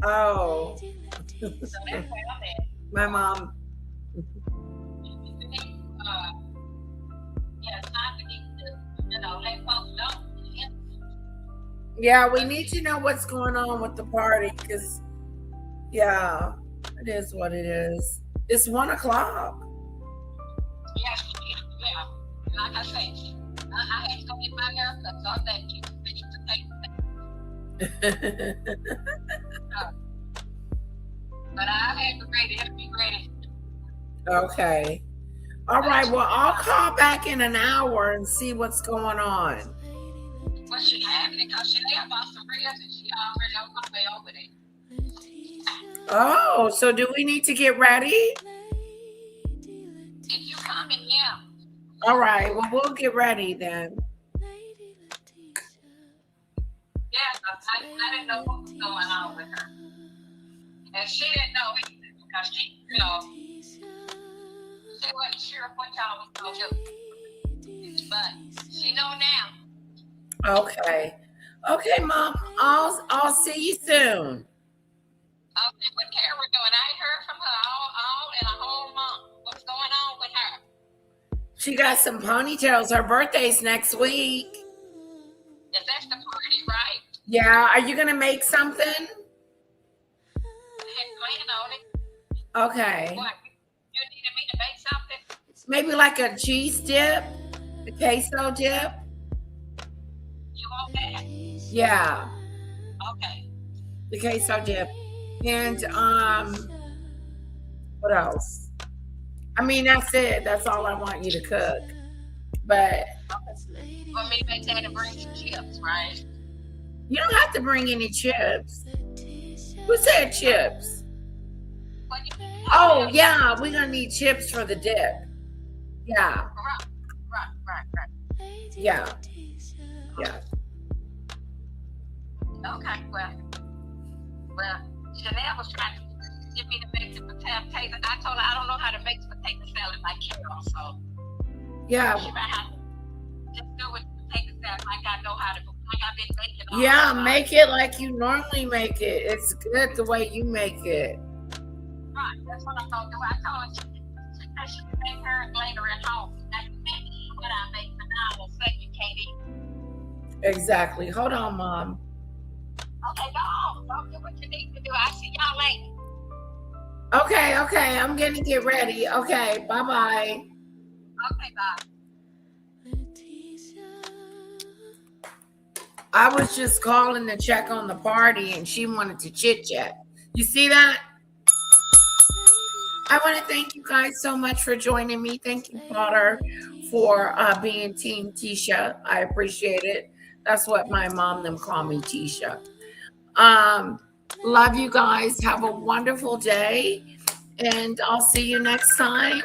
S1: Oh. My mom. Yeah, we need to know what's going on with the party because, yeah, it is what it is. It's 1 o'clock.
S16: Yeah. Like I say, I had to go get my haircut, so I'm thank you. But I had to ready. It'll be ready.
S1: Okay. All right. Well, I'll call back in an hour and see what's going on.
S16: Well, she having it because she left about some ribs and she already on my way over there.
S1: Oh, so do we need to get ready?
S16: If you coming, yeah.
S1: All right. Well, we'll get ready then.
S16: Yeah, I didn't know what was going on with her. And she didn't know either because she, you know, she wasn't sure what y'all was going to do. But she know now.
S1: Okay. Okay, Mom. I'll see you soon.
S16: Okay, what Kara doing? I ain't heard from her all in a whole month. What's going on with her?
S1: She got some ponytails. Her birthday's next week.
S16: Is that the party, right?
S1: Yeah. Are you gonna make something?
S16: I had planned on it.
S1: Okay.
S16: What? You needed me to make something?
S1: Maybe like a cheese dip, a queso dip.
S16: You want that?
S1: Yeah.
S16: Okay.
S1: The queso dip. And what else? I mean, that's it. That's all I want you to cook. But
S16: Want me to make that and bring some chips, right?
S1: you don't have to bring any chips. Who said chips? Oh, yeah, we're gonna need chips for the dip. Yeah.
S16: Right.
S1: Yeah. Yeah.
S16: Okay, well, Chanel was trying to get me to make the potato. I told her I don't know how to make potato salad like Carol, so
S1: Yeah.
S16: she might have to just do it potato salad like I know how to, like I've been making.
S1: Yeah, make it like you normally make it. It's good the way you make it.
S16: Right, that's what I'm gonna do. I told her she said she can make hers later at home. Now you can't eat what I make, but now I will say you can't eat.
S1: Exactly. Hold on, Mom.
S16: Okay, don't do what you need to do. I'll see y'all later.
S1: Okay. I'm gonna get ready. Okay, bye-bye.
S16: Okay, bye.
S1: I was just calling to check on the party and she wanted to chit-chat. You see that? I want to thank you guys so much for joining me. Thank you, Potter, for being Team Tisha. I appreciate it. That's what my mom them call me, Tisha. Love you guys. Have a wonderful day. And I'll see you next time.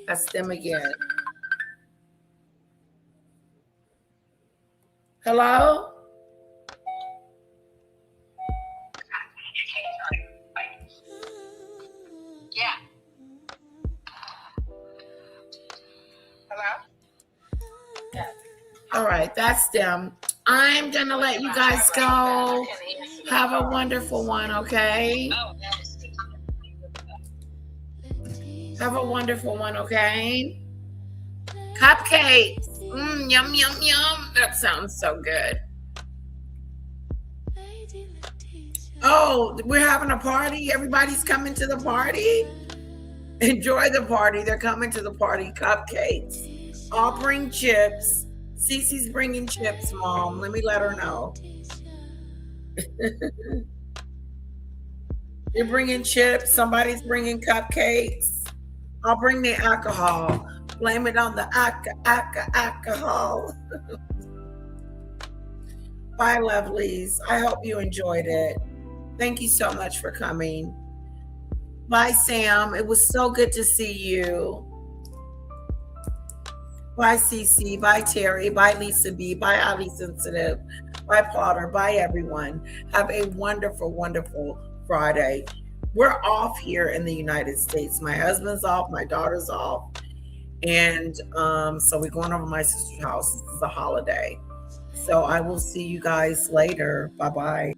S1: That's them again. Hello?
S16: Yeah. Hello?
S1: All right, that's them. I'm going to let you guys go. Have a wonderful one, okay? Have a wonderful one, okay? Cupcakes. Yum, yum, yum. That sounds so good. Oh, we're having a party? Everybody's coming to the party? Enjoy the party. They're coming to the party. Cupcakes. I'll bring chips. Cece's bringing chips, Mom. Let me let her know. You're bringing chips. Somebody's bringing cupcakes. I'll bring the alcohol. Blame it on the alcohol. Bye, lovelies. I hope you enjoyed it. Thank you so much for coming. Bye, Sam. It was so good to see you. Bye, Cece. Bye, Terry. Bye, Lisa B. Bye, Ali Sensitive. Bye, Potter. Bye, everyone. Have a wonderful, wonderful Friday. We're off here in the United States. My husband's off. My daughter's off. And so we're going over to my sister's house. This is a holiday. So I will see you guys later. Bye-bye.